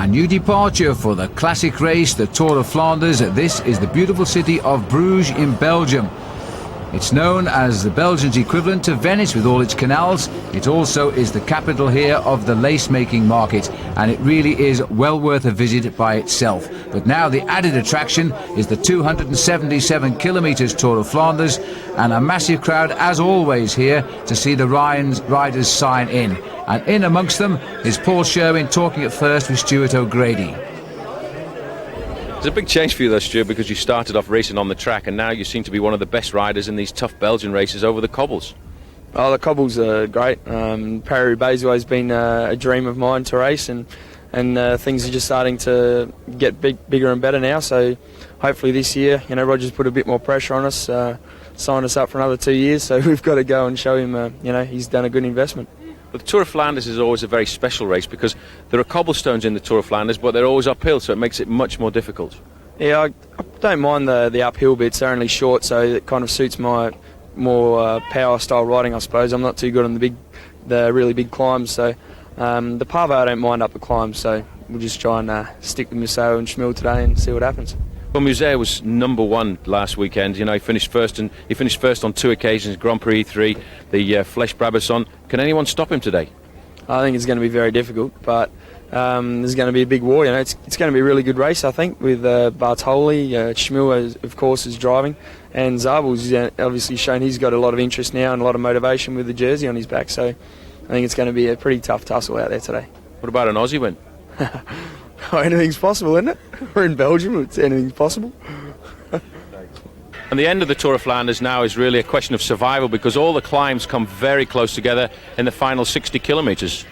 A new departure for the classic race, the Tour of Flanders. This is the beautiful city of Bruges in Belgium. It's known as the Belgians' equivalent to Venice with all its canals. It also is the capital here of the lace-making market, and it really is well worth a visit by itself. But now the added attraction is the 277 kilometres Tour of Flanders, and a massive crowd, as always, here to see the riders sign in. And in amongst them is Paul Sherwen talking at first with Stuart O'Grady. It's a big change for you though, Stuart, because you started off racing on the track and now you seem to be one of the best riders in these tough Belgian races over the cobbles. Oh, the cobbles are great. Paris-Roubaix has always been a dream of mine to race, and things are just starting to get bigger and better now. So hopefully this year, Roger's put a bit more pressure on us, signed us up for another 2 years. So we've got to go and show him, he's done a good investment. But the Tour of Flanders is always a very special race because there are cobblestones in the Tour of Flanders, but they're always uphill, so it makes it much more difficult. Yeah, I don't mind the uphill bits. They're only short, so it kind of suits my more power style riding, I suppose. I'm not too good on the really big climbs, so the pavé I don't mind up the climbs. So we'll just try and stick with Museo and Schmil today and see what happens. Well, Museo was number one last weekend. He finished first, and he finished first on 2 occasions: Grand Prix 3, the Flèche Brabazon. Can anyone stop him today? I think it's going to be very difficult, but there's going to be a big war. It's going to be a really good race, I think, with Bartoli. Schmil, of course, is driving, and Zabel's obviously shown he's got a lot of interest now and a lot of motivation with the jersey on his back. So I think it's going to be a pretty tough tussle out there today. What about an Aussie win? Anything's possible, isn't it? We're in Belgium, anything's possible. And the end of the Tour of Flanders now is really a question of survival because all the climbs come very close together in the final 60 kilometres.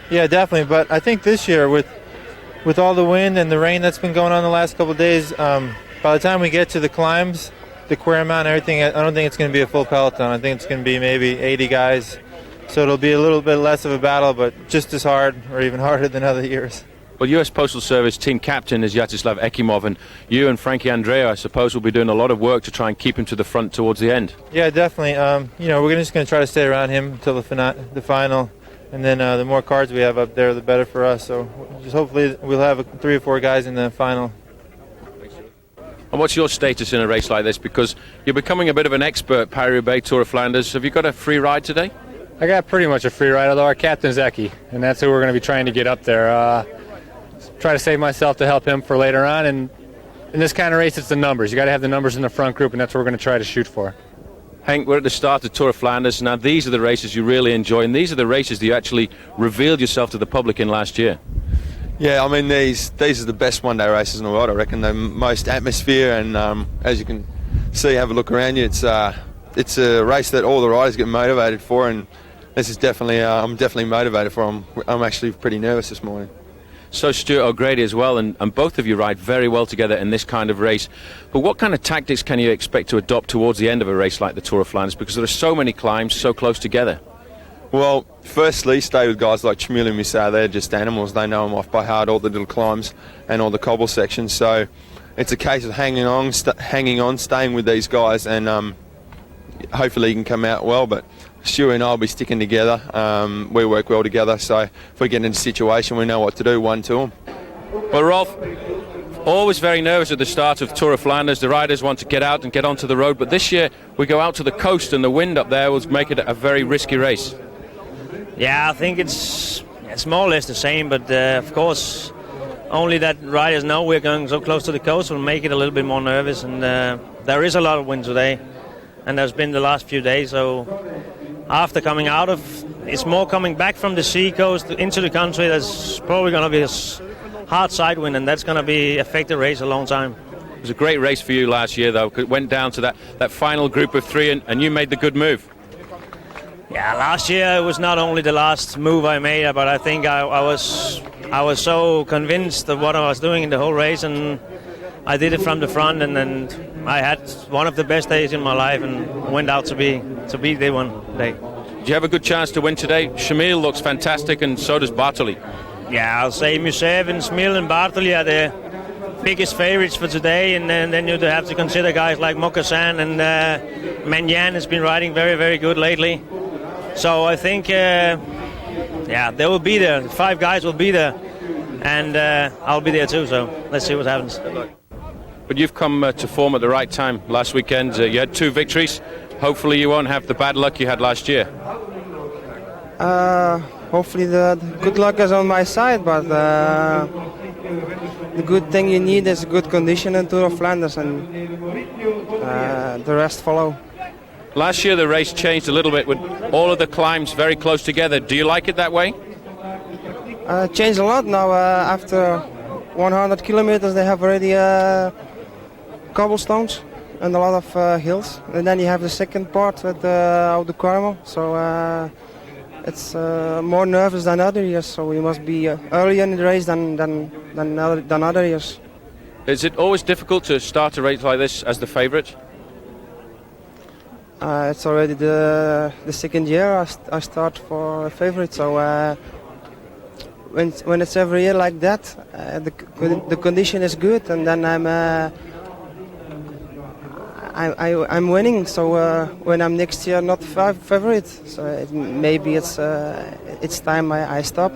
Yeah, definitely. But I think this year, with all the wind and the rain that's been going on the last couple of days, by the time we get to the climbs, the Queermount and everything, I don't think it's going to be a full peloton. I think it's going to be maybe 80 guys. So it'll be a little bit less of a battle, but just as hard or even harder than other years. Well, US Postal Service team captain is Yaroslav Ekimov, and you and Frankie Andreu, I suppose, will be doing a lot of work to try and keep him to the front towards the end. Yeah, definitely. We're just going to try to stay around him until the final, and then the more cards we have up there, the better for us. So just hopefully we'll have 3 or 4 guys in the final. And what's your status in a race like this? Because you're becoming a bit of an expert, Paris-Roubaix, Tour of Flanders. Have you got a free ride today? I got pretty much a free ride, although our captain's Eki, and that's who we're going to be trying to get up there. Try to save myself to help him for later on, and in this kind of race it's the numbers. You got to have the numbers in the front group, and that's what we're going to try to shoot for. Hank, we're at the start of Tour of Flanders. Now these are the races you really enjoy, and these are the races that you actually revealed yourself to the public in last year. Yeah, I mean these are the best one-day races in the world. I reckon the most atmosphere, and as you can see, have a look around you. It's a race that all the riders get motivated for, and this is definitely I'm definitely motivated for. I'm actually pretty nervous this morning. So Stuart O'Grady as well, and both of you ride very well together in this kind of race. But what kind of tactics can you expect to adopt towards the end of a race like the Tour of Flanders? Because there are so many climbs so close together. Well, firstly, stay with guys like Schmil and Museo. They're just animals. They know them off by heart, all the little climbs and all the cobble sections. So it's a case of hanging on, staying with these guys, and hopefully you can come out well. But Stu and I will be sticking together. We work well together, so if we get in a situation, we know what to do, 1-2 them. Well, Rolf, always very nervous at the start of Tour of Flanders. The riders want to get out and get onto the road, but this year we go out to the coast and the wind up there will make it a very risky race. Yeah, I think it's more or less the same, but of course only that riders know we're going so close to the coast will make it a little bit more nervous, and there is a lot of wind today, and there's been the last few days, so after coming out of, it's more coming back from the sea coast into the country. There's probably going to be a hard side wind, and that's going to be affect the race a long time. It was a great race for you last year, though. It went down to that final group of 3, and you made the good move. Yeah, last year it was not only the last move I made, but I think I was so convinced of what I was doing in the whole race, and I did it from the front, and I had one of the best days in my life, and went out to be the one day. Did you have a good chance to win today? Schmil looks fantastic, and so does Bartoli. Yeah, I'll say Museo and Schmil and Bartoli are the biggest favorites for today, and then you have to consider guys like Moccasin, and Magnan has been riding very, very good lately. So I think, they will be there. 5 guys will be there. and I'll be there too. So let's see what happens. But you've come to form at the right time. Last weekend you had 2 victories. Hopefully you won't have the bad luck you had last year. Hopefully the good luck is on my side, but the good thing you need is good condition in Tour of Flanders, and the rest follow. Last year the race changed a little bit with all of the climbs very close together. Do you like it that way? Changed a lot now. After 100 kilometers they have already cobblestones and a lot of hills, and then you have the second part with the caramel. So it's more nervous than other years. So we must be earlier in the race than other years. Is it always difficult to start a race like this as the favourite? It's already the second year I start for a favorite, so when it's every year like that, the condition is good, and then I'm winning. So when I'm next year not favorite, so maybe it's time I stop.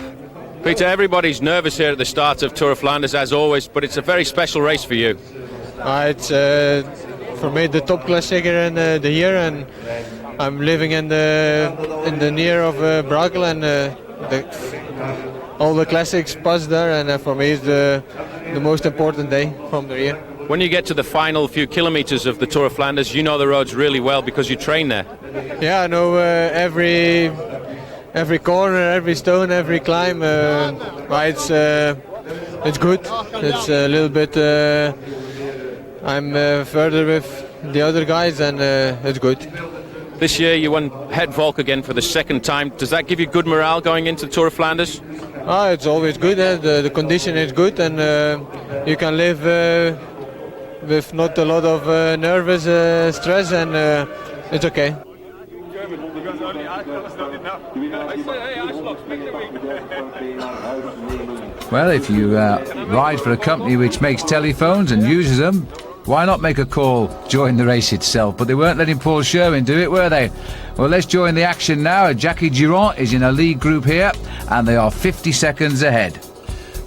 Peter, everybody's nervous here at the start of Tour of Flanders as always, but it's a very special race for you. It's for me the top klassieker in the year, and I'm living in the near of Brakel, and all the classics pass there, and for me it's the most important day from the year. When you get to the final few kilometers of the Tour of Flanders, you know the roads really well because you train there. Yeah, I know every corner, every stone, every climb. It's good. It's a little bit. I'm further with the other guys, and it's good. This year you won Het Valk again for the second time. Does that give you good morale going into the Tour of Flanders? It's always good. The condition is good, and you can live with not a lot of nervous stress, and it's okay. Well, if you ride for a company which makes telephones and uses them, why not make a call during the race itself? But they weren't letting Paul Sherwen do it, were they? Well, let's join the action now. Jackie Durand is in a lead group here, and they are 50 seconds ahead.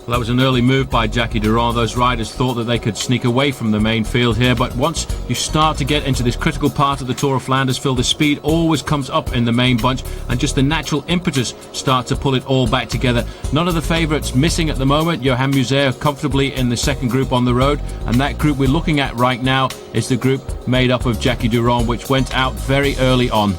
Well, that was an early move by Jackie Durand. Those riders thought that they could sneak away from the main field here, but once you start to get into this critical part of the Tour of Flanders, Phil, the speed always comes up in the main bunch, and just the natural impetus starts to pull it all back together. None of the favourites missing at the moment. Johan Museeuw comfortably in the second group on the road, and that group we're looking at right now is the group made up of Jackie Durand, which went out very early on.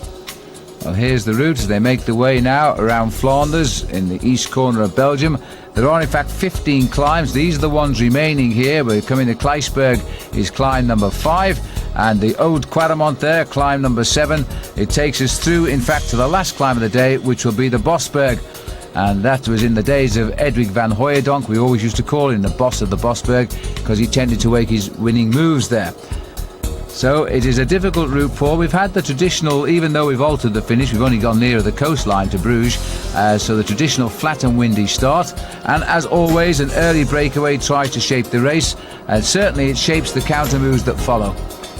Well, here's the route as they make the way now around Flanders in the east corner of Belgium. There are in fact 15 climbs. These are the ones remaining here. We're coming to Kleisberg is climb number 5, and the Oude Quaremont there, climb number 7. It takes us through in fact to the last climb of the day, which will be the Bosberg, and that was in the days of Edwig van Hooijdonk. We always used to call him the boss of the Bosberg because he tended to make his winning moves there. So it is a difficult route, Paul. We've had the traditional, even though we've altered the finish, we've only gone nearer the coastline to Bruges, so the traditional flat and windy start. And as always, an early breakaway tries to shape the race, and certainly it shapes the counter moves that follow.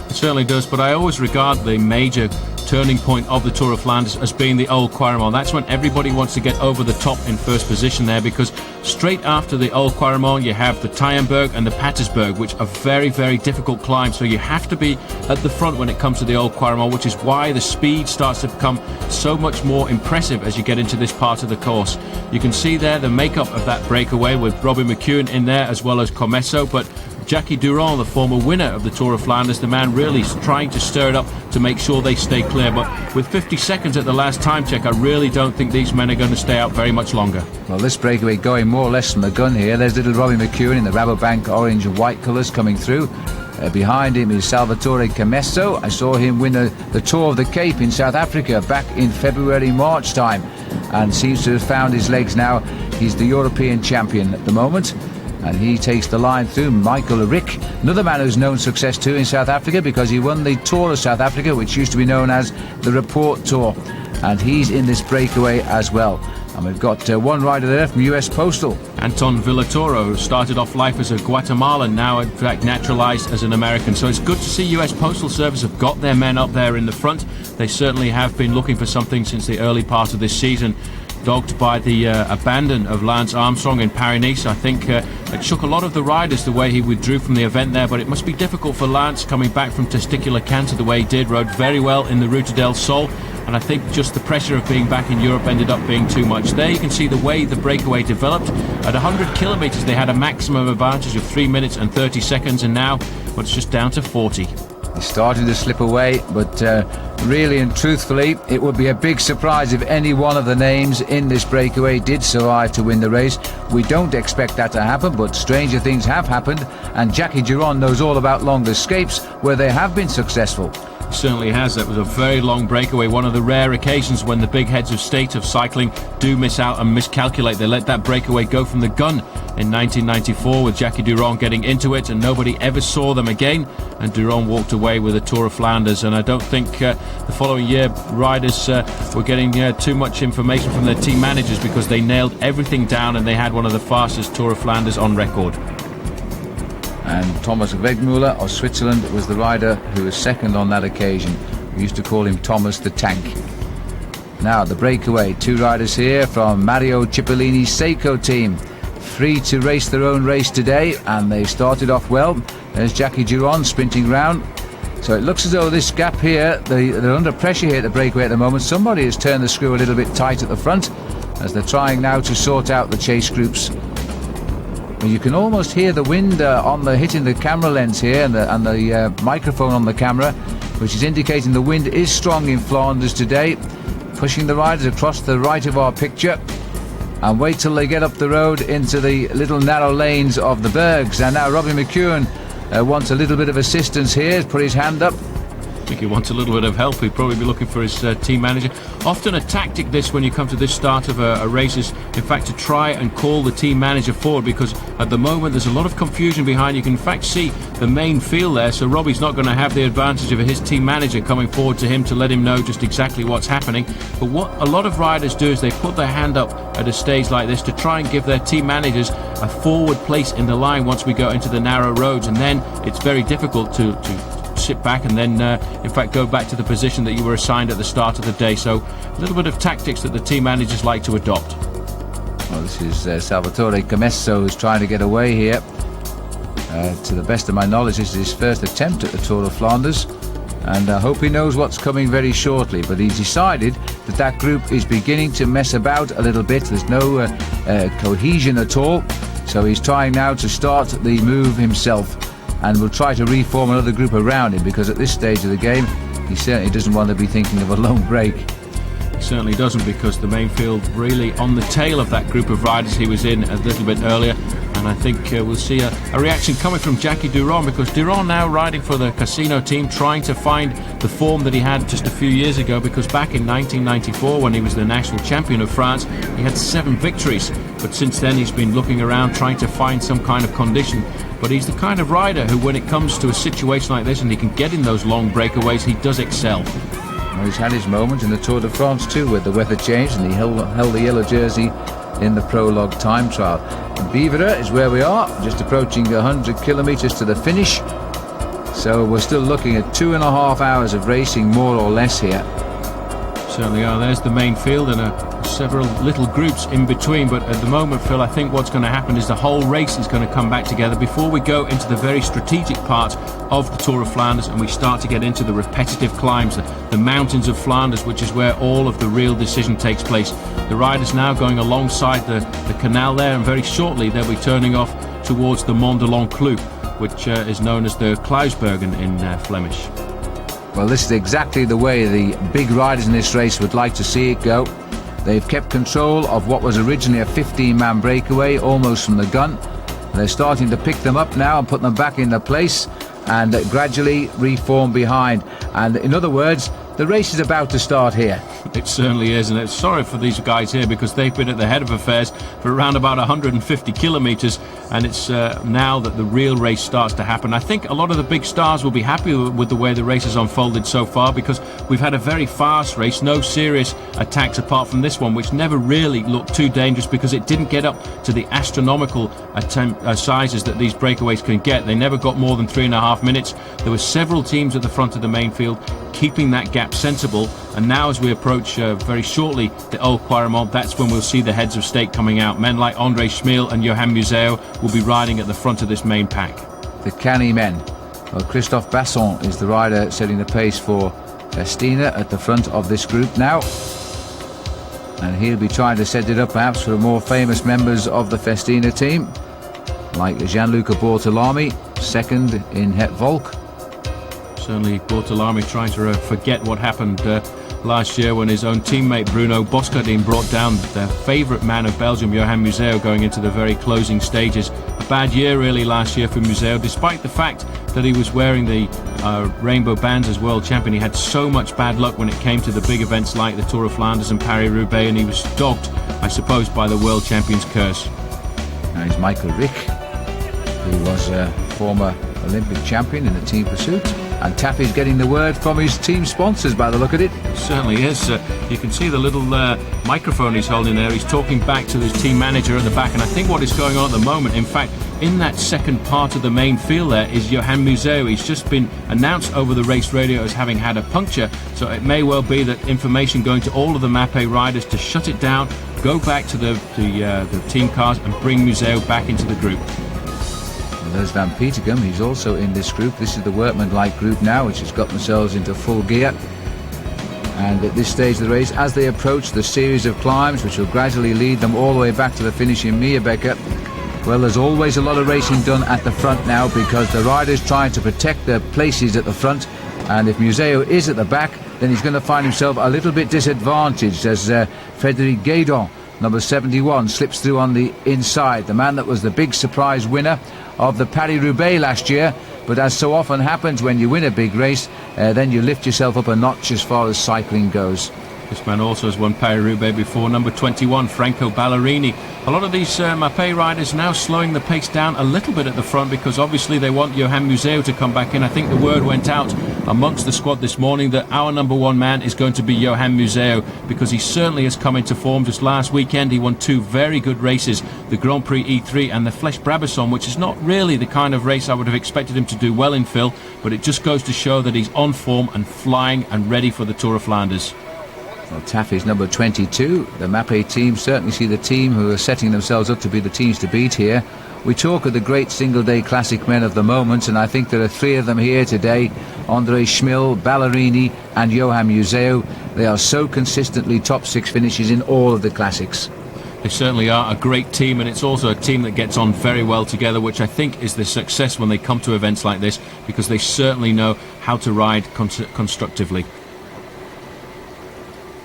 It certainly does, but I always regard the major turning point of the Tour of Flanders as being the Oude Quaremont. That's when everybody wants to get over the top in first position there, because straight after the Oude Quaremont you have the Tyenberg and the Patersberg, which are very, very difficult climbs. So you have to be at the front when it comes to the Oude Quaremont, which is why the speed starts to become so much more impressive as you get into this part of the course. You can see there the makeup of that breakaway with Robbie McEwen in there as well as Comesso, but Jackie Durand, the former winner of the Tour of Flanders, the man really trying to stir it up to make sure they stay clear. But with 50 seconds at the last time check, I really don't think these men are going to stay out very much longer. Well, this breakaway going more or less from the gun here. There's little Robbie McEwen in the Rabobank orange and white colours coming through. Behind him is Salvatore Comesso. I saw him win the Tour of the Cape in South Africa back in February, March time, and seems to have found his legs now. He's the European champion at the moment, and he takes the line through. Michael Rick, another man who's known success too in South Africa because he won the Tour of South Africa, which used to be known as the Report Tour, and he's in this breakaway as well. And we've got one rider there from US Postal. Anton Villatoro, who started off life as a Guatemalan, now in fact naturalized as an American. So it's good to see US Postal Service have got their men up there in the front. They certainly have been looking for something since the early part of this season. dogged by the abandon of Lance Armstrong in Paris-Nice. I think it shook a lot of the riders the way he withdrew from the event there, but it must be difficult for Lance coming back from testicular cancer the way he did. Rode very well in the Ruta del Sol, and I think just the pressure of being back in Europe ended up being too much. There you can see the way the breakaway developed. At 100 kilometres they had a maximum advantage of 3 minutes and 30 seconds, and now it's just down to 40. He's starting to slip away, but really and truthfully, it would be a big surprise if any one of the names in this breakaway did survive to win the race. We don't expect that to happen, but stranger things have happened, and Jackie Durand knows all about long escapes where they have been successful. Certainly has. That was a very long breakaway, one of the rare occasions when the big heads of state of cycling do miss out and miscalculate. They let that breakaway go from the gun in 1994 with Jackie Durand getting into it, and nobody ever saw them again, and Durand walked away with the Tour of Flanders. And I don't think the following year riders were getting too much information from their team managers, because they nailed everything down and they had one of the fastest Tour of Flanders on record. And Thomas Wegmüller of Switzerland was the rider who was second on that occasion. We used to call him Thomas the Tank. Now the breakaway, 2 riders here from Mario Cipollini's Seiko team, free to race their own race today, and they started off well. There's Jackie Durand sprinting round. So it looks as though this gap here, they're under pressure here at the breakaway at the moment. Somebody has turned the screw a little bit tight at the front as they're trying now to sort out the chase groups. You can almost hear the wind hitting the camera lens here and the microphone on the camera, which is indicating the wind is strong in Flanders today, pushing the riders across the right of our picture. And wait till they get up the road into the little narrow lanes of the Bergs. And now Robbie McEwen wants a little bit of assistance here. He's put his hand up. I think he wants a little bit of help. He'd probably be looking for his team manager. Often a tactic this when you come to this start of a race is in fact to try and call the team manager forward, because at the moment there's a lot of confusion behind. You can in fact see the main field there, so Robbie's not going to have the advantage of his team manager coming forward to him to let him know just exactly what's happening. But what a lot of riders do is they put their hand up at a stage like this to try and give their team managers a forward place in the line once we go into the narrow roads, and then it's very difficult to sit back and then in fact go back to the position that you were assigned at the start of the day. So a little bit of tactics that the team managers like to adopt. Well, this is Salvatore Camesso who's trying to get away here. To the best of my knowledge, this is his first attempt at the Tour of Flanders, and I hope he knows what's coming very shortly. But he's decided that group is beginning to mess about a little bit. There's no cohesion at all, so he's trying now to start the move himself, and will try to reform another group around him, because at this stage of the game he certainly doesn't want to be thinking of a long break. He certainly doesn't, because the main field really on the tail of that group of riders he was in a little bit earlier, and I think we'll see a reaction coming from Jackie Durand, because Durand now riding for the Casino team, trying to find the form that he had just a few years ago, because back in 1994 when he was the national champion of France he had 7 victories, but since then he's been looking around trying to find some kind of condition. But he's the kind of rider who, when it comes to a situation like this and he can get in those long breakaways, he does excel. Well, he's had his moment in the Tour de France too, where the weather changed and he held the yellow jersey in the prologue time trial. Bevereux is where we are, just approaching 100 kilometres to the finish. So we're still looking at 2.5 hours of racing, more or less here. Certainly are. There's the main field and several little groups in between, but at the moment, Phil, I think what's going to happen is the whole race is going to come back together before we go into the very strategic part of the Tour of Flanders and we start to get into the repetitive climbs, the mountains of Flanders, which is where all of the real decision takes place. The riders now going alongside the canal there, and very shortly they'll be turning off towards the Mont de l'Enclos, which is known as the Kluisbergen in Flemish. Well, this is exactly the way the big riders in this race would like to see it go. They've kept control of what was originally a 15-man breakaway, almost from the gun. They're starting to pick them up now and put them back in their place and gradually reform behind. And in other words, the race is about to start here. It certainly is, and it's sorry for these guys here because they've been at the head of affairs for around about 150 kilometres, and it's now that the real race starts to happen. I think a lot of the big stars will be happy with the way the race has unfolded so far, because we've had a very fast race, no serious attacks apart from this one, which never really looked too dangerous because it didn't get up to the astronomical sizes that these breakaways can get. They never got more than 3.5 minutes. There were several teams at the front of the main field keeping that gap sensible, And now as we approach very shortly the Old Quaremont, that's when we'll see the heads of state coming out. Men like André Schmiel and Johan Museo will be riding at the front of this main pack. The canny men. Well, Christophe Basson is the rider setting the pace for Festina at the front of this group now. And he'll be trying to set it up perhaps for more famous members of the Festina team, like Gianluca Bortolami, second in Het Volk. Certainly Bortolami trying to forget what happened last year when his own teammate Bruno Boscardin brought down the favourite man of Belgium, Johan Museo, going into the very closing stages. A bad year really last year for Museo, despite the fact that he was wearing the rainbow bands as world champion. He had so much bad luck when it came to the big events like the Tour of Flanders and Paris-Roubaix, and he was dogged, I suppose, by the world champion's curse. Now he's Michael Rick, who was a former Olympic champion in the team pursuit. And Taffy's getting the word from his team sponsors by the look at it. Certainly is. You can see the little microphone he's holding there. He's talking back to his team manager at the back, and I think what is going on at the moment, in fact, in that second part of the main field there is Johan Museo. He's just been announced over the race radio as having had a puncture, so it may well be that information going to all of the Mapei riders to shut it down, go back to the team cars and bring Museo back into the group. There's Van Petegem, he's also in this group. This is the workman-like group now, which has got themselves into full gear. And at this stage of the race, as they approach the series of climbs, which will gradually lead them all the way back to the finish in Meerbecker, well, there's always a lot of racing done at the front now, because the rider's trying to protect their places at the front. And if Museo is at the back, then he's going to find himself a little bit disadvantaged as Frédéric Guédon, number 71, slips through on the inside. The man that was the big surprise winner of the Paris-Roubaix last year, but as so often happens when you win a big race, then you lift yourself up a notch as far as cycling goes. This man also has won Paris-Roubaix before, number 21, Franco Ballerini. A lot of these Mapei riders now slowing the pace down a little bit at the front, because obviously they want Johan Museo to come back in. I think the word went out amongst the squad this morning that our number one man is going to be Johan Museo, because he certainly has come into form. Just last weekend he won two very good races, the Grand Prix E3 and the Flèche Brabazon, which is not really the kind of race I would have expected him to do well in, Phil, but it just goes to show that he's on form and flying and ready for the Tour of Flanders. Well, Taffy's number 22. The Mapei team certainly see the team who are setting themselves up to be the teams to beat here. We talk of the great single-day classic men of the moment, and I think there are three of them here today: André Schmiel, Ballerini and Johan Museo. They are so consistently top six finishes in all of the classics. They certainly are a great team, and it's also a team that gets on very well together, which I think is the success when they come to events like this, because they certainly know how to ride constructively.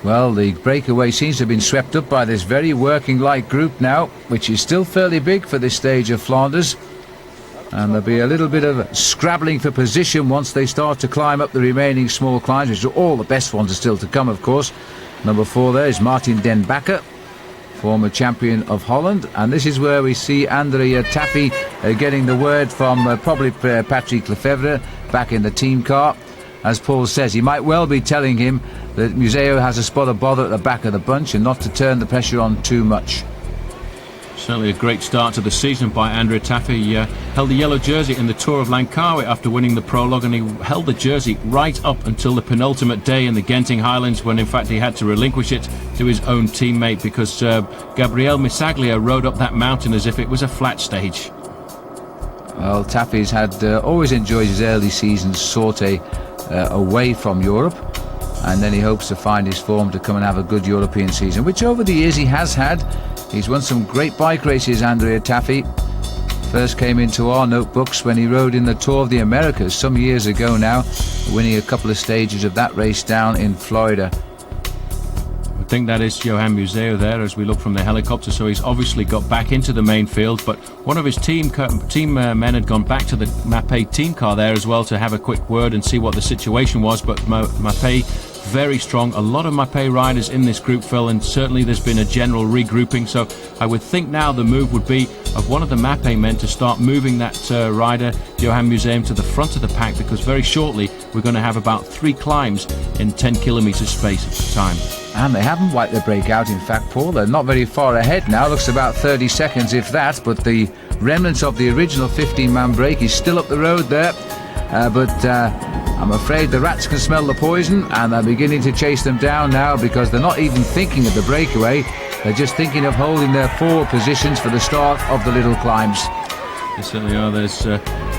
Well, the breakaway seems to have been swept up by this very working-like group now, which is still fairly big for this stage of Flanders. And there'll be a little bit of scrabbling for position once they start to climb up the remaining small climbs, which are all the best ones are still to come, of course. Number 4 there is Martin den Bakker, former champion of Holland. And this is where we see André Taffy getting the word from probably Patrick Lefevre back in the team car. As Paul says, he might well be telling him that Museo has a spot of bother at the back of the bunch and not to turn the pressure on too much. Certainly a great start to the season by André Taffy. He held the yellow jersey in the Tour of Langkawi after winning the prologue, and he held the jersey right up until the penultimate day in the Genting Highlands, when in fact he had to relinquish it to his own teammate, because Gabriel Misaglia rode up that mountain as if it was a flat stage. Well, Taffy's had always enjoyed his early seasons sortie away from Europe, and then he hopes to find his form to come and have a good European season, which over the years he has had. He's won some great bike races, André Taffy. First came into our notebooks when he rode in the Tour of the Americas some years ago now, winning a couple of stages of that race down in Florida. I think that is Johan Museo there as we look from the helicopter, so he's obviously got back into the main field, but one of his team men had gone back to the Mapei team car there as well to have a quick word and see what the situation was. But Mapei very strong, a lot of Mapei riders in this group, Phil, and certainly there's been a general regrouping, so I would think now the move would be of one of the Mapei men to start moving that rider, Johan Museo, to the front of the pack, because very shortly we're going to have about 3 climbs in 10 kilometres space at a time. And they haven't wiped the break out, in fact, Paul. They're not very far ahead now. Looks about 30 seconds, if that. But the remnants of the original 15-man break is still up the road there. But I'm afraid the rats can smell the poison, and they're beginning to chase them down now because they're not even thinking of the breakaway. They're just thinking of holding their forward positions for the start of the little climbs. They certainly are. There's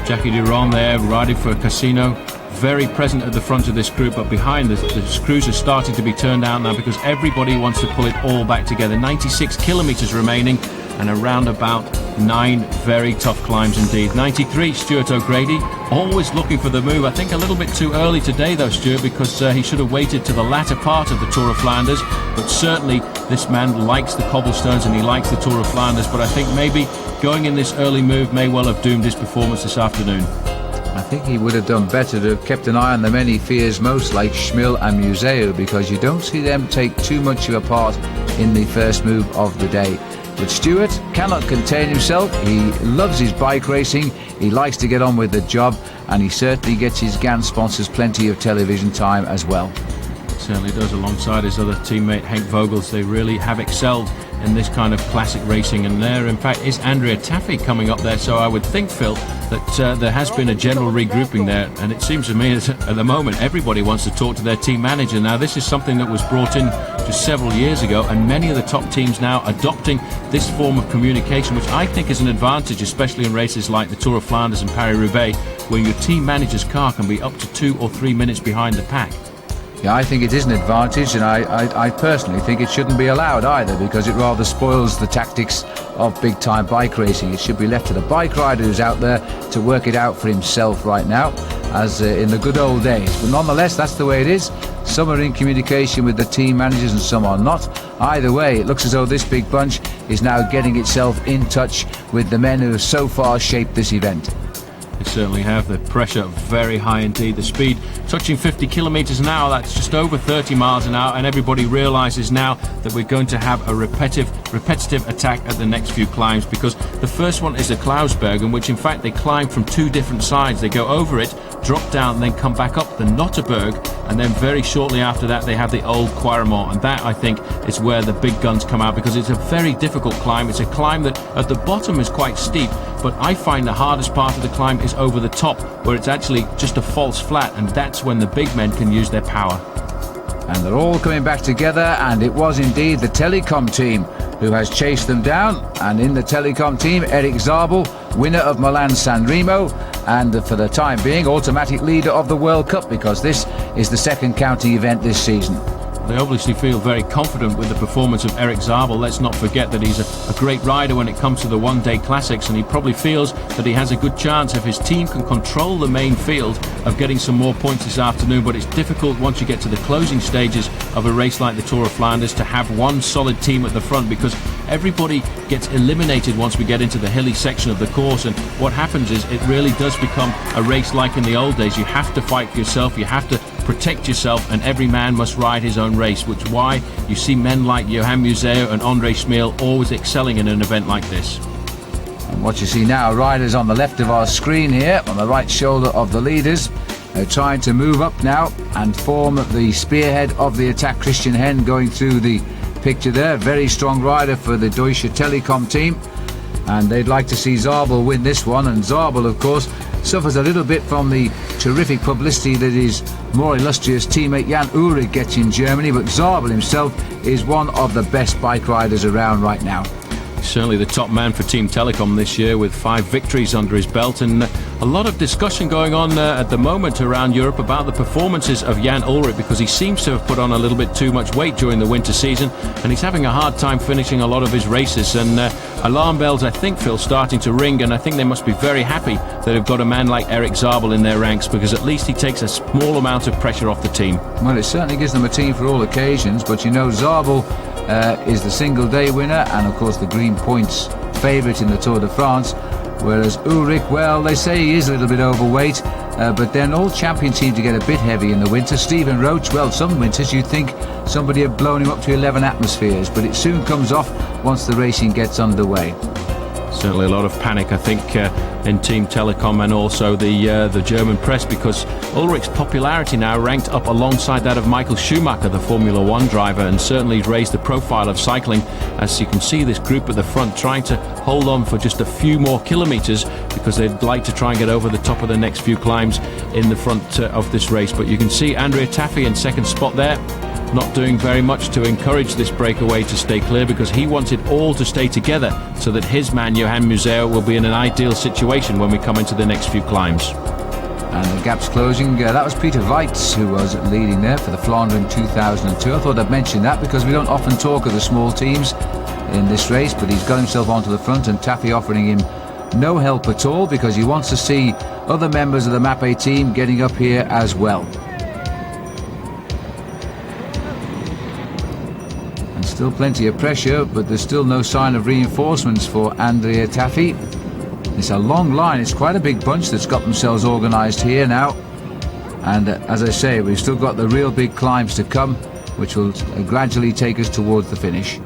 Jackie Duron there riding for Casino, very present at the front of this group, but behind the screws are starting to be turned out now because everybody wants to pull it all back together. 96 kilometres remaining and around about 9 very tough climbs indeed. 93, Stuart O'Grady, always looking for the move. I think a little bit too early today though, Stuart, because he should have waited to the latter part of the Tour of Flanders, but certainly this man likes the cobblestones and he likes the Tour of Flanders, but I think maybe going in this early move may well have doomed his performance this afternoon. I think he would have done better to have kept an eye on the men he fears most, like Schmil and Museo, because you don't see them take too much of a part in the first move of the day. But Stuart cannot contain himself. He loves his bike racing, he likes to get on with the job, and he certainly gets his GAN sponsors plenty of television time as well. Certainly does, alongside his other teammate Henk Vogels. They really have excelled in this kind of classic racing, and there in fact is Andrea Taffy coming up there, so I would think, Phil, that there has been a general regrouping there, and it seems to me that at the moment everybody wants to talk to their team manager. Now this is something that was brought in just several years ago, and many of the top teams now adopting this form of communication, which I think is an advantage, especially in races like the Tour of Flanders and Paris-Roubaix, where your team manager's car can be up to 2 or 3 minutes behind the pack. Yeah, I think it is an advantage, and I personally think it shouldn't be allowed either, because it rather spoils the tactics of big-time bike racing. It should be left to the bike rider who's out there to work it out for himself right now, as in the good old days. But nonetheless, that's the way it is. Some are in communication with the team managers and some are not. Either way, it looks as though this big bunch is now getting itself in touch with the men who have so far shaped this event. They certainly have. The pressure very high indeed. The speed touching 50 kilometres an hour. That's just over 30 miles an hour, and everybody realises now that we're going to have a repetitive attack at the next few climbs, because the first one is the Klausberg, in which in fact they climb from 2 different sides. They go over it, drop down, and then come back up the Notterberg, and then very shortly after that they have the Old Quaremont, and that I think is where the big guns come out, because it's a very difficult climb. It's a climb that at the bottom is quite steep, but I find the hardest part of the climb is over the top, where it's actually just a false flat, and that's when the big men can use their power. And they're all coming back together, and it was indeed the Telecom team who has chased them down. And in the Telecom team, Eric Zabel, winner of Milan-San Remo, and for the time being automatic leader of the World Cup, because this is the second county event this season. They obviously feel very confident with the performance of Eric Zabel. Let's not forget that he's a great rider when it comes to the one-day classics, and he probably feels that he has a good chance if his team can control the main field of getting some more points this afternoon. But it's difficult once you get to the closing stages of a race like the Tour of Flanders to have one solid team at the front, because everybody gets eliminated once we get into the hilly section of the course. And what happens is it really does become a race like in the old days. You have to fight for yourself, you have to protect yourself, and every man must ride his own race, which is why you see men like Johan Museo and Andre Schmil always excelling in an event like this. And what you see now, riders on the left of our screen here, on the right shoulder of the leaders, are trying to move up now and form the spearhead of the attack. Christian Hen going through the picture there, very strong rider for the Deutsche Telekom team, and they'd like to see Zabel win this one. And Zabel, of course, suffers a little bit from the terrific publicity that his more illustrious teammate Jan Ullrich gets in Germany, but Zabel himself is one of the best bike riders around right now. Certainly the top man for Team Telecom this year, with 5 victories under his belt, and a lot of discussion going on at the moment around Europe about the performances of Jan Ullrich, because he seems to have put on a little bit too much weight during the winter season, and he's having a hard time finishing a lot of his races. And alarm bells, I think, Phil, starting to ring, and I think they must be very happy that they've got a man like Eric Zabel in their ranks, because at least he takes a small amount of pressure off the team. Well, it certainly gives them a team for all occasions, but you know, Zabel is the single day winner and of course the green points favourite in the Tour de France, whereas Ullrich, well, they say he is a little bit overweight, but then all champion seem to get a bit heavy in the winter. Stephen Roach, well, some winters you'd think somebody had blown him up to 11 atmospheres, but it soon comes off once the racing gets underway. Certainly a lot of panic, I think, in Team Telecom and also the German press, because Ulrich's popularity now ranked up alongside that of Michael Schumacher, the Formula One driver, and certainly raised the profile of cycling. As you can see, this group at the front trying to hold on for just a few more kilometres because they'd like to try and get over the top of the next few climbs in the front of this race. But you can see Andrea Taffy in second spot there, not doing very much to encourage this breakaway to stay clear, because he wanted all to stay together so that his man Johan Museeuw will be in an ideal situation when we come into the next few climbs. And the gap's closing. That was Peter Weitz who was leading there for the Flanders in 2002. I thought I'd mention that because we don't often talk of the small teams in this race, but he's got himself onto the front, and Taffy offering him no help at all because he wants to see other members of the Mapei team getting up here as well. Still plenty of pressure, but there's still no sign of reinforcements for Andrea Taffy. It's a long line. It's quite a big bunch that's got themselves organised here now. And as I say, we've still got the real big climbs to come, which will gradually take us towards the finish.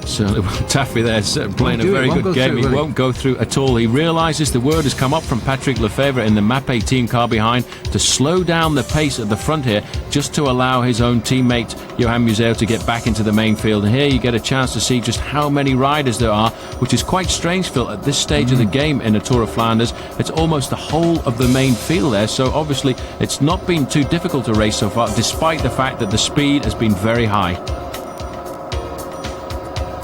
Certainly, Taffy there playing a very good game. He won't go through at all. He realises the word has come up from Patrick Lefebvre in the Mapei team car behind to slow down the pace at the front here, just to allow his own teammate Johan Museeuw to get back into the main field. And here you get a chance to see just how many riders there are, which is quite strange, Phil, at this stage of the game in the Tour of Flanders. It's almost the whole of the main field there, so obviously it's not been too difficult to race so far, despite the fact that the speed has been very high.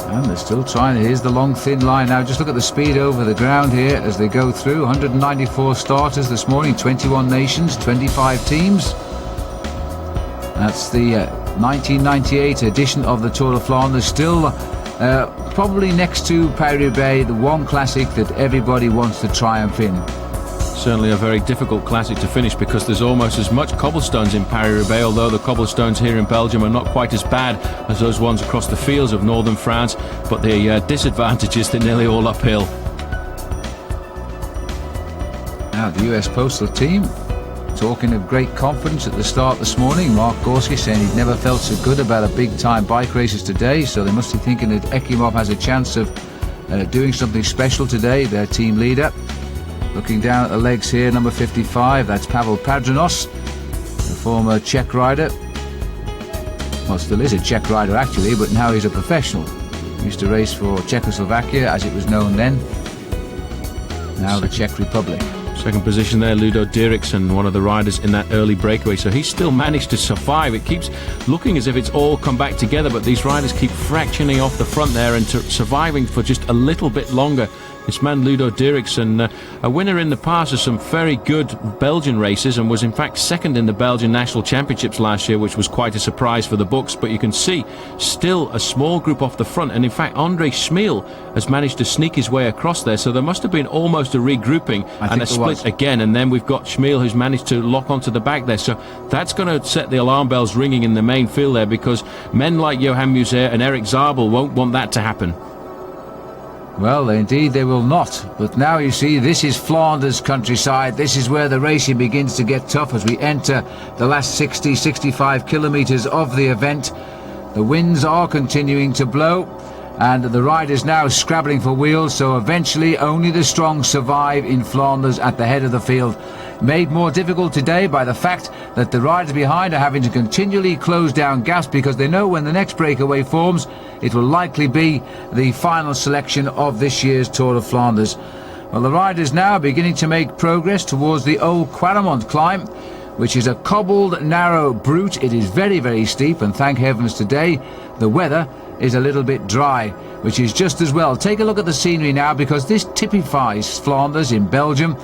And they're still trying. Here's the long thin line now. Just look at the speed over the ground here as they go through. 194 starters this morning, 21 nations, 25 teams. That's the 1998 edition of the Tour of Flanders. Still probably next to Paris-Roubaix, the one classic that everybody wants to triumph in. Certainly a very difficult classic to finish because there's almost as much cobblestones in Paris-Roubaix, although the cobblestones here in Belgium are not quite as bad as those ones across the fields of northern France, but the disadvantage is they're nearly all uphill. Now the US Postal team talking of great confidence at the start this morning. Mark Gorski saying he'd never felt so good about a big time bike races today, so they must be thinking that Ekimov has a chance of doing something special today, their team leader. Looking down at the legs here, number 55, that's Pavel Padranos, the former Czech rider. Well, still is a Czech rider actually, but now he's a professional. He used to race for Czechoslovakia, as it was known then. Now the Czech Republic. Second position there, Ludo Dieriksen, one of the riders in that early breakaway. So he's still managed to survive. It keeps looking as if it's all come back together, but these riders keep fractioning off the front there and surviving for just a little bit longer. This man Ludo Dieriksen, a winner in the past of some very good Belgian races, and was in fact second in the Belgian National Championships last year, which was quite a surprise for the books. But you can see still a small group off the front, and in fact Andre Schmiel has managed to sneak his way across there, so there must have been almost a regrouping and a split again, and then we've got Schmiel who's managed to lock onto the back there. So that's going to set the alarm bells ringing in the main field there, because men like Johan Museeuw and Eric Zabel won't want that to happen. Well, indeed they will not. But now you see, this is Flanders countryside. This is where the racing begins to get tough as we enter the last 60-65 kilometres of the event. The winds are continuing to blow, and the riders now scrabbling for wheels, so eventually only the strong survive in Flanders at the head of the field. Made more difficult today by the fact that the riders behind are having to continually close down gaps, because they know when the next breakaway forms, it will likely be the final selection of this year's Tour of Flanders. Well, the riders now are beginning to make progress towards the Old Quaremont climb, which is a cobbled, narrow brute. It is very, very steep, and thank heavens today the weather is a little bit dry, which is just as well. Take a look at the scenery now, because this typifies Flanders in Belgium.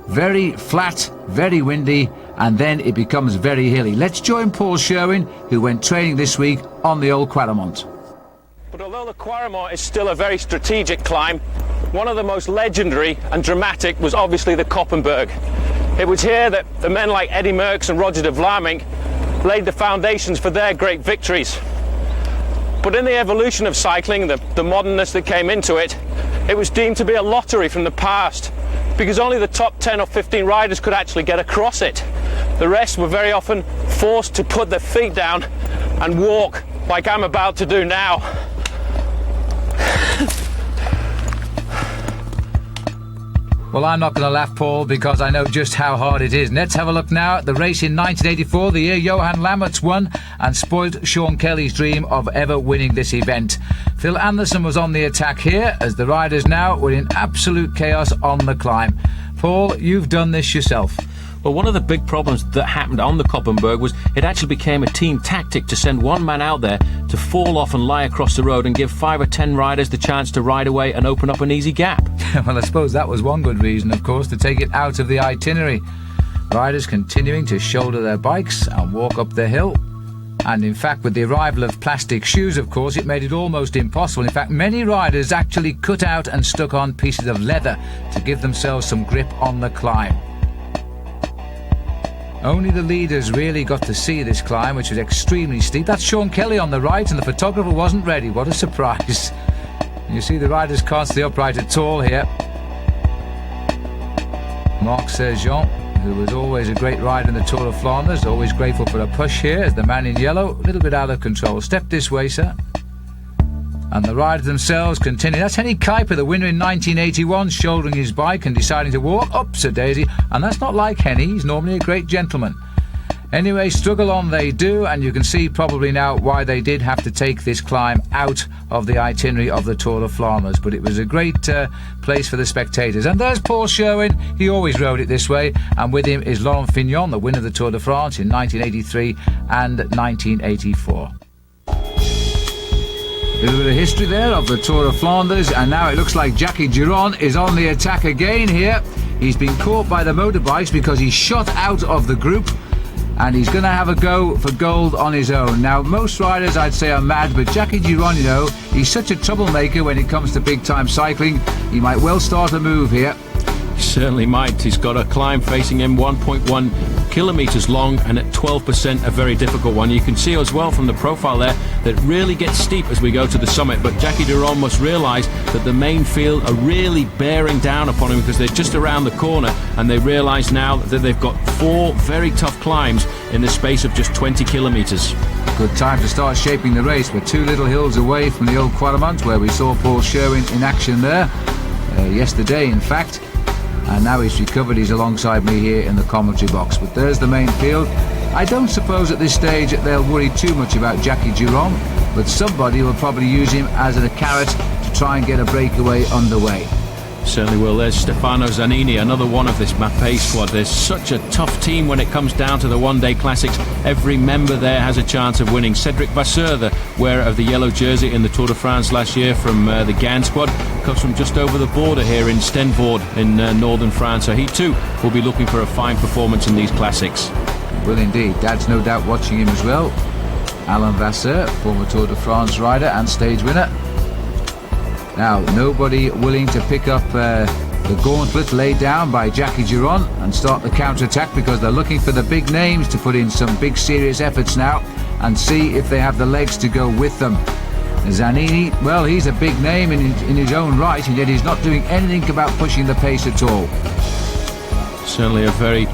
Very flat, very windy, and then it becomes very hilly. Let's join Paul Sherwen, who went training this week on the Old Quaremont. But although the Quaremont is still a very strategic climb, one of the most legendary and dramatic was obviously the Koppenberg. It was here that the men like Eddy Merckx and Roger de Vlaming laid the foundations for their great victories. But in the evolution of cycling, the modernness that came into it, it was deemed to be a lottery from the past, because only the top 10 or 15 riders could actually get across it. The rest were very often forced to put their feet down and walk like I'm about to do now. Well, I'm not going to laugh, Paul, because I know just how hard it is. Let's have a look now at the race in 1984, the year Johan Lammerts won and spoilt Sean Kelly's dream of ever winning this event. Phil Anderson was on the attack here, as the riders now were in absolute chaos on the climb. Paul, you've done this yourself. Well, one of the big problems that happened on the Koppenberg was it actually became a team tactic to send one man out there to fall off and lie across the road and give 5 or 10 riders the chance to ride away and open up an easy gap. Well, I suppose that was one good reason, of course, to take it out of the itinerary. Riders continuing to shoulder their bikes and walk up the hill. And in fact, with the arrival of plastic shoes, of course, it made it almost impossible. In fact, many riders actually cut out and stuck on pieces of leather to give themselves some grip on the climb. Only the leaders really got to see this climb, which was extremely steep. That's Sean Kelly on the right, and the photographer wasn't ready. What a surprise. You see the riders can't stay upright at all here. Marc Sergeant, who was always a great rider in the Tour of Flanders, always grateful for a push here, as the man in yellow, a little bit out of control. Step this way, sir. And the riders themselves continue. That's Henny Kuiper, the winner in 1981, shouldering his bike and deciding to walk up Sir Daisy. And that's not like Henny, he's normally a great gentleman. Anyway, struggle on they do, and you can see probably now why they did have to take this climb out of the itinerary of the Tour of Flanders. But it was a great place for the spectators. And there's Paul Sherwen, he always rode it this way, and with him is Laurent Fignon, the winner of the Tour de France in 1983 and 1984. A little bit of history there of the Tour of Flanders, and now it looks like Jackie Giron is on the attack again here. He's been caught by the motorbikes because he shot out of the group, and he's going to have a go for gold on his own. Now, most riders I'd say are mad, but Jackie Giron, you know, he's such a troublemaker when it comes to big-time cycling. He might well start a move here. He certainly might. He's got a climb facing him 1.1 kilometres long and at 12% a very difficult one. You can see as well from the profile there that it really gets steep as we go to the summit, but Jackie Giron must realise that the main field are really bearing down upon him because they're just around the corner, and they realise now that they've got 4 very tough climbs in the space of just 20 kilometres. Good time to start shaping the race. We're 2 little hills away from the old Quaremont, where we saw Paul Sherwen in action there yesterday, in fact. And now he's recovered, he's alongside me here in the commentary box. But there's the main field. I don't suppose at this stage they'll worry too much about Jackie Giron, but somebody will probably use him as a carrot to try and get a breakaway underway. Certainly will. There's Stefano Zanini, another one of this Mapei squad. There's such a tough team when it comes down to the one-day classics. Every member there has a chance of winning. Cedric Vasseur, the wearer of the yellow jersey in the Tour de France last year from the Gann squad, comes from just over the border here in Stenvoorde in northern France. So he too will be looking for a fine performance in these classics. Will indeed. Dad's no doubt watching him as well. Alain Vasseur, former Tour de France rider and stage winner. Now, nobody willing to pick up the gauntlet laid down by Jackie Giron and start the counter-attack, because they're looking for the big names to put in some big serious efforts now and see if they have the legs to go with them. Zanini, well, he's a big name in his own right, and yet he's not doing anything about pushing the pace at all. Certainly a very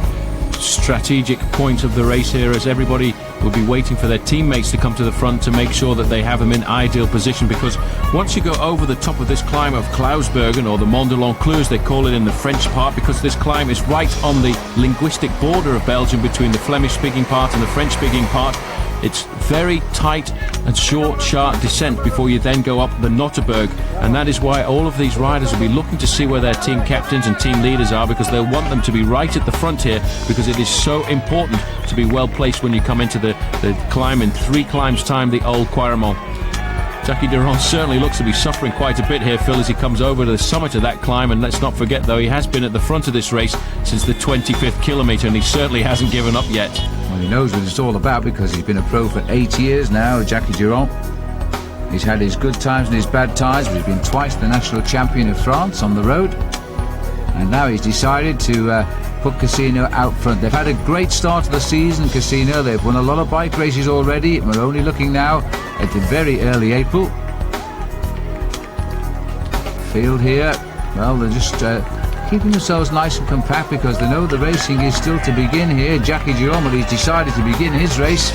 strategic point of the race here, as everybody will be waiting for their teammates to come to the front to make sure that they have them in ideal position, because once you go over the top of this climb of Klausbergen, or the Mont de l'Encluse they call it in the French part, because this climb is right on the linguistic border of Belgium between the Flemish speaking part and the French speaking part, it's very tight and short, sharp descent before you then go up the Notterberg, and that is why all of these riders will be looking to see where their team captains and team leaders are, because they'll want them to be right at the front here, because it is so important to be well placed when you come into the climb in 3 climbs time, the old Quaremont. Jackie Giron certainly looks to be suffering quite a bit here, Phil, as he comes over to the summit of that climb, and let's not forget though, he has been at the front of this race since the 25th kilometre, and he certainly hasn't given up yet. Well, he knows what it's all about, because he's been a pro for 8 years now, Jackie Giron. He's had his good times and his bad times, but he's been twice the national champion of France on the road, and now he's decided to put Casino out front. They've had a great start to the season, Casino. They've won a lot of bike races already, and we're only looking now at the very early April. Field here, well, they're just keeping themselves nice and compact, because they know the racing is still to begin here. Jackie Giron, well, he's decided to begin his race.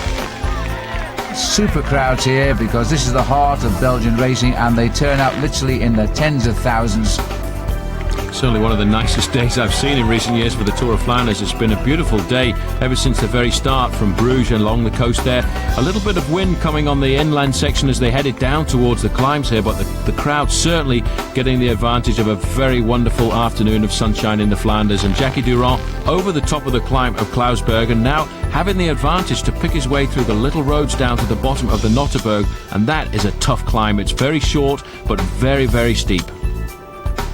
Super crowds here, because this is the heart of Belgian racing, and they turn out literally in the tens of thousands. Certainly one of the nicest days I've seen in recent years for the Tour of Flanders. It's been a beautiful day ever since the very start from Bruges and along the coast there. A little bit of wind coming on the inland section as they headed down towards the climbs here, but the crowd certainly getting the advantage of a very wonderful afternoon of sunshine in the Flanders. And Jackie Durand over the top of the climb of Klausbergen, now having the advantage to pick his way through the little roads down to the bottom of the Notterberg, and that is a tough climb. It's very short but very, very steep.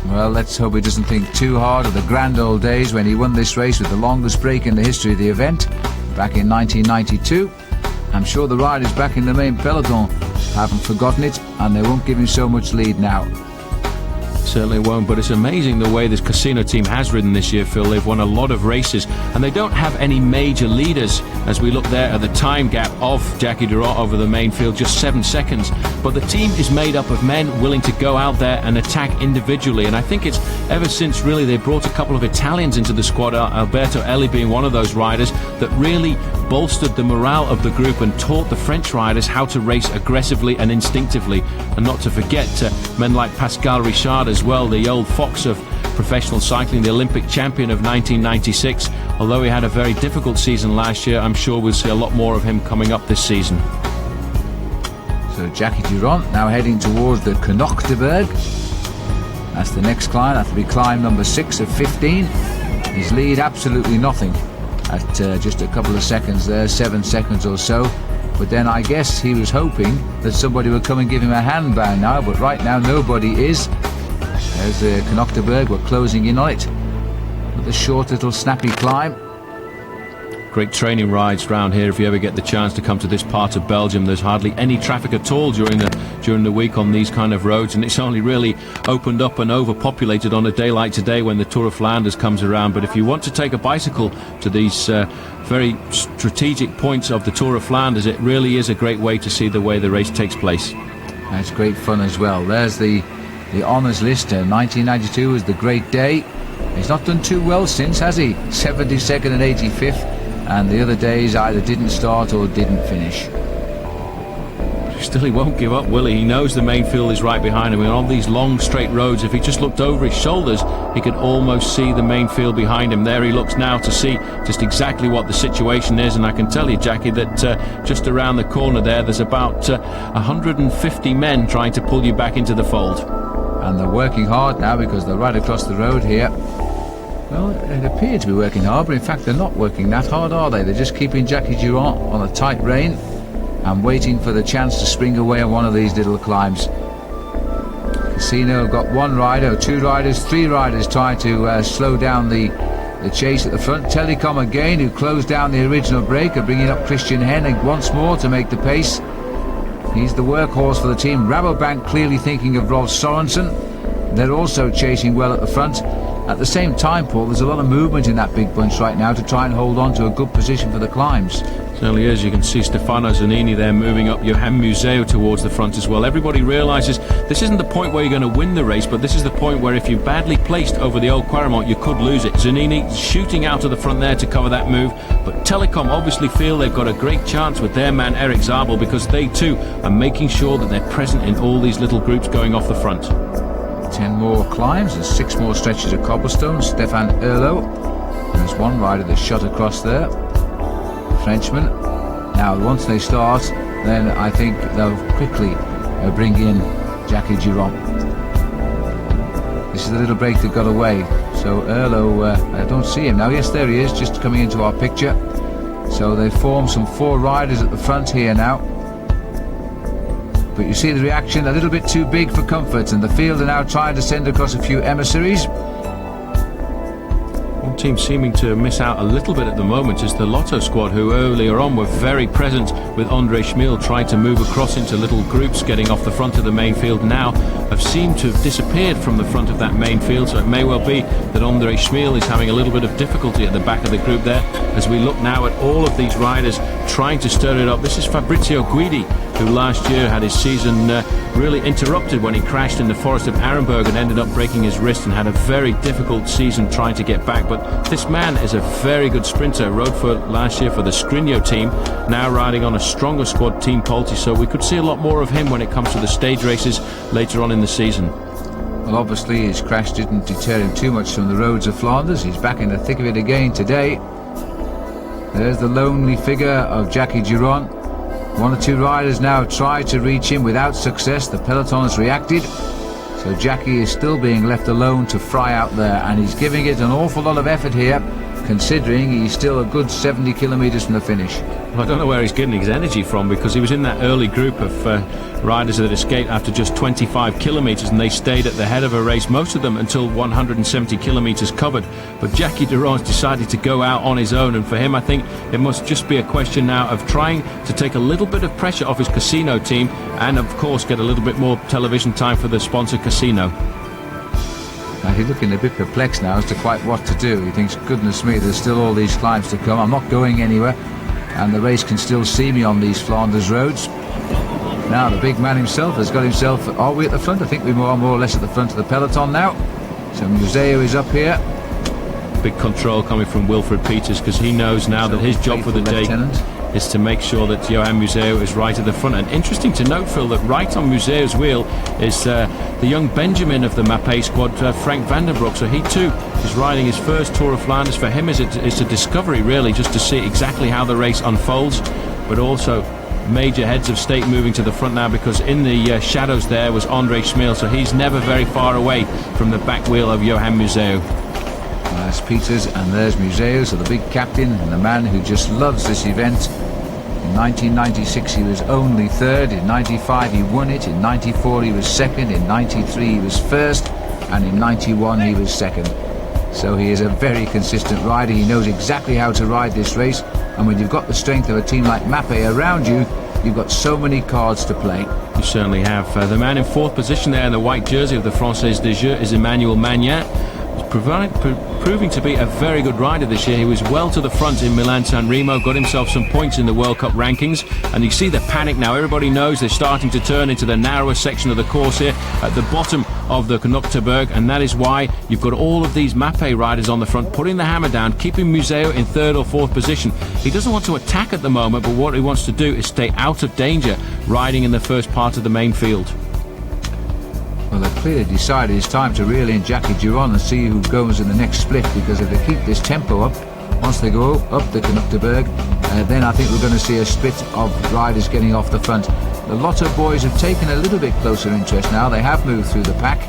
Well, let's hope he doesn't think too hard of the grand old days when he won this race with the longest break in the history of the event back in 1992. I'm sure the riders back in the main peloton haven't forgotten it, and they won't give him so much lead now. Certainly won't, but it's amazing the way this Casino team has ridden this year, Phil. They've won a lot of races, and they don't have any major leaders. As we look there at the time gap of Jackie Durand over the main field, just 7 seconds. But the team is made up of men willing to go out there and attack individually, and I think it's ever since really they brought a couple of Italians into the squad, Alberto Elli being one of those riders, that really bolstered the morale of the group and taught the French riders how to race aggressively and instinctively. And not to forget men like Pascal Richard as well, the old fox of professional cycling, the Olympic champion of 1996. Although he had a very difficult season last year, I'm sure we'll see a lot more of him coming up this season. So Jackie Durand now heading towards the Knochteberg. That's the next climb. That'll be climb number 6 of 15. His lead absolutely nothing at just a couple of seconds there, 7 seconds or so. But then I guess he was hoping that somebody would come and give him a hand by now, but right now nobody is. There's the Knochteberg, we're closing in on it with a short little snappy climb. Great training rides round here if you ever get the chance to come to this part of Belgium. There's hardly any traffic at all during the week on these kind of roads, and it's only really opened up and overpopulated on a day like today when the Tour of Flanders comes around. But if you want to take a bicycle to these very strategic points of the Tour of Flanders, it really is a great way to see the way the race takes place. That's great fun as well. There's the honours list. 1992 was the great day. He's not done too well since, has he? 72nd and 85th. And the other days either didn't start or didn't finish. Still, he won't give up, will he? He knows the main field is right behind him, and on these long straight roads, if he just looked over his shoulders, he could almost see the main field behind him. There he looks now to see just exactly what the situation is, and I can tell you, Jackie, that just around the corner there's about 150 men trying to pull you back into the fold. And they're working hard now because they're right across the road here. Well, it appeared to be working hard, but in fact they're not working that hard, are they? They're just keeping Jackie Durand on a tight rein and waiting for the chance to spring away on one of these little climbs. Casino have got one rider, 2 riders, 3 riders trying to slow down the chase at the front. Telecom again, who closed down the original break, are bringing up Christian Hennig once more to make the pace. He's the workhorse for the team. Rabobank clearly thinking of Rolf Sorensen. They're also chasing well at the front. At the same time, Paul, there's a lot of movement in that big bunch right now to try and hold on to a good position for the climbs. Certainly is. You can see Stefano Zanini there moving up, Johan Museo towards the front as well. Everybody realises this isn't the point where you're going to win the race, but this is the point where if you're badly placed over the old Quaremont, you could lose it. Zanini shooting out of the front there to cover that move, but Telecom obviously feel they've got a great chance with their man Eric Zabel, because they too are making sure that they're present in all these little groups going off the front. 10 more climbs and 6 more stretches of cobblestone. Stefan Erlo, there's one rider that's shot across there, Frenchman. Now once they start, then I think they'll quickly bring in Jackie Durand. This is the little break that got away. So Erlo, I don't see him now. Yes, there he is, just coming into our picture. So they form some 4 riders at the front here now. But you see the reaction, a little bit too big for comfort, and the field are now trying to send across a few emissaries. One team seeming to miss out a little bit at the moment is the Lotto squad, who earlier on were very present with Andre Schmil trying to move across into little groups getting off the front of the main field. Now have seemed to have disappeared from the front of that main field, so it may well be that Andre Schmil is having a little bit of difficulty at the back of the group there. As we look now at all of these riders trying to stir it up, this is Fabrizio Guidi, who last year had his season really interrupted when he crashed in the forest of Arenberg and ended up breaking his wrist and had a very difficult season trying to get back. But this man is a very good sprinter, rode for last year for the Scrigno team, now riding on a stronger squad, Team Polti, so we could see a lot more of him when it comes to the stage races later on in the season. Well, obviously his crash didn't deter him too much from the roads of Flanders. He's back in the thick of it again today. There's the lonely figure of Jackie Duron. One or two riders now have tried to reach him without success. The peloton has reacted. So Jackie is still being left alone to fry out there, and he's giving it an awful lot of effort here, considering he's still a good 70 kilometres from the finish. Well, I don't know where he's getting his energy from, because he was in that early group of riders that escaped after just 25 kilometres, and they stayed at the head of a race, most of them until 170 kilometres covered. But Jackie Duron's decided to go out on his own, and for him I think it must just be a question now of trying to take a little bit of pressure off his Casino team, and of course get a little bit more television time for the sponsor Casino. Now he's looking a bit perplexed now as to quite what to do. He thinks, goodness me, there's still all these climbs to come. I'm not going anywhere, and the race can still see me on these Flanders roads. Now the big man himself has got himself... Are we at the front? I think we are more or less at the front of the peloton now. So Museo is up here. Big control coming from Wilfred Peters, because he knows now that his job for the day is to make sure that Johan Museo is right at the front. And interesting to note, Phil, that right on Museo's wheel is the young Benjamin of the Mappé squad, Frank Vandenbroek. So he too is riding his first Tour of Flanders. For him, it's a discovery really, just to see exactly how the race unfolds, but also major heads of state moving to the front now, because in the shadows there was André Schmeel, so he's never very far away from the back wheel of Johan Museo. There's Peters and there's Museo, so the big captain and the man who just loves this event. In 1996 he was only third, in 95 he won it, in 94 he was second, in 93 he was first, and in 91 he was second. So he is a very consistent rider. He knows exactly how to ride this race, and when you've got the strength of a team like Mappé around you, you've got so many cards to play. You certainly have. The man in fourth position there in the white jersey of the Française des Jeux is Emmanuel Magnin. Proving to be a very good rider this year. He was well to the front in Milan-San Remo, got himself some points in the World Cup rankings, and you see the panic now. Everybody knows they're starting to turn into the narrower section of the course here at the bottom of the Knokterberg, and that is why you've got all of these Mappé riders on the front putting the hammer down, keeping Museo in third or fourth position. He doesn't want to attack at the moment, but what he wants to do is stay out of danger riding in the first part of the main field. Well, they've clearly decided it's time to reel in Jackie Duron and see who goes in the next split, because if they keep this tempo up, once they go up the Knokterberg, then I think we're going to see a split of riders getting off the front. The Lotto boys have taken a little bit closer interest now. They have moved through the pack,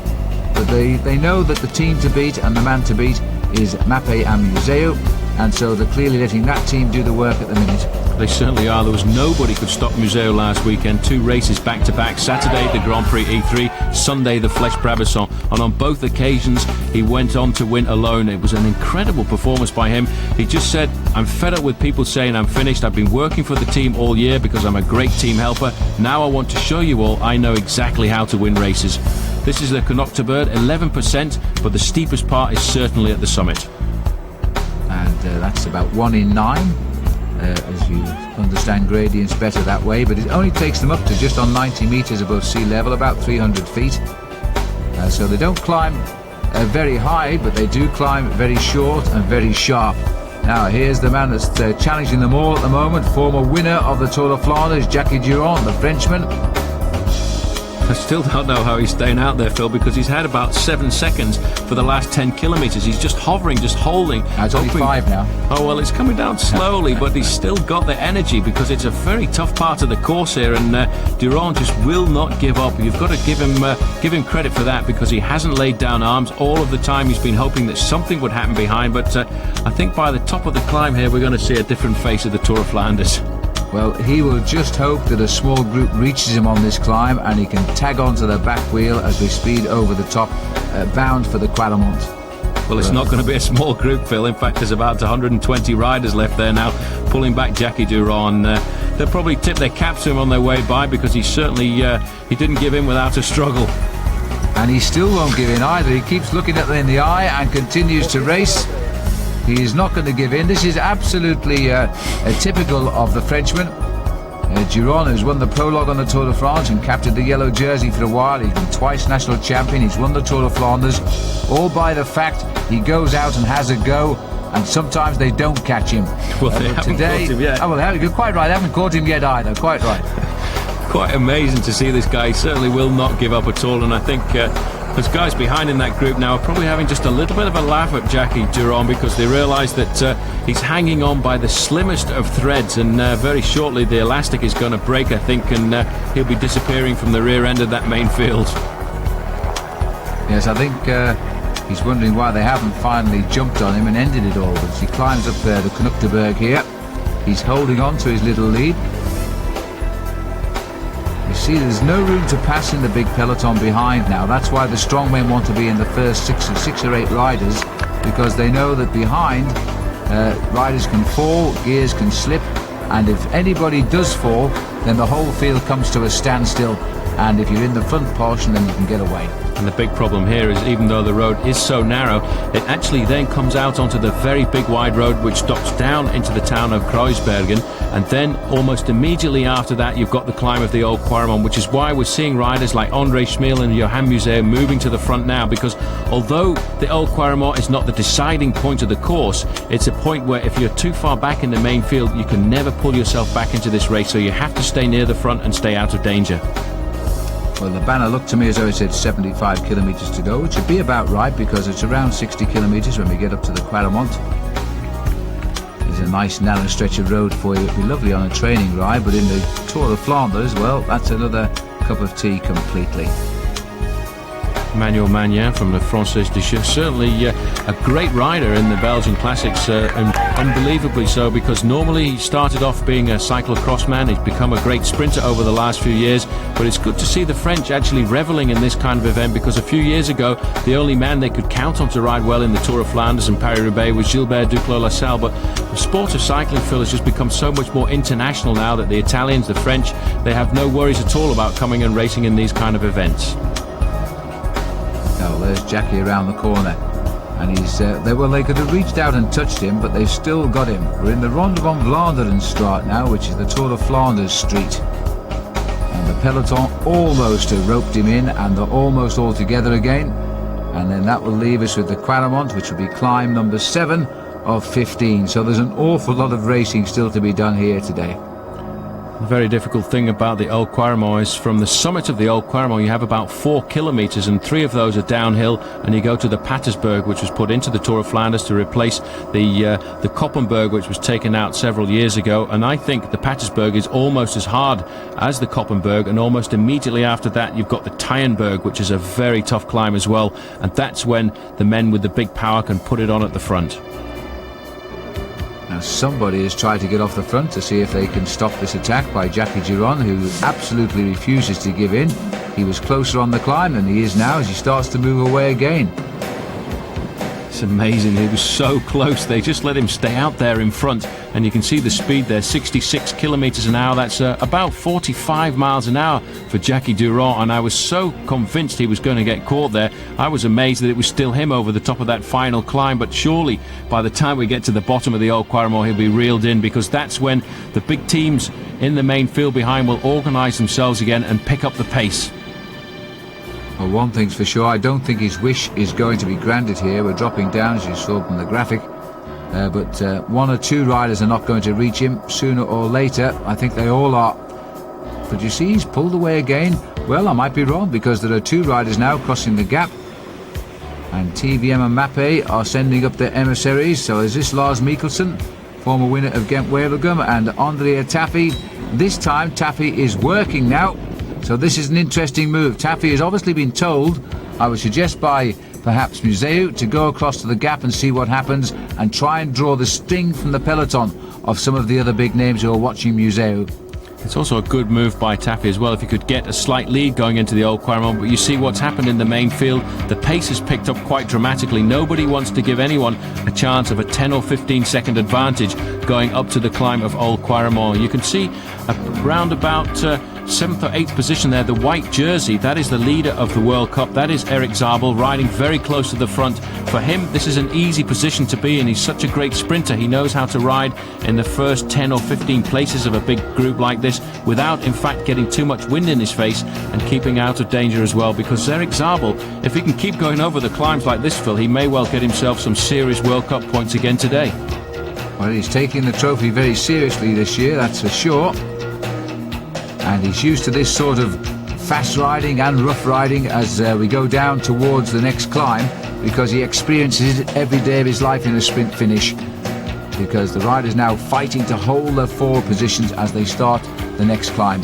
but they know that the team to beat and the man to beat is Mappé and Museo, and so they're clearly letting that team do the work at the minute. They certainly are. There was nobody could stop Museo last weekend. 2 races back to back. Saturday the Grand Prix E3, Sunday the Flèche Brabazon, and on both occasions he went on to win alone. It was an incredible performance by him. He just said, I'm fed up with people saying I'm finished. I've been working for the team all year because I'm a great team helper. Now I want to show you all I know exactly how to win races. This is the Knokterberg, 11%, but the steepest part is certainly at the summit. And that's about 1 in 9. As you understand gradients better that way, but it only takes them up to just on 90 metres above sea level, about 300 feet. So they don't climb very high, but they do climb very short and very sharp. Now here's the man that's challenging them all at the moment, former winner of the Tour of Flanders, Jackie Duron, the Frenchman. I still don't know how he's staying out there, Phil, because he's had about 7 seconds for the last 10 kilometres. He's just hovering, just holding. It's only 5 now. Oh, well, it's coming down slowly, but he's still got the energy, because it's a very tough part of the course here, and Duron just will not give up. You've got to give him credit for that, because he hasn't laid down arms. All of the time he's been hoping that something would happen behind, but I think by the top of the climb here we're going to see a different face of the Tour of Flanders. Well, he will just hope that a small group reaches him on this climb and he can tag onto the back wheel as they speed over the top, bound for the Quaremont. Well, it's not going to be a small group, Phil. In fact, there's about 120 riders left there now, pulling back Jackie Duron. They'll probably tip their caps to him on their way by, because he certainly he didn't give in without a struggle. And he still won't give in either. He keeps looking at them in the eye and continues to race. He is not going to give in. This is absolutely typical of the Frenchman. Duron, who's won the prologue on the Tour de France and captained the yellow jersey for a while. He's been twice national champion. He's won the Tour of Flanders, all by the fact he goes out and has a go, and sometimes they don't catch him. Well, they haven't caught him yet. Oh, well, you're quite right. They haven't caught him yet either. Quite right. Quite amazing to see this guy. He certainly will not give up at all, and I think Those guys behind in that group now are probably having just a little bit of a laugh at Jackie Durand because they realise that he's hanging on by the slimmest of threads, and very shortly the elastic is going to break, I think, and he'll be disappearing from the rear end of that main field. Yes, I think he's wondering why they haven't finally jumped on him and ended it all. But as he climbs up the Knukteberg here, he's holding on to his little lead. You see, there's no room to pass in the big peloton behind now. That's why the strong men want to be in the first six or eight riders, because they know that behind riders can fall, gears can slip, and if anybody does fall, then the whole field comes to a standstill, and if you're in the front portion, then you can get away. And the big problem here is, even though the road is so narrow, it actually then comes out onto the very big wide road which drops down into the town of Kreuzbergen, and then almost immediately after that you've got the climb of the Old Quaremont, which is why we're seeing riders like André Schmiel and Johan Museeuw moving to the front now, because although the Old Quaremont is not the deciding point of the course, it's a point where if you're too far back in the main field, you can never pull yourself back into this race, so you have to stay near the front and stay out of danger. Well, the banner looked to me as though it said 75 kilometres to go, which would be about right because it's around 60 kilometres when we get up to the Quaremont. There's a nice narrow stretch of road for you. It'd be lovely on a training ride, but in the Tour of Flanders, well, that's another cup of tea completely. Manuel Magnin from the Française des Jeux, certainly a great rider in the Belgian Classics, and unbelievably so, because normally he started off being a cyclocross man. He's become a great sprinter over the last few years, but it's good to see the French actually revelling in this kind of event, because a few years ago the only man they could count on to ride well in the Tour of Flanders and Paris-Roubaix was Gilbert Duclos-Lassalle, but the sport of cycling, Phil, has just become so much more international now that the Italians, the French, they have no worries at all about coming and racing in these kind of events. Oh, there's Jackie around the corner, and he's they could have reached out and touched him, but they've still got him. We're in the Ronde van Vlaanderenstraat now, which is the Tour of Flanders street, and the peloton almost have roped him in, and they're almost all together again, and then that will leave us with the Quaremont, which will be climb number 7 of 15. So there's an awful lot of racing still to be done here today. The very difficult thing about the Old Quaremont is from the summit of the Old Quaremont you have about 4 kilometres, and 3 of those are downhill, and you go to the Patersberg, which was put into the Tour of Flanders to replace the Koppenberg, which was taken out several years ago, and I think the Patersberg is almost as hard as the Koppenberg, and almost immediately after that you've got the Tyenberg, which is a very tough climb as well, and that's when the men with the big power can put it on at the front. Now somebody has tried to get off the front to see if they can stop this attack by Jackie Durand, who absolutely refuses to give in. He was closer on the climb than he is now as he starts to move away again. It's amazing, he was so close, they just let him stay out there in front, and you can see the speed there, 66 kilometres an hour, that's about 45 miles an hour for Jackie Durand, and I was so convinced he was going to get caught there. I was amazed that it was still him over the top of that final climb, but surely by the time we get to the bottom of the Old Quaremont he'll be reeled in, because that's when the big teams in the main field behind will organise themselves again and pick up the pace. Well, one thing's for sure, I don't think his wish is going to be granted here. We're dropping down, as you saw from the graphic, but 1 or 2 riders are not going to reach him sooner or later. I think they all are. But you see, he's pulled away again. Well, I might be wrong, because there are 2 riders now crossing the gap, and TVM and Mappe are sending up their emissaries. So is this Lars Mikkelsen, former winner of Gent-Wevelgem, and Andrea Taffy. This time Taffy is working now. So this is an interesting move. Taffy has obviously been told, I would suggest by perhaps Museeuw, to go across to the gap and see what happens and try and draw the sting from the peloton of some of the other big names who are watching Museeuw. It's also a good move by Taffy as well, if he could get a slight lead going into the Old Quaremont, but you see what's happened in the main field. The pace has picked up quite dramatically. Nobody wants to give anyone a chance of a 10 or 15 second advantage going up to the climb of Old Quaremont. You can see around about 7th or 8th position there, the white jersey, that is the leader of the World Cup, that is Erik Zabel, riding very close to the front. For him, this is an easy position to be in. He's such a great sprinter. He knows how to ride in the first 10 or 15 places of a big group like this without in fact getting too much wind in his face and keeping out of danger as well, because Erik Zabel, if he can keep going over the climbs like this, Phil, he may well get himself some serious World Cup points again today. Well, he's taking the trophy very seriously this year, that's for sure. And he's used to this sort of fast riding and rough riding as we go down towards the next climb, because he experiences it every day of his life in a sprint finish, because the riders now fighting to hold their forward positions as they start the next climb.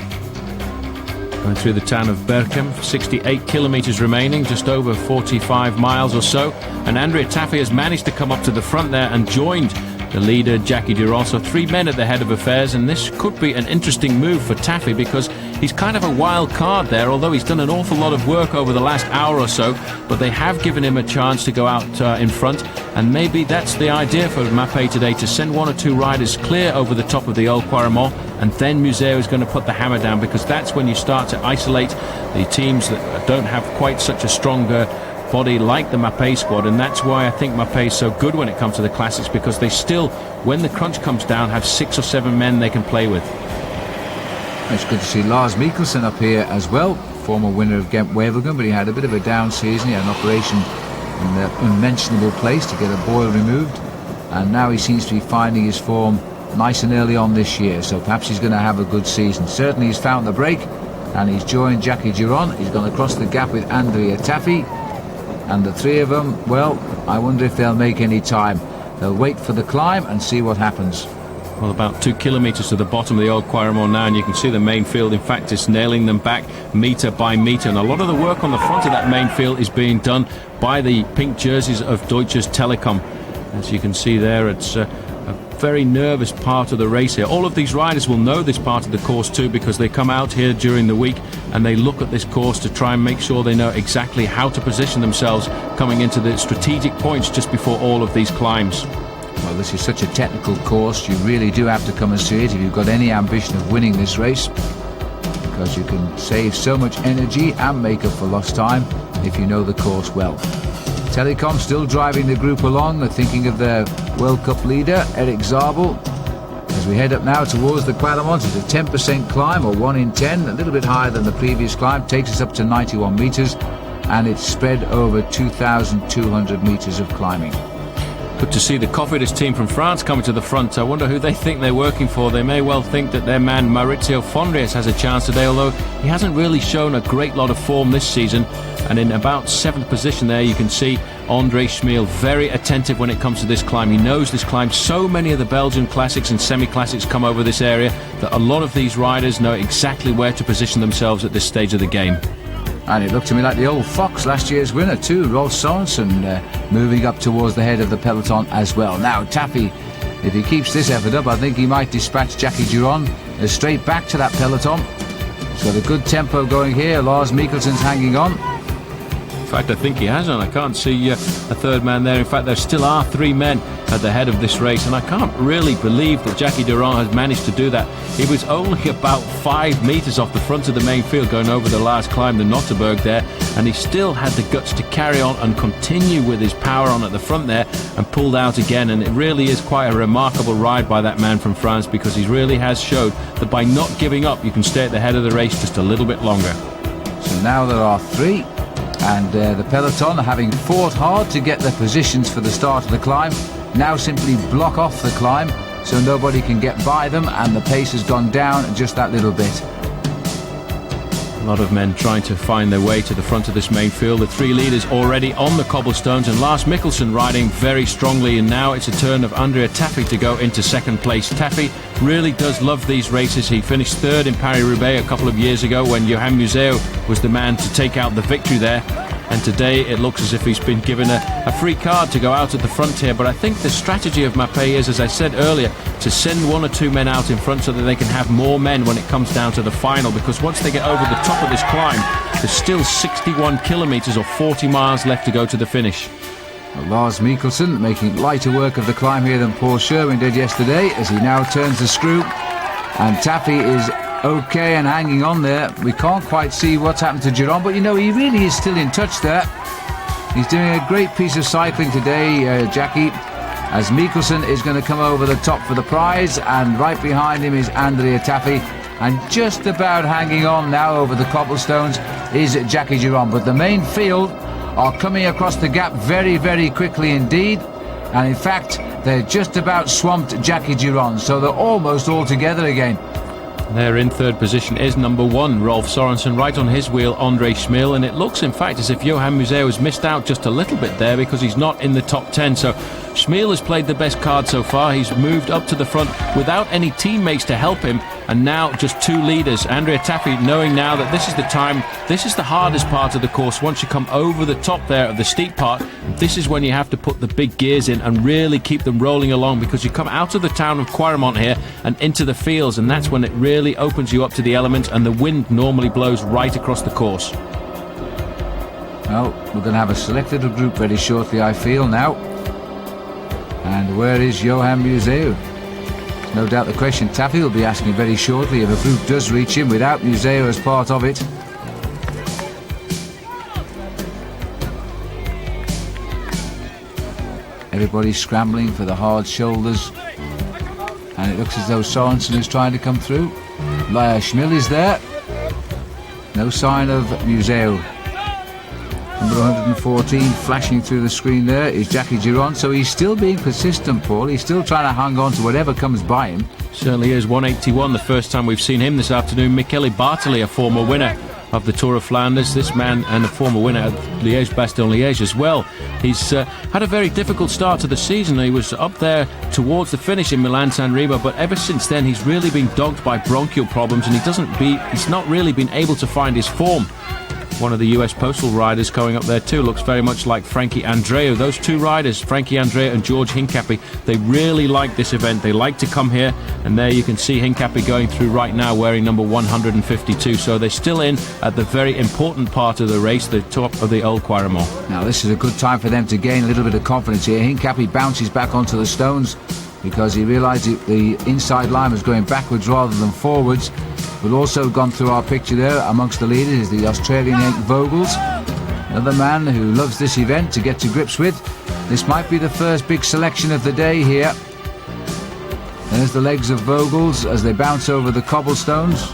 Going through the town of Berchem, 68 kilometres remaining, just over 45 miles or so, and Andrea Taffy has managed to come up to the front there and joined the leader Jackie Durand. So 3 men at the head of affairs, and this could be an interesting move for Taffy because he's kind of a wild card there, although he's done an awful lot of work over the last hour or so, but they have given him a chance to go out in front, and maybe that's the idea for Mapei today, to send 1 or 2 riders clear over the top of the Old Quaremont, and then Museo is going to put the hammer down, because that's when you start to isolate the teams that don't have quite such a stronger body like the Mapei squad, and that's why I think Mapei is so good when it comes to the classics, because they still, when the crunch comes down, have 6 or 7 men they can play with. It's good to see Lars Mikkelsen up here as well, former winner of Gent-Wevelgem, but he had a bit of a down season. He had an operation in the unmentionable place to get a boil removed, and now he seems to be finding his form nice and early on this year, so perhaps he's going to have a good season. Certainly he's found the break, and he's joined Jackie Durand. He's gone across the gap with Andrea Taffy, and the 3 of them, well, I wonder if they'll make any time. They'll wait for the climb and see what happens. Well, about 2 kilometres to the bottom of the Old Quaremont now, and you can see the main field, in fact, is nailing them back metre by metre, and a lot of the work on the front of that main field is being done by the pink jerseys of Deutsches Telekom. As you can see there, it's a very nervous part of the race here. All of these riders will know this part of the course too, because they come out here during the week and they look at this course to try and make sure they know exactly how to position themselves coming into the strategic points just before all of these climbs. Well, this is such a technical course, you really do have to come and see it if you've got any ambition of winning this race, because you can save so much energy and make up for lost time if you know the course well. Telekom still driving the group along, thinking of their World Cup leader, Eric Zabel. As we head up now towards the Quaremont, it's a 10% climb, or 1 in 10, a little bit higher than the previous climb, takes us up to 91 metres, and it's spread over 2,200 metres of climbing. Good to see the Cofidis team from France coming to the front. I wonder who they think they're working for. They may well think that their man Maurizio Fondrias has a chance today, although he hasn't really shown a great lot of form this season. And in about 7th position there, you can see André Schmiel, very attentive when it comes to this climb. He knows this climb. So many of the Belgian classics and semi-classics come over this area that a lot of these riders know exactly where to position themselves at this stage of the game. And it looked to me like the old fox, last year's winner too, Rolf Sorensen, moving up towards the head of the peloton as well. Now Taffy, if he keeps this effort up, I think he might dispatch Jackie Durand straight back to that peloton. He's got a good tempo going here. Lars Mikkelsen's hanging on. In fact, I think he has on. I can't see a 3rd man there. In fact, there still are 3 men at the head of this race, and I can't really believe that Jackie Durand has managed to do that. He was only about 5 metres off the front of the main field going over the last climb, the Notterberg there, and he still had the guts to carry on and continue with his power on at the front there, and pulled out again. And it really is quite a remarkable ride by that man from France, because he really has showed that by not giving up, you can stay at the head of the race just a little bit longer. So now there are 3. And the peloton, having fought hard to get their positions for the start of the climb, now simply block off the climb so nobody can get by them, and the pace has gone down just that little bit. A lot of men trying to find their way to the front of this main field. The 3 leaders already on the cobblestones, and Lars Mikkelsen riding very strongly, and now it's a turn of Andrea Taffy to go into 2nd place. Taffy really does love these races. He finished 3rd in Paris-Roubaix a couple of years ago when Johan Museo was the man to take out the victory there. And today it looks as if he's been given a free card to go out at the front here. But I think the strategy of Mapei is, as I said earlier, to send 1 or 2 men out in front so that they can have more men when it comes down to the final. Because once they get over the top of this climb, there's still 61 kilometres or 40 miles left to go to the finish. Well, Lars Mikkelsen making lighter work of the climb here than poor Sherwen did yesterday, as he now turns the screw. And Taffy is okay and hanging on there. We can't quite see what's happened to Durand, but you know, he really is still in touch there. He's doing a great piece of cycling today, Jackie, as Mikkelsen is going to come over the top for the prize, and right behind him is Andrea Taffy, and just about hanging on now over the cobblestones is Jackie Durand. But the main field are coming across the gap very, very quickly indeed, and in fact they're just about swamped Jackie Durand, so they're almost all together again. There in third position is number 1, Rolf Sorensen, right on his wheel, Andre Schmil, and it looks in fact as if Johan Museo has missed out just a little bit there because he's not in the top 10. So Schmil has played the best card so far. He's moved up to the front without any teammates to help him, and now just 2 leaders. Andrea Taffy knowing now that this is the time, this is the hardest part of the course. Once you come over the top there of the steep part, this is when you have to put the big gears in and really keep them rolling along, because you come out of the town of Quaremont here and into the fields, and that's when it really opens you up to the elements, and the wind normally blows right across the course. Well, we're going to have a selected group very shortly, I feel now. And where is Johan Museo? No doubt the question Taffy will be asking very shortly if a group does reach him without Museo as part of it. Everybody's scrambling for the hard shoulders, and it looks as though Sorensen is trying to come through. Laia Schmil is there. No sign of Museo. Number 114 flashing through the screen there is Jackie Giron, so he's still being persistent, Paul. He's still trying to hang on to whatever comes by him. Certainly is. 181, the first time we've seen him this afternoon. Michele Bartoli, a former winner of the Tour of Flanders, this man, and a former winner of Liège-Bastogne-Liège as well. He's had a very difficult start to the season. He was up there towards the finish in Milan-San Remo, but ever since then he's really been dogged by bronchial problems, and he's not really been able to find his form. One of the US Postal riders going up there too looks very much like Frankie Andreu. Those 2 riders, Frankie Andreu and George Hincapie, they really like this event. They like to come here, and there you can see Hincapie going through right now wearing number 152. So they're still in at the very important part of the race, the top of the Old Quaremont. Now this is a good time for them to gain a little bit of confidence here. Hincapie bounces back onto the stones because he realised the inside line was going backwards rather than forwards. We've also gone through our picture there. Amongst the leaders is the Australian Henk Vogels, another man who loves this event to get to grips with. This might be the first big selection of the day here. There's the legs of Vogels as they bounce over the cobblestones.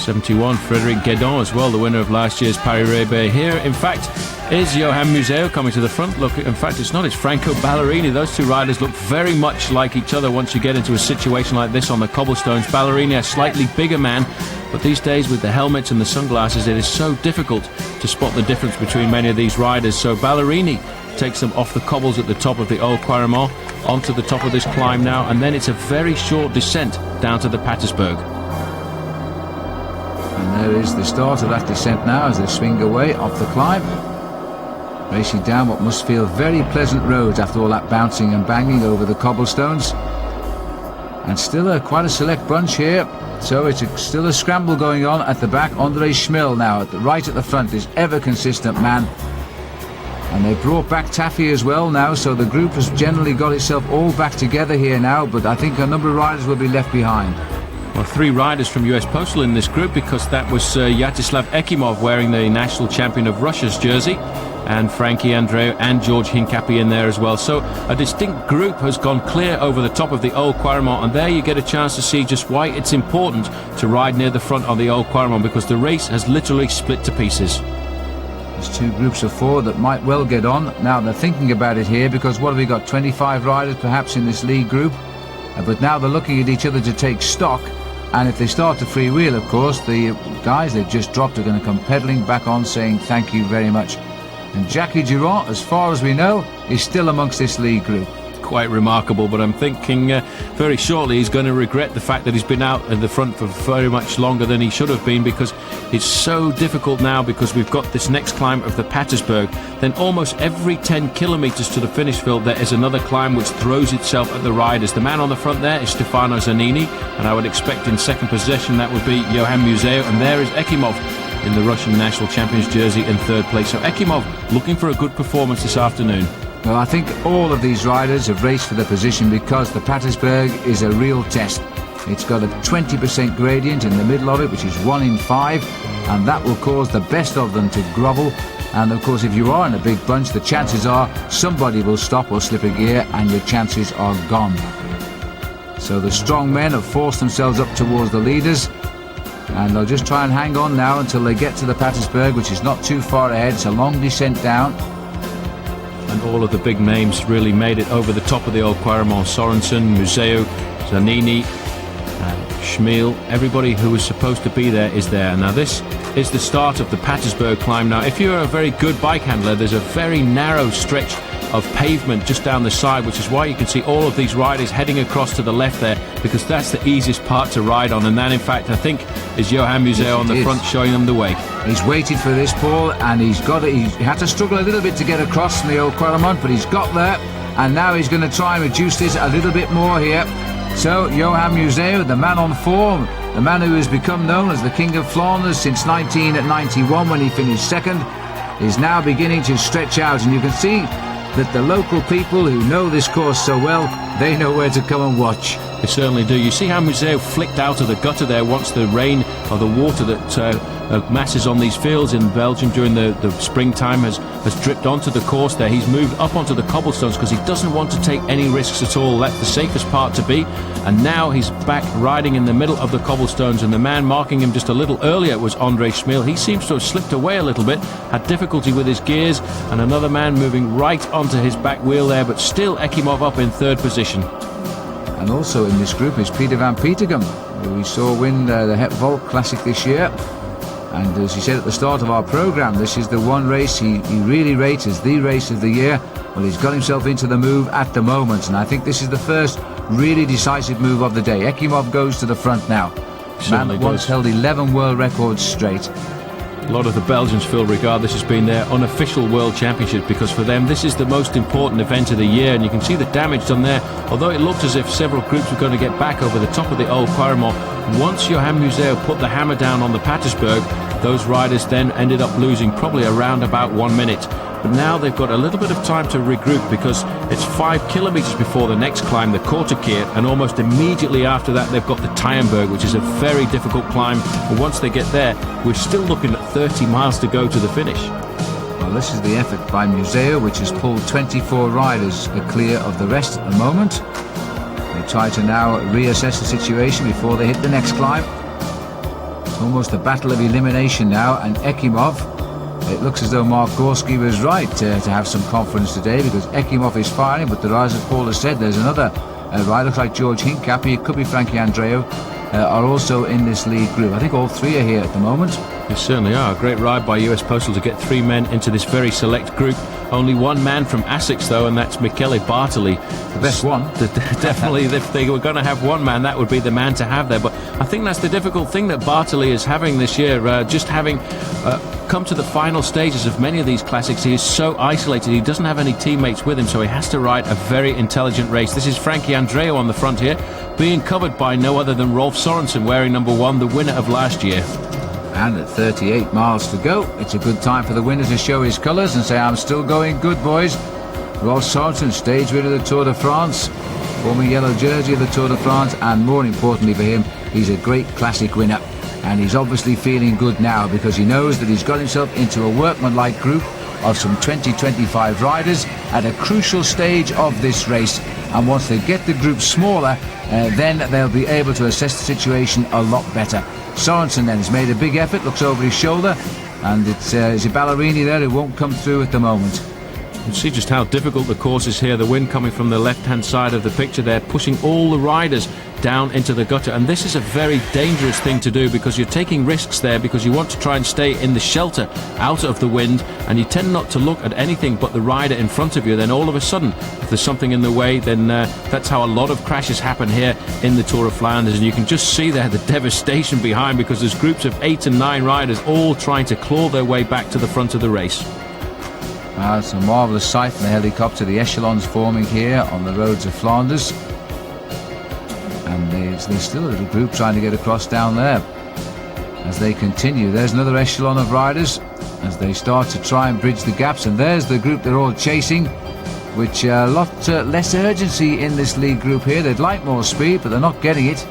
71, Frédéric Guédon as well, the winner of last year's Paris-Roubaix. Here, in fact, is Johan Museo coming to the front. Look, in fact, it's not, it's Franco Ballerini. Those 2 riders look very much like each other once you get into a situation like this on the cobblestones. Ballerini, a slightly bigger man, but these days with the helmets and the sunglasses, it is so difficult to spot the difference between many of these riders. So Ballerini takes them off the cobbles at the top of the Old Quaremont onto the top of this climb now, and then it's a very short descent down to the Patersberg. And there is the start of that descent now as they swing away off the climb, racing down what must feel very pleasant roads after all that bouncing and banging over the cobblestones. And still quite a select bunch here, so it's still a scramble going on at the back. Andre Schmil now right at the front, this ever consistent man, and they brought back Taffy as well now, so the group has generally got itself all back together here now, but I think a number of riders will be left behind. Well, 3 riders from US Postal in this group, because that was Yaroslav Ekimov wearing the national champion of Russia's jersey, and Frankie Andreu and George Hincapie in there as well. So a distinct group has gone clear over the top of the Old Quaremont, and there you get a chance to see just why it's important to ride near the front of the Old Quaremont, because the race has literally split to pieces. There's 2 groups of 4 that might well get on. Now they're thinking about it here, because what have we got, 25 riders perhaps in this lead group, but now they're looking at each other to take stock. And if they start to freewheel, of course, the guys they've just dropped are going to come pedalling back on, saying thank you very much. And Jackie Giron, as far as we know, is still amongst this lead group. Quite remarkable, but I'm thinking very shortly he's going to regret the fact that he's been out in the front for very much longer than he should have been, because it's so difficult now, because we've got this next climb of the Patersberg. Then almost every 10 kilometres to the finish field there is another climb which throws itself at the riders. The man on the front there is Stefano Zanini, and I would expect in second position that would be Johan Museo, and there is Ekimov in the Russian national champions jersey in third place. So Ekimov looking for a good performance this afternoon. Well, I think all of these riders have raced for the position, because the Patersberg is a real test. It's got a 20% gradient in the middle of it, which is 1 in 5, and that will cause the best of them to grovel. And of course, if you are in a big bunch, the chances are somebody will stop or slip a gear and your chances are gone. So the strong men have forced themselves up towards the leaders, and they'll just try and hang on now until they get to the Patersberg, which is not too far ahead. It's a long descent down. And all of the big names really made it over the top of the Old Quaremont. Sorensen, Museo, Zanini, Schmiel, everybody who was supposed to be there is there. Now this is the start of the Patersburg climb. Now if you're a very good bike handler, there's a very narrow stretch of pavement just down the side, which is why you can see all of these riders heading across to the left there, because that's the easiest part to ride on, and that in fact I think is Johan Museeuw on the front showing them the way. He's waited for this, Paul, and he had to struggle a little bit to get across from the old Quaremont, but he's got there, and now he's going to try and reduce this a little bit more here. So Johan Museeuw, the man on form, the man who has become known as the King of Flanders since 1991 when he finished second, is now beginning to stretch out, and you can see that the local people who know this course so well, they know where to come and watch. They certainly do. You see how Museeuw flicked out of the gutter there once the rain or the water that masses on these fields in Belgium during the springtime has dripped onto the course there. He's moved up onto the cobblestones because he doesn't want to take any risks at all. That's the safest part to be. And now he's back riding in the middle of the cobblestones, and the man marking him just a little earlier was André Schmiel. He seems to have slipped away a little bit, had difficulty with his gears, and another man moving right onto his back wheel there, but still Ekimov up in third position. And also in this group is Peter van Petegem, who we saw win the Het Volk Classic this year. And as he said at the start of our programme, this is the one race he really rates as the race of the year. Well, he's got himself into the move at the moment, and I think this is the first really decisive move of the day. Ekimov goes to the front now. Man that once held 11 world records straight. A lot of the Belgians feel regard this has been their unofficial World Championship, because for them this is the most important event of the year, and you can see the damage done there. Although it looked as if several groups were going to get back over the top of the old Quaremont, once Johan Museeuw put the hammer down on the Patersburg, those riders then ended up losing probably around about 1 minute. But now they've got a little bit of time to regroup, because it's 5 kilometres before the next climb, the Kortekeer, and almost immediately after that they've got the Tyenberg, which is a very difficult climb. And once they get there, we're still looking at 30 miles to go to the finish. Well, this is the effort by Museeuw, which has pulled 24 riders clear of the rest at the moment. They try to now reassess the situation before they hit the next climb. It's almost a battle of elimination now, and Ekimov, it looks as though Mark Gorski was right to have some confidence today, because Ekimov is firing, but there are, as Paul has said, there's another rider, looks like George Hincapie, it could be Frankie Andreou, are also in this lead group. I think all three are here at the moment. They certainly are. A great ride by US Postal to get 3 men into this very select group. Only one man from Essex though, and that's Michele Bartoli. The best one. Definitely, if they were going to have one man, that would be the man to have there. But I think that's the difficult thing that Bartoli is having this year, just having come to the final stages of many of these classics. He is so isolated, he doesn't have any teammates with him, so he has to ride a very intelligent race. This is Frankie Andreou on the front here, being covered by no other than Rolf Sorensen, wearing number 1, the winner of last year. And at 38 miles to go, it's a good time for the winner to show his colours and say, I'm still going good, boys. Rolf Sorensen, stage winner of the Tour de France, former yellow jersey of the Tour de France, and more importantly for him, he's a great classic winner. And he's obviously feeling good now, because he knows that he's got himself into a workmanlike group of some 20-25 riders at a crucial stage of this race. And once they get the group smaller, then they'll be able to assess the situation a lot better. Sorensen then has made a big effort, looks over his shoulder, and it's Ballerini there who won't come through at the moment. You see just how difficult the course is here. The wind coming from the left-hand side of the picture there, pushing all the riders down into the gutter, and this is a very dangerous thing to do, because you're taking risks there, because you want to try and stay in the shelter out of the wind, and you tend not to look at anything but the rider in front of you. Then all of a sudden, if there's something in the way, then that's how a lot of crashes happen here in the Tour of Flanders, and you can just see there the devastation behind, because there's groups of 8 and 9 riders all trying to claw their way back to the front of the race. It's a marvellous sight from the helicopter, the echelons forming here on the roads of Flanders. And there's still a little group trying to get across down there. As they continue, there's another echelon of riders as they start to try and bridge the gaps. And there's the group they're all chasing, which a lot less urgency in this lead group here. They'd like more speed, but they're not getting it.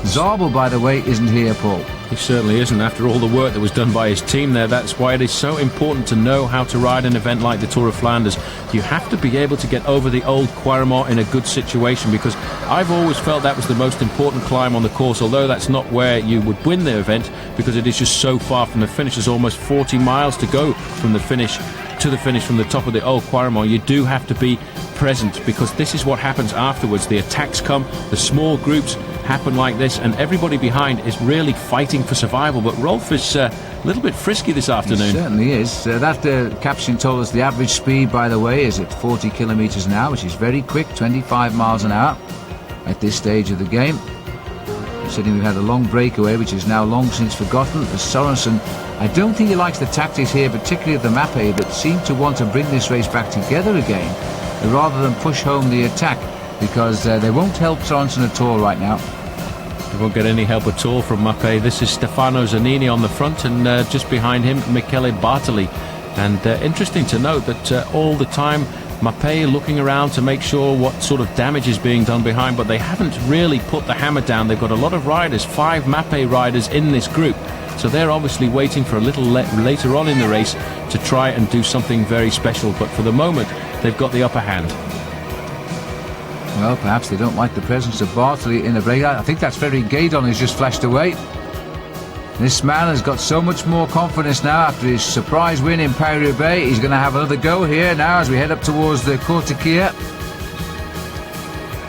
Zabel, by the way, isn't here, Paul. He certainly isn't, after all the work that was done by his team there. That's why it is so important to know how to ride an event like the Tour of Flanders. You have to be able to get over the old Quaremont in a good situation, because I've always felt that was the most important climb on the course, although that's not where you would win the event, because it is just so far from the finish. There's almost 40 miles to go from the finish to the finish from the top of the Old Quaremont, you do have to be present, because this is what happens afterwards. The attacks come, the small groups happen like this, and everybody behind is really fighting for survival. But Rolf is a little bit frisky this afternoon. He certainly is. That caption told us the average speed, by the way, is at 40 kilometres an hour, which is very quick, 25 miles an hour at this stage of the game. Considering we've had a long breakaway, which is now long since forgotten, as Sorensen, I don't think he likes the tactics here, particularly of the Mappe, that seem to want to bring this race back together again, rather than push home the attack, because they won't help Sorensen at all right now. They won't get any help at all from Mappe. This is Stefano Zanini on the front, and just behind him, Michele Bartoli. And interesting to note that all the time, Mappe looking around to make sure what sort of damage is being done behind, but they haven't really put the hammer down. They've got a lot of riders, 5 Mappe riders in this group, so they're obviously waiting for a little later on in the race to try and do something very special, but for the moment they've got the upper hand. Well, perhaps they don't like the presence of Bartoli in the breakout. I think that's Frederick Gaydon who's just flashed away. This man has got so much more confidence now after his surprise win in Paris-Roubaix. He's going to have another go here now as we head up towards the Courtiquia.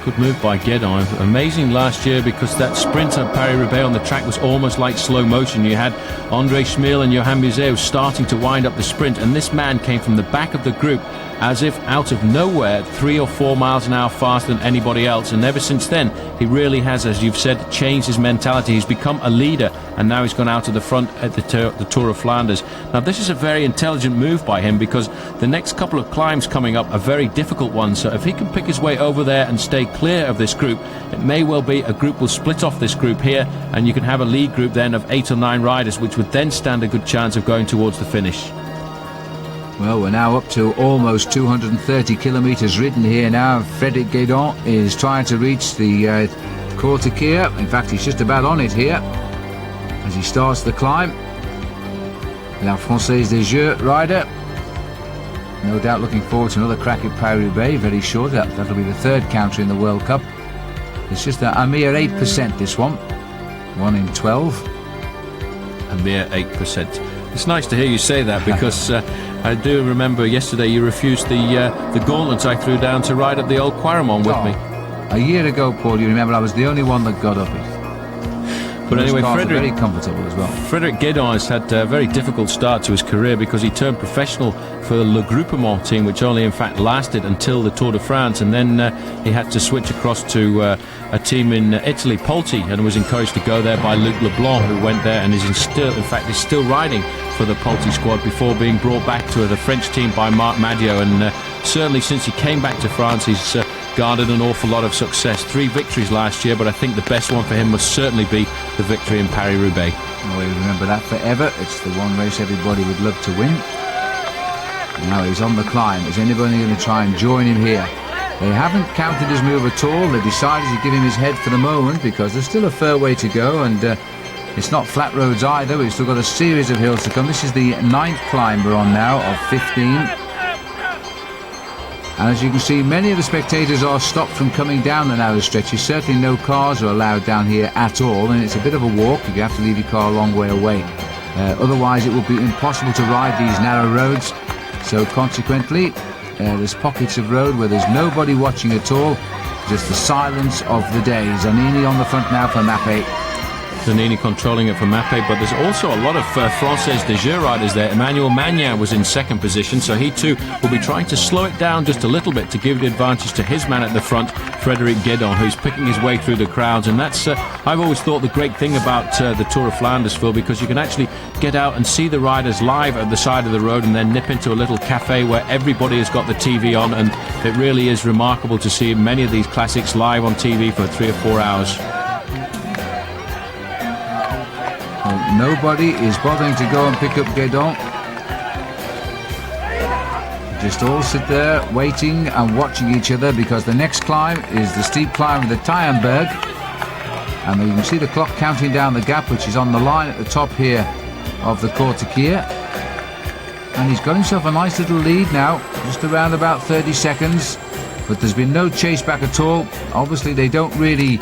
Good move by Guédon. Amazing last year, because that sprint at Paris-Roubaix on the track was almost like slow motion. You had André Schmil and Johan Museeuw starting to wind up the sprint, and this man came from the back of the group as if out of nowhere, 3 or 4 miles an hour faster than anybody else. And ever since then, he really has, as you've said, changed his mentality. He's become a leader, and now he's gone out to the front at the Tour of Flanders. Now, this is a very intelligent move by him, because the next couple of climbs coming up are very difficult ones. So if he can pick his way over there and stay clear of this group, it may well be a group will split off this group here, and you can have a lead group then of 8 or 9 riders, which would then stand a good chance of going towards the finish. Well, we're now up to almost 230 kilometres ridden here now. Frederick Gaydon is trying to reach the Courtiquia. In fact, he's just about on it here as he starts the climb. La Française des Jeux rider. No doubt looking forward to another crack at Paris-Roubaix very short. That'll be the 3rd counter in the World Cup. It's just a mere 8% this one. 1 in 12. A mere 8%. It's nice to hear you say that, because I do remember yesterday you refused the gauntlet I threw down to ride up the Old Quaremont with me. A year ago, Paul, you remember I was the only one that got up it. But anyway, Frederick, very comfortable as well. Frederick Guédon has had a very difficult start to his career, because he turned professional for the Le Groupement team, which only in fact lasted until the Tour de France, and then he had to switch across to a team in Italy, Polti, and was encouraged to go there by Luc Leblanc, who went there and is still riding for the Polti squad before being brought back to the French team by Marc Madiot. And certainly since he came back to France, he's garnered an awful lot of success. 3 victories last year, but I think the best one for him must certainly be the victory in Paris-Roubaix. Oh, we remember that forever. It's the one race everybody would love to win. Now he's on the climb. Is anybody going to try and join him here? They haven't counted his move at all. They decided to give him his head for the moment, because there's still a fair way to go, and it's not flat roads either. We've still got a series of hills to come. This is the 9th climb we're on now of 15. And as you can see, many of the spectators are stopped from coming down the narrow stretches. Certainly no cars are allowed down here at all, and it's a bit of a walk. You have to leave your car a long way away. Otherwise it will be impossible to ride these narrow roads. So consequently, there's pockets of road where there's nobody watching at all. Just the silence of the day. Zanini on the front now for Mappe. Zanini controlling it for Mappe, but there's also a lot of Française des Jeux riders there. Emmanuel Magnan was in 2nd position, so he too will be trying to slow it down just a little bit to give the advantage to his man at the front, Frederick Guédon, who's picking his way through the crowds. And that's, I've always thought, the great thing about the Tour of Flanders, Phil, because you can actually get out and see the riders live at the side of the road, and then nip into a little cafe where everybody has got the TV on, and it really is remarkable to see many of these classics live on TV for 3 or 4 hours. Nobody is bothering to go and pick up Guédon. Just all sit there waiting and watching each other, because the next climb is the steep climb of the Tyenberg, and you can see the clock counting down the gap, which is on the line at the top here of the Courtiquia. And he's got himself a nice little lead now, just around about 30 seconds, but there's been no chase back at all. Obviously they don't really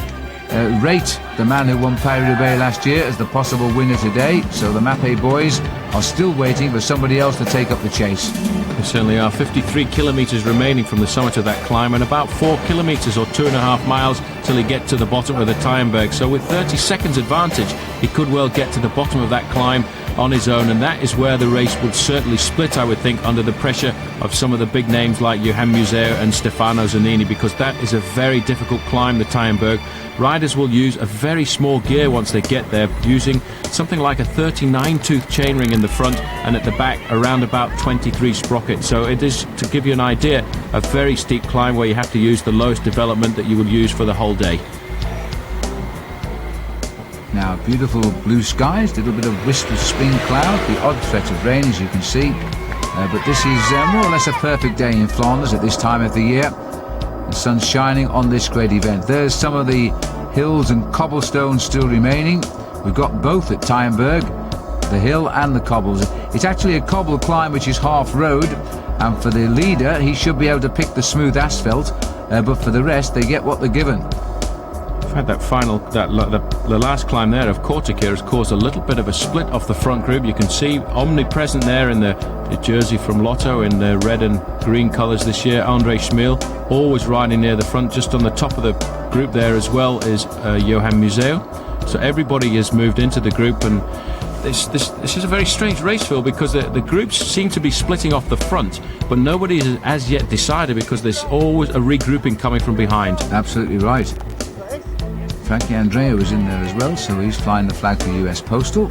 rate the man who won Paris-Roubaix last year as the possible winner today, so the Mappe boys are still waiting for somebody else to take up the chase. There certainly are 53 kilometres remaining from the summit of that climb, and about 4 kilometres or 2.5 miles till he gets to the bottom of the Tyenberg. So with 30 seconds advantage, he could well get to the bottom of that climb on his own, and that is where the race would certainly split, I would think, under the pressure of some of the big names like Johan Museeuw and Stefano Zanini, because that is a very difficult climb, the Tyenberg. Riders will use a very small gear once they get there, using something like a 39-tooth chainring in the front, and at the back around about 23 sprockets. So it is, to give you an idea, a very steep climb where you have to use the lowest development that you will use for the whole day. Now, beautiful blue skies, a little bit of wisp of spring cloud, the odd threat of rain, as you can see. But this is more or less a perfect day in Flanders at this time of the year. The sun's shining on this great event. There's some of the hills and cobblestones still remaining. We've got both at Tyenberg, the hill and the cobbles. It's actually a cobble climb which is half road, and for the leader he should be able to pick the smooth asphalt, but for the rest they get what they're given. In fact, the last climb there of Korteke has caused a little bit of a split off the front group. You can see omnipresent there in the jersey from Lotto in the red and green colours this year, Andre Schmeel, always riding near the front. Just on the top of the group there as well is Johan Museeuw. So everybody has moved into the group, and this is a very strange race, Phil, because the groups seem to be splitting off the front, but nobody has as yet decided, because there's always a regrouping coming from behind. Absolutely right. Frankie Andrea was in there as well, so he's flying the flag for US Postal.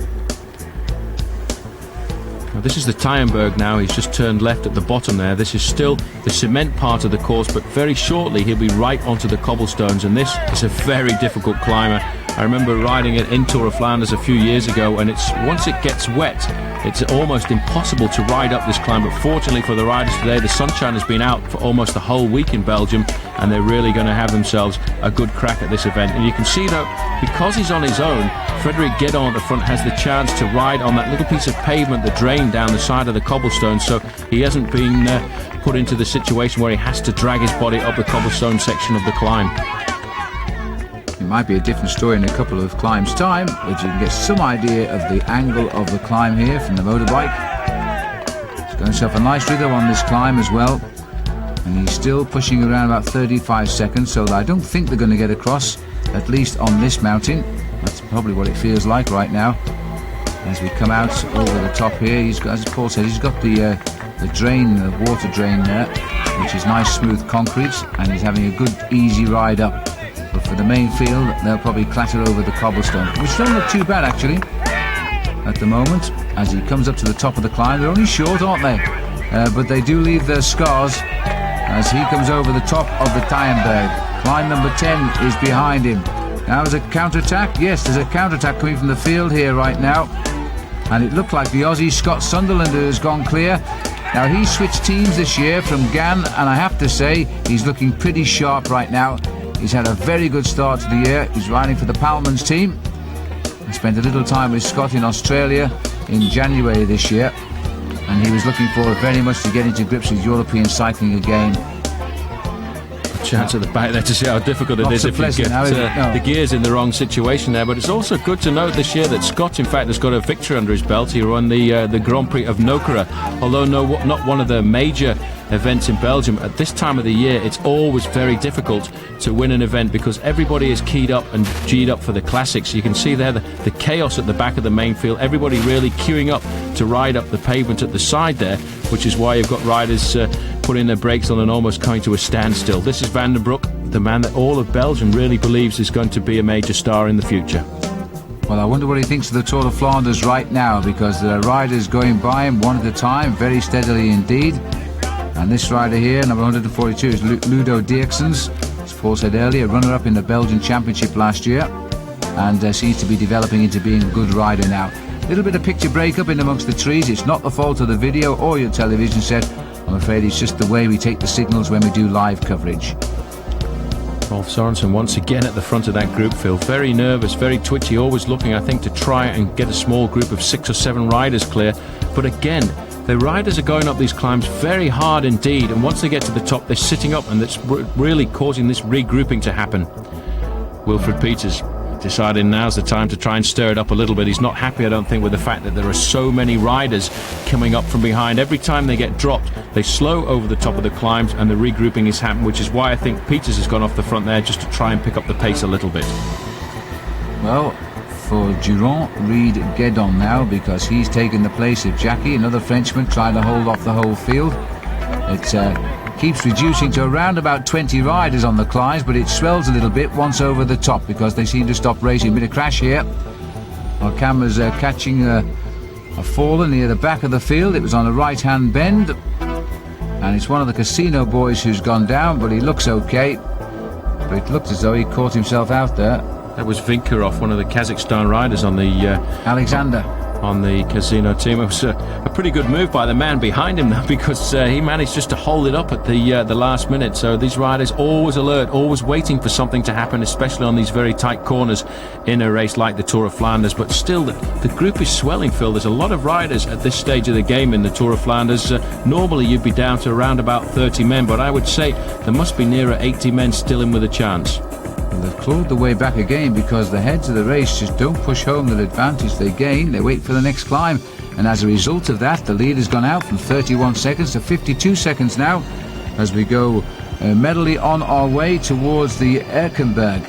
Now, this is the Tyenberg now. He's just turned left at the bottom there. This is still the cement part of the course, but very shortly he'll be right onto the cobblestones, and this is a very difficult climber. I remember riding it in Tour of Flanders a few years ago, and once it gets wet, it's almost impossible to ride up this climb. But fortunately for the riders today, the sunshine has been out for almost a whole week in Belgium, and they're really going to have themselves a good crack at this event. And you can see, though, because he's on his own, Frederick Guédon at the front has the chance to ride on that little piece of pavement that drained down the side of the cobblestone, so he hasn't been put into the situation where he has to drag his body up the cobblestone section of the climb. It might be a different story in a couple of climbs' time, but you can get some idea of the angle of the climb here from the motorbike. He's got himself a nice rhythm on this climb as well, and he's still pushing around about 35 seconds, so I don't think they're going to get across, at least on this mountain. That's probably what it feels like right now. As we come out over the top here, he's got, as Paul said, he's got the drain, the water drain there, which is nice smooth concrete, and he's having a good easy ride up. But for the main field, they'll probably clatter over the cobblestone, which don't look too bad actually at the moment. As he comes up to the top of the climb, they're only short, aren't they? But they do leave their scars as he comes over the top of the Tyenberg. Climb number 10 is behind him. Now there's a counter-attack. Yes, there's a counter-attack coming from the field here right now, and it looked like the Aussie Scott Sunderland who has gone clear. Now he switched teams this year from Gann, and I have to say he's looking pretty sharp right now. He's had a very good start to the year. He's riding for the Palmans team. He spent a little time with Scott in Australia in January this year, and he was looking forward very much to get into grips with European cycling again. Chance at the back there to see how difficult it is if you get the gears in the wrong situation there. But it's also good to note this year that Scott, in fact, has got a victory under his belt. He won the Grand Prix of Nokere, although not one of the major events in Belgium. At this time of the year, it's always very difficult to win an event because everybody is keyed up and G'd up for the classics. You can see there the chaos at the back of the main field, everybody really queuing up to ride up the pavement at the side there, which is why you've got riders putting their brakes on and almost coming to a standstill. This is Van den Broek, the man that all of Belgium really believes is going to be a major star in the future. Well, I wonder what he thinks of the Tour of Flanders right now, because there are riders going by him one at a time, very steadily indeed. And this rider here, number 142, is Ludo Dirksens, as Paul said earlier, runner-up in the Belgian Championship last year, and seems to be developing into being a good rider now. A little bit of picture break-up in amongst the trees. It's not the fault of the video or your television set. I'm afraid it's just the way we take the signals when we do live coverage. Rolf Sorensen once again at the front of that group, Phil. Very nervous, very twitchy, always looking, I think, to try and get a small group of 6 or 7 riders clear. But again, the riders are going up these climbs very hard indeed, and once they get to the top, they're sitting up, and that's really causing this regrouping to happen. Wilfred Peters deciding now's the time to try and stir it up a little bit. He's not happy, I don't think, with the fact that there are so many riders coming up from behind. Every time they get dropped, they slow over the top of the climbs and the regrouping is happening, which is why I think Peters has gone off the front there just to try and pick up the pace a little bit. Well, for Durand, read Guédon now, because he's taken the place of Jackie, another Frenchman trying to hold off the whole field. It keeps reducing to around about 20 riders on the climbs, but it swells a little bit once over the top because they seem to stop racing. Bit of crash here. Our camera's catching a faller near the back of the field. It was on a right-hand bend, and it's one of the Casino boys who's gone down, but he looks okay. But it looked as though he caught himself out there. That was Vinkarov, one of the Kazakhstan riders on the Alexander on the Casino team. It was a pretty good move by the man behind him now, because he managed just to hold it up at the last minute. So these riders always alert, always waiting for something to happen, especially on these very tight corners in a race like the Tour of Flanders. But still, the group is swelling, Phil. There's a lot of riders at this stage of the game in the Tour of Flanders. Normally you'd be down to around about 30 men, but I would say there must be nearer 80 men still in with a chance. Well, they've clawed the way back again, because the heads of the race just don't push home the advantage they gain. They wait for the next climb, and as a result of that, the lead has gone out from 31 seconds to 52 seconds now as we go medley on our way towards the Eichenberg.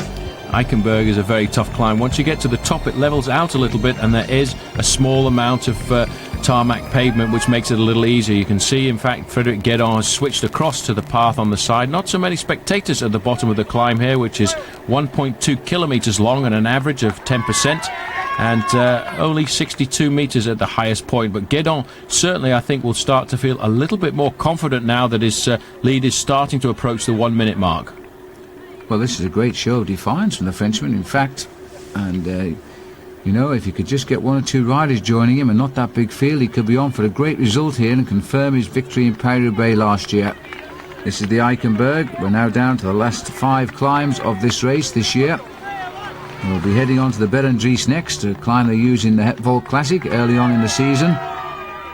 Eichenberg is a very tough climb. Once you get to the top, it levels out a little bit, and there is a small amount of tarmac pavement, which makes it a little easier. You can see, in fact, Frédéric Guédon has switched across to the path on the side. Not so many spectators at the bottom of the climb here, which is 1.2 kilometres long and an average of 10%, and only 62 metres at the highest point. But Guédon certainly, I think, will start to feel a little bit more confident now that his lead is starting to approach the 1 minute mark. Well, this is a great show of defiance from the Frenchman, in fact. And, you know, if you could just get one or two riders joining him and not that big field, he could be on for a great result here and confirm his victory in Paris-Roubaix last year. This is the Eichenberg. We're now down to the last 5 climbs of this race this year. We'll be heading on to the Berendries next, a climb they use in the Het Volk Classic early on in the season.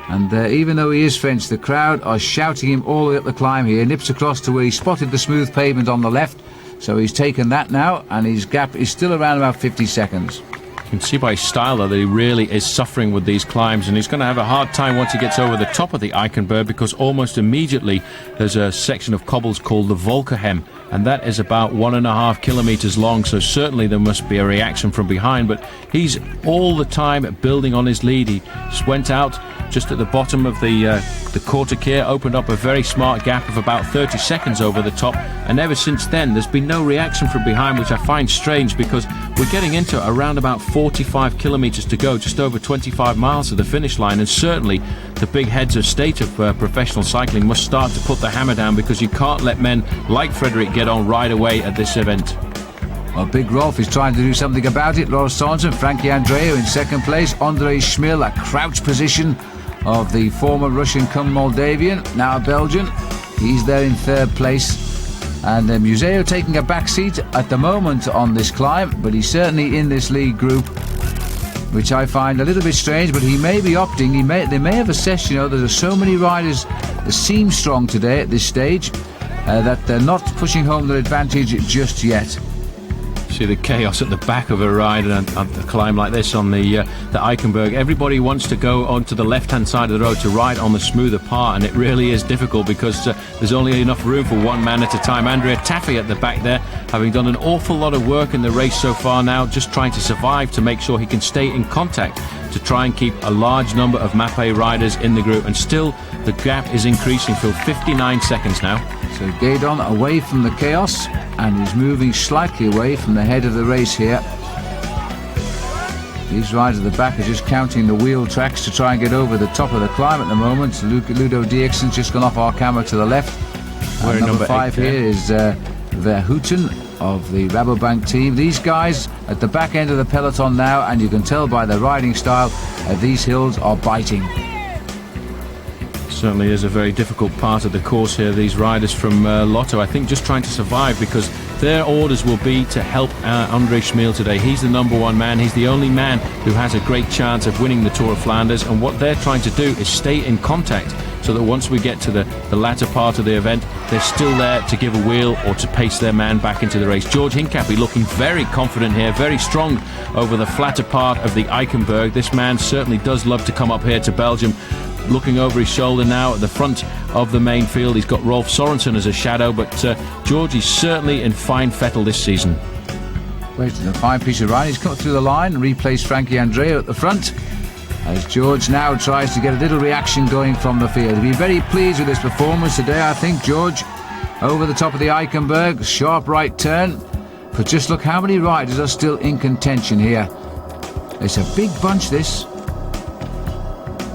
And even though he is French, the crowd are shouting him all the way up the climb here. Nips across to where he spotted the smooth pavement on the left. So he's taken that now, and his gap is still around about 50 seconds. You can see by his style that he really is suffering with these climbs, and he's going to have a hard time once he gets over the top of the Eichenberg, because almost immediately there's a section of cobbles called the Volkerhem, and that is about 1.5 kilometres long, so certainly there must be a reaction from behind. But he's all the time building on his lead. He just went out just at the bottom of the Kortekeer, opened up a very smart gap of about 30 seconds over the top, and ever since then there's been no reaction from behind, which I find strange, because we're getting into around about 45 kilometres to go, just over 25 miles to the finish line, and certainly the big heads of state of professional cycling must start to put the hammer down, because you can't let men like Frédéric Guédon ride away at this event. Well, Big Rolf is trying to do something about it. Laurens Sorensen, Frankie Andreou in second place, André Schmil, a crouch position of the former Russian come Moldavian, now a Belgian. He's there in third place. And Museo taking a back seat at the moment on this climb, but he's certainly in this lead group, which I find a little bit strange, but he may be opting, they may have assessed, you know, there's so many riders that seem strong today at this stage that they're not pushing home their advantage just yet. See the chaos at the back of a ride and a climb like this on the Eichenberg. Everybody wants to go onto the left-hand side of the road to ride on the smoother part, and it really is difficult because there's only enough room for one man at a time. Andrea Taffy at the back there, having done an awful lot of work in the race so far now, just trying to survive to make sure he can stay in contact to try and keep a large number of Mapei riders in the group, and still the gap is increasing for 59 seconds now. So Guédon away from the chaos, and he's moving slightly away from the head of the race here. These riders at the back are just counting the wheel tracks to try and get over the top of the climb at the moment. Ludo Dierksen's just gone off our camera to the left. Number 5 here is Verhoeven of the Rabobank team. These guys at the back end of the peloton now, and you can tell by their riding style these hills are biting. Certainly is a very difficult part of the course here. These riders from Lotto, I think, just trying to survive, because their orders will be to help Andre Schmeel today. He's the number one man. He's the only man who has a great chance of winning the Tour of Flanders, and what they're trying to do is stay in contact so that once we get to the latter part of the event, they're still there to give a wheel or to pace their man back into the race. George Hincapie looking very confident here, very strong over the flatter part of the Eichenberg. This man certainly does love to come up here to Belgium. Looking over his shoulder now at the front of the main field, he's got Rolf Sorensen as a shadow, but George is certainly in fine fettle this season. Wait, a fine piece of riding. He's cut through the line and replaced Frankie Andreu at the front, as George now tries to get a little reaction going from the field. He'll be very pleased with this performance today, I think, George. Over the top of the Eichenberg, sharp right turn. But just look how many riders are still in contention here. It's a big bunch, this.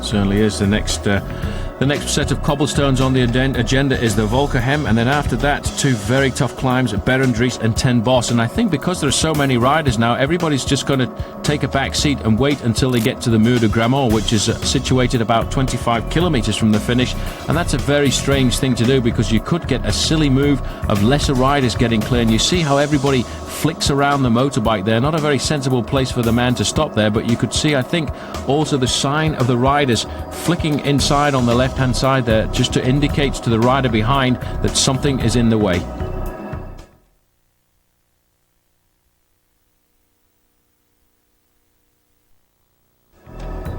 Certainly is. The next set of cobblestones on the agenda is the Volkerhem, and then after that, two very tough climbs at Berendries and Ten Bosch. And I think because there are so many riders now, everybody's just going to take a back seat and wait until they get to the Mur de Grammont, which is situated about 25 kilometres from the finish. And that's a very strange thing to do, because you could get a silly move of lesser riders getting clear. And you see how everybody flicks around the motorbike there. Not a very sensible place for the man to stop there, but you could see, I think, also the sign of the riders flicking inside on the left-hand side there, just to indicate to the rider behind that something is in the way.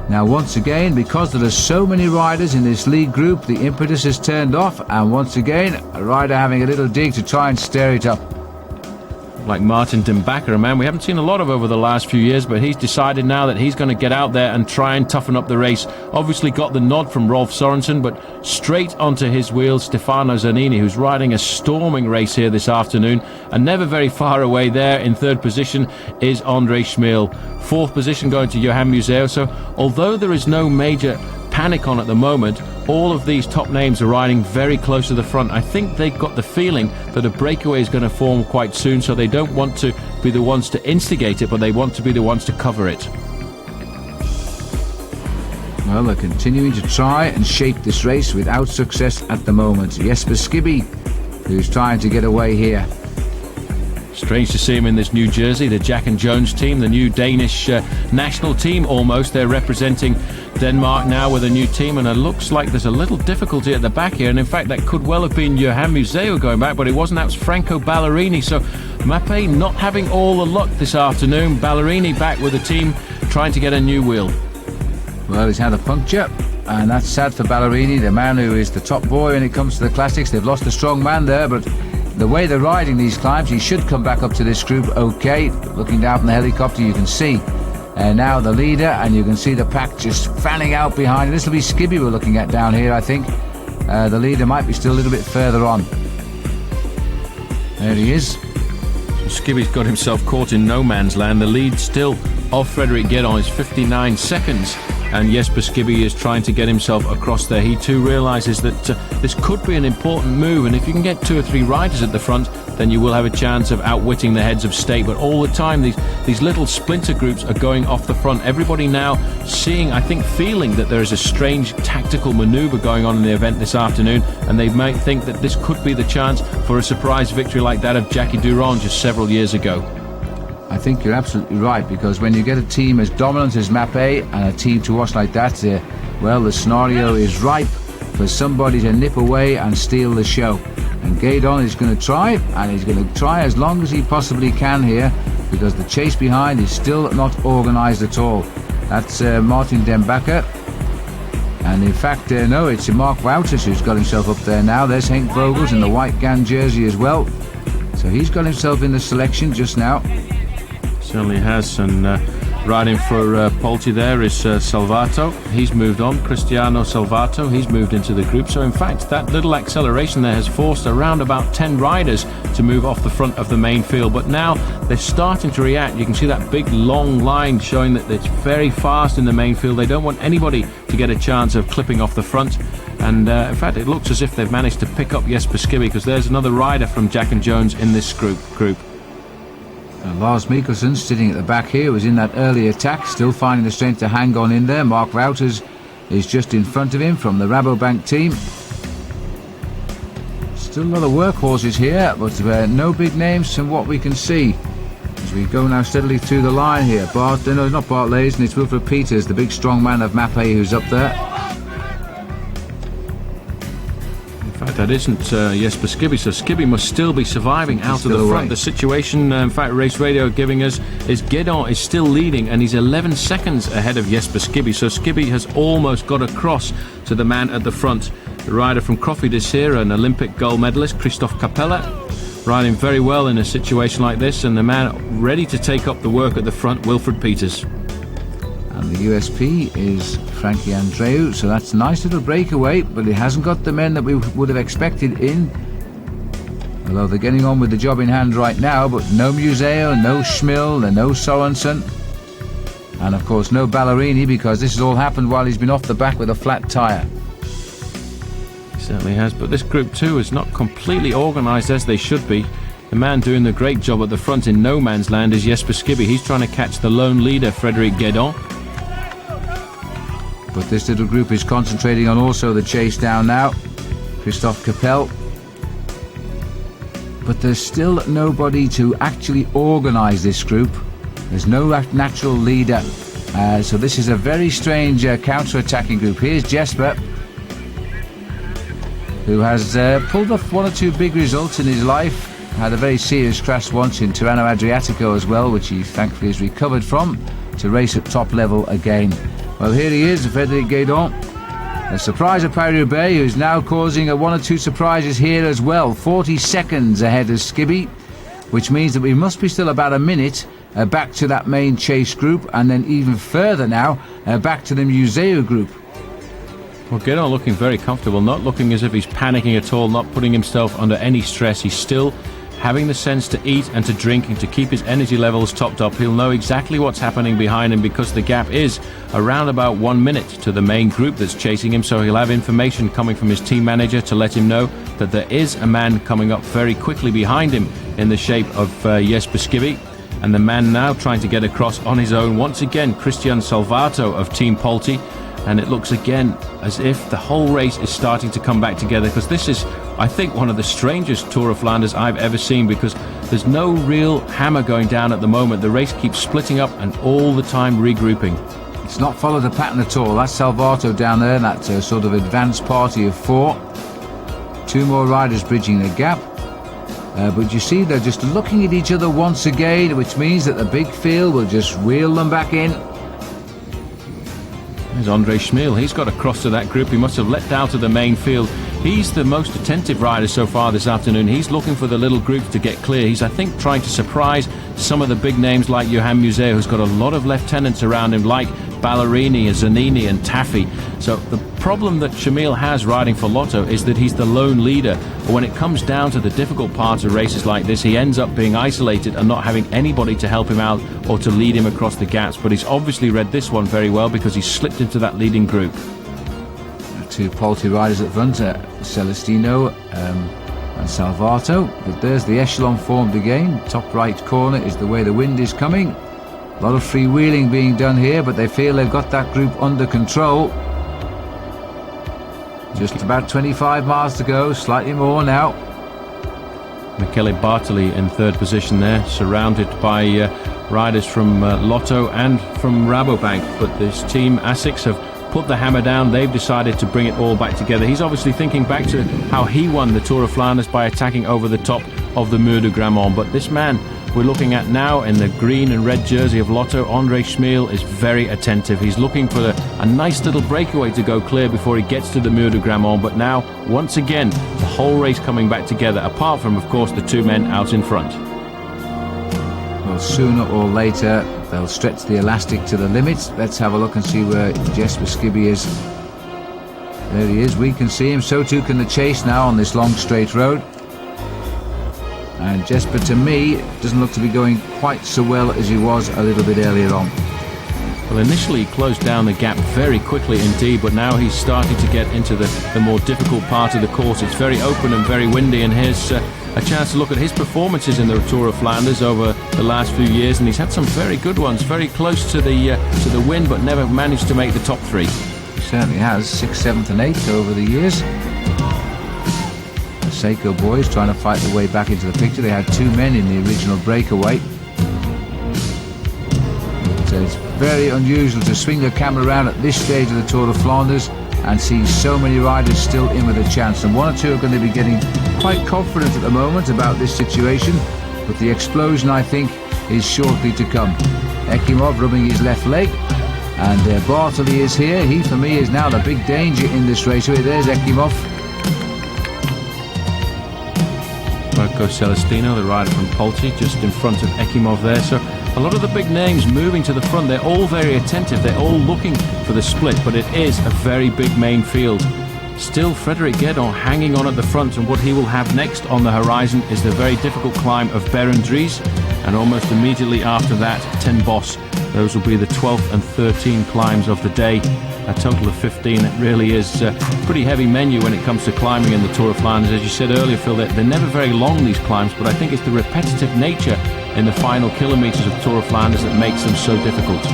Now once again, because there are so many riders in this lead group, the impetus is turned off, and once again a rider having a little dig to try and stir it up. Like Martin Den Bakker, a man we haven't seen a lot of over the last few years, but he's decided now that he's going to get out there and try and toughen up the race. Obviously got the nod from Rolf Sorensen, but straight onto his wheels Stefano Zanini, who's riding a storming race here this afternoon, and never very far away there in third position is Andre Schmeel. Fourth position going to Johan Museeuw. So although there is no major panic on at the moment, all of these top names are riding very close to the front. I think they've got the feeling that a breakaway is going to form quite soon, so they don't want to be the ones to instigate it, but they want to be the ones to cover it. Well, they're continuing to try and shape this race without success at the moment. Jesper Skibby, who's trying to get away here. Strange to see him in this new jersey, the Jack and Jones team, the new Danish national team almost. They're representing Denmark now with a new team, and it looks like there's a little difficulty at the back here, and in fact that could well have been Johan Museeuw going back, but it wasn't. That was Franco Ballerini. So Mappé not having all the luck this afternoon. Ballerini back with the team trying to get a new wheel. Well, he's had a puncture, and that's sad for Ballerini, the man who is the top boy when it comes to the classics. They've lost a strong man there, but the way they're riding these climbs, he should come back up to this group okay. Looking down from the helicopter, you can see now the leader, and you can see the pack just fanning out behind. This will be Skibby we're looking at down here, I think. The leader might be still a little bit further on. There he is. So Skibby's got himself caught in no man's land. The lead still of Frederick Guédon is 59 seconds. And Jesper Skibby is trying to get himself across there. He too realises that this could be an important move, and if you can get 2 or 3 riders at the front, then you will have a chance of outwitting the heads of state. But all the time these little splinter groups are going off the front. Everybody now seeing, I think, feeling that there is a strange tactical manoeuvre going on in the event this afternoon, and they might think that this could be the chance for a surprise victory like that of Jackie Durand just several years ago. I think you're absolutely right, because when you get a team as dominant as Mappé and a team to watch like that, well, the scenario is ripe for somebody to nip away and steal the show. And Guédon is going to try, and he's going to try as long as he possibly can here, because the chase behind is still not organised at all. That's Martin Den Bakker. And in fact, no, it's Mark Wouters who's got himself up there now. There's Henk Vogels in the white Gan jersey as well. So he's got himself in the selection just now. Certainly has, and riding for Polti there is Salvato. He's moved on. Cristiano Salvato, he's moved into the group. So in fact, that little acceleration there has forced around about 10 riders to move off the front of the main field. But now they're starting to react. You can see that big long line showing that it's very fast in the main field. They don't want anybody to get a chance of clipping off the front. And in fact, it looks as if they've managed to pick up Jesper Skibby, because there's another rider from Jack and Jones in this group. Lars Mikkelsen sitting at the back here was in that early attack, still finding the strength to hang on in there. Mark Wouters is just in front of him from the Rabobank team. Still a lot of workhorses here, but no big names from what we can see. As we go now steadily through the line here. No, not Bart Lazen, it's Wilfred Peters, the big strong man of Mappe, who's up there. In fact, that isn't Jesper Skibby, so Skibby must still be surviving out of the front. The situation, in fact, Race Radio giving us is Guédon is still leading, and he's 11 seconds ahead of Jesper Skibby, so Skibby has almost got across to the man at the front. The rider from Croffy this year, an Olympic gold medalist, Christophe Capella, riding very well in a situation like this, and the man ready to take up the work at the front, Wilfred Peters. And the USP is Frankie Andreu, so that's a nice little breakaway, but it hasn't got the men that we would have expected in. Although they're getting on with the job in hand right now, but no Museo, no Schmill, and no Sorensen. And of course no Ballerini, because this has all happened while he's been off the back with a flat tyre. Certainly has, but this Group 2 is not completely organised as they should be. The man doing the great job at the front in no man's land is Jesper Skibby. He's trying to catch the lone leader, Frédéric Guédon. But this little group is concentrating on also the chase down now. Christophe Capel. But there's still nobody to actually organise this group. There's no natural leader. So this is a very strange counter-attacking group. Here's Jesper, who has pulled off one or two big results in his life. Had a very serious crash once in Tirreno Adriatico as well, which he thankfully has recovered from, to race at top level again. Well, here he is, Frédéric Guédon. A surprise of Paris-Roubaix, who's now causing one or two surprises here as well. 40 seconds ahead of Skibby, which means that we must be still about a minute back to that main chase group, and then even further now back to the Museo group. Well, Guédon looking very comfortable, not looking as if he's panicking at all, not putting himself under any stress. He's still having the sense to eat and to drink and to keep his energy levels topped up. He'll know exactly what's happening behind him, because the gap is around about 1 minute to the main group that's chasing him, so he'll have information coming from his team manager to let him know that there is a man coming up very quickly behind him in the shape of Jesper Skibby. And the man now trying to get across on his own, once again, Cristian Salvato of Team Polti. And it looks again as if the whole race is starting to come back together, because this is, I think, one of the strangest Tour of Flanders I've ever seen, because there's no real hammer going down at the moment. The race keeps splitting up and all the time regrouping. It's not followed a pattern at all. That's Salvato down there, that sort of advanced party of four. Two more riders bridging the gap. But you see, they're just looking at each other once again, which means that the big field will just reel them back in. There's Andre Schmiel. He's got across to that group. He must have leapt out of the main field. He's the most attentive rider so far this afternoon. He's looking for the little groups to get clear. He's, I think, trying to surprise some of the big names like Johan Museo, who's got a lot of lieutenants around him, like Ballerini and Zanini and Taffy. So the problem that Schmiel has riding for Lotto is that he's the lone leader. But when it comes down to the difficult parts of races like this, he ends up being isolated and not having anybody to help him out or to lead him across the gaps. But he's obviously read this one very well, because he's slipped into that leading group. Two Polti riders at front, Celestino and Salvato. But there's the echelon formed again. Top right corner is the way the wind is coming. A lot of freewheeling being done here, but they feel they've got that group under control. Just about 25 miles to go, slightly more now. Michele Bartoli in third position there, surrounded by riders from Lotto and from Rabobank. But this team, Asics, have put the hammer down. They've decided to bring it all back together. He's obviously thinking back to how he won the Tour of Flanders by attacking over the top of the Mur de Grammont. But this man we're looking at now in the green and red jersey of Lotto, Andre Schmiel, is very attentive. He's looking for a nice little breakaway to go clear before he gets to the Mur de Grammont. But now, once again, the whole race coming back together, apart from, of course, the two men out in front. Well, sooner or later, they'll stretch the elastic to the limit. Let's have a look and see where Jesper Skibby is. There he is. We can see him. So too can the chase now on this long straight road. And Jesper, to me, doesn't look to be going quite so well as he was a little bit earlier on. Well, initially he closed down the gap very quickly indeed, but now he's starting to get into the more difficult part of the course. It's very open and very windy, and here's a chance to look at his performances in the Tour of Flanders over the last few years, and he's had some very good ones, very close to the win, but never managed to make the top three. He certainly has, 6th, 7th and 8th over the years. Seiko boys trying to fight their way back into the picture. They had 2 men in the original breakaway. So it's very unusual to swing the camera around at this stage of the Tour of Flanders and see so many riders still in with a chance. And 1 or 2 are going to be getting quite confident at the moment about this situation, but the explosion, I think, is shortly to come. Ekimov rubbing his left leg, and Bartley is here. He, for me, is now the big danger in this raceway. There's Ekimov. Marco Celestino, the rider from Polti, just in front of Ekimov there. So a lot of the big names moving to the front. They're all very attentive. They're all looking for the split, but it is a very big main field. Still, Frédéric Guédon hanging on at the front, and what he will have next on the horizon is the very difficult climb of Berendries, and almost immediately after that, Ten Bosch. Those will be the 12th and 13th climbs of the day, a total of 15. It really is a pretty heavy menu when it comes to climbing in the Tour of Flanders. As you said earlier, Phil, they're never very long, these climbs, but I think it's the repetitive nature in the final kilometres of the Tour of Flanders that makes them so difficult.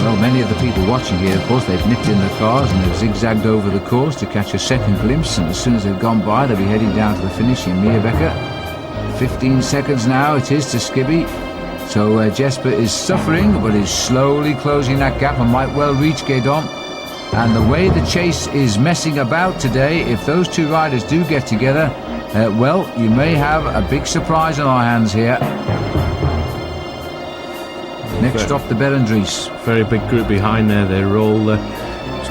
Well, many of the people watching here, of course, they've nipped in their cars and they've zigzagged over the course to catch a second glimpse, and as soon as they've gone by, they'll be heading down to the finish in Meerbecker. 15 seconds now it is to Skibby. So Jesper is suffering, but is slowly closing that gap and might well reach Guédon. And the way the chase is messing about today, if those 2 riders do get together, well, you may have a big surprise on our hands here. Next off, the Berendries. Very big group behind there. They're all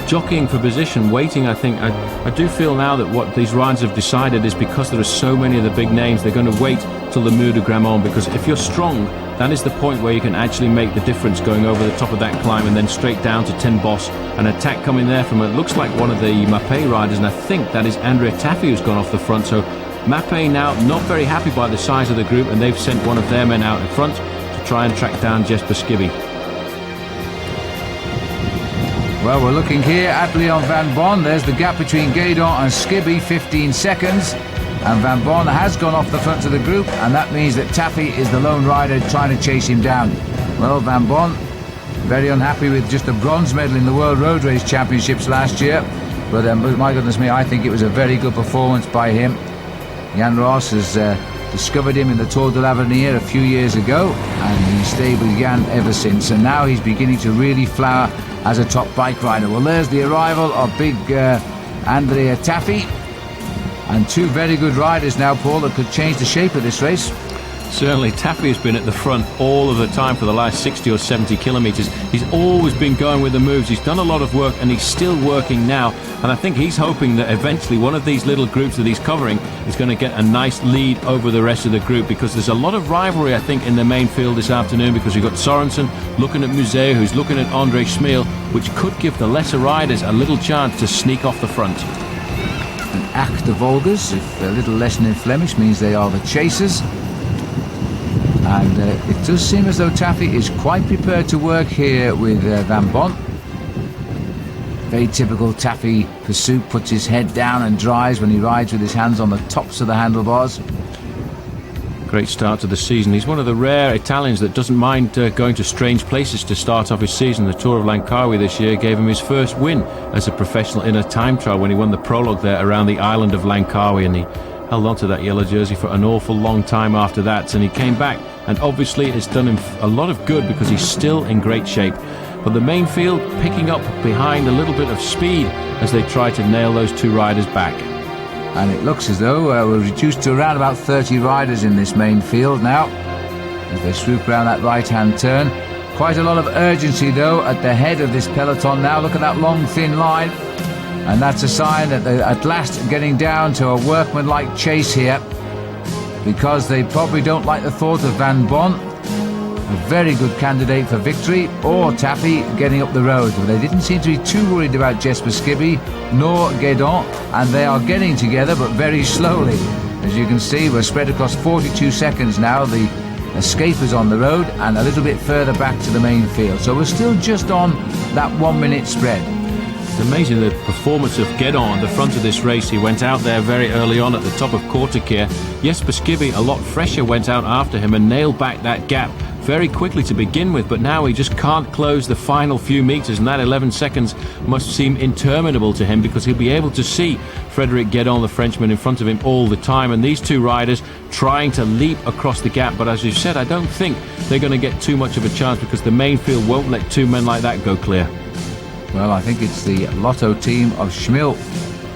jockeying for position, waiting. I think I do feel now that what these riders have decided is, because there are so many of the big names, they're going to wait till the Mur de Grammont, because if you're strong, that is the point where you can actually make the difference, going over the top of that climb and then straight down to Ten Bosch. An attack coming there from, it looks like one of the Mappé riders, and I think that is Andrea Taffy who's gone off the front. So Mappé now not very happy by the size of the group, and they've sent one of their men out in front to try and track down Jesper Skibby. Well, we're looking here at Leon Van Bon. There's the gap between Guédon and Skibby, 15 seconds. And Van Bon has gone off the front of the group, and that means that Taffy is the lone rider trying to chase him down. Well, Van Bon, very unhappy with just a bronze medal in the World Road Race Championships last year. But my goodness me, I think it was a very good performance by him. Jan Ross has discovered him in the Tour de l'Avenir a few years ago, and he's stayed with Jan ever since. And now he's beginning to really flower as a top bike rider. Well, there's the arrival of big Andrea Taffy. And 2 very good riders now, Paul, that could change the shape of this race. Certainly, Taffy has been at the front all of the time for the last 60 or 70 kilometres. He's always been going with the moves. He's done a lot of work, and he's still working now. And I think he's hoping that eventually one of these little groups that he's covering is going to get a nice lead over the rest of the group, because there's a lot of rivalry, I think, in the main field this afternoon, because you've got Sorensen looking at Musée, who's looking at André Schmiel, which could give the lesser riders a little chance to sneak off the front. And Acht de Volgers, if a little lesson in Flemish, means they are the chasers. And it does seem as though Taffy is quite prepared to work here with Van Bon. Very typical Taffy pursuit, puts his head down and drives when he rides with his hands on the tops of the handlebars. Great start to the season. He's one of the rare Italians that doesn't mind going to strange places to start off his season. The Tour of Langkawi this year gave him his first win as a professional in a time trial when he won the prologue there around the island of Langkawi, and he held on to that yellow jersey for an awful long time after that, and he came back, and obviously it's done him a lot of good because he's still in great shape. But the main field picking up behind a little bit of speed as they try to nail those 2 riders back. And it looks as though we're reduced to around about 30 riders in this main field now, as they swoop around that right-hand turn. Quite a lot of urgency, though, at the head of this peloton now. Look at that long, thin line. And that's a sign that they're at last getting down to a workmanlike chase here, because they probably don't like the thought of Van Bon, a very good candidate for victory, or Taffy getting up the road. But they didn't seem to be too worried about Jesper Skibby nor Guédon, and they are getting together, but very slowly. As you can see, we're spread across 42 seconds now, the escapers on the road, and a little bit further back to the main field. So we're still just on that 1 minute spread. amazing the performance of Guédon at the front of this race. He went out there very early on at the top of Kortekeer. Jesper Skibby, a lot fresher, went out after him and nailed back that gap very quickly to begin with, but now he just can't close the final few meters, and that 11 seconds must seem interminable to him because he'll be able to see Frédéric Guédon, the Frenchman, in front of him all the time, and these two riders trying to leap across the gap. But as you said, I don't think they're going to get too much of a chance because the main field won't let two men like that go clear. Well, I think it's the Lotto team of Schmil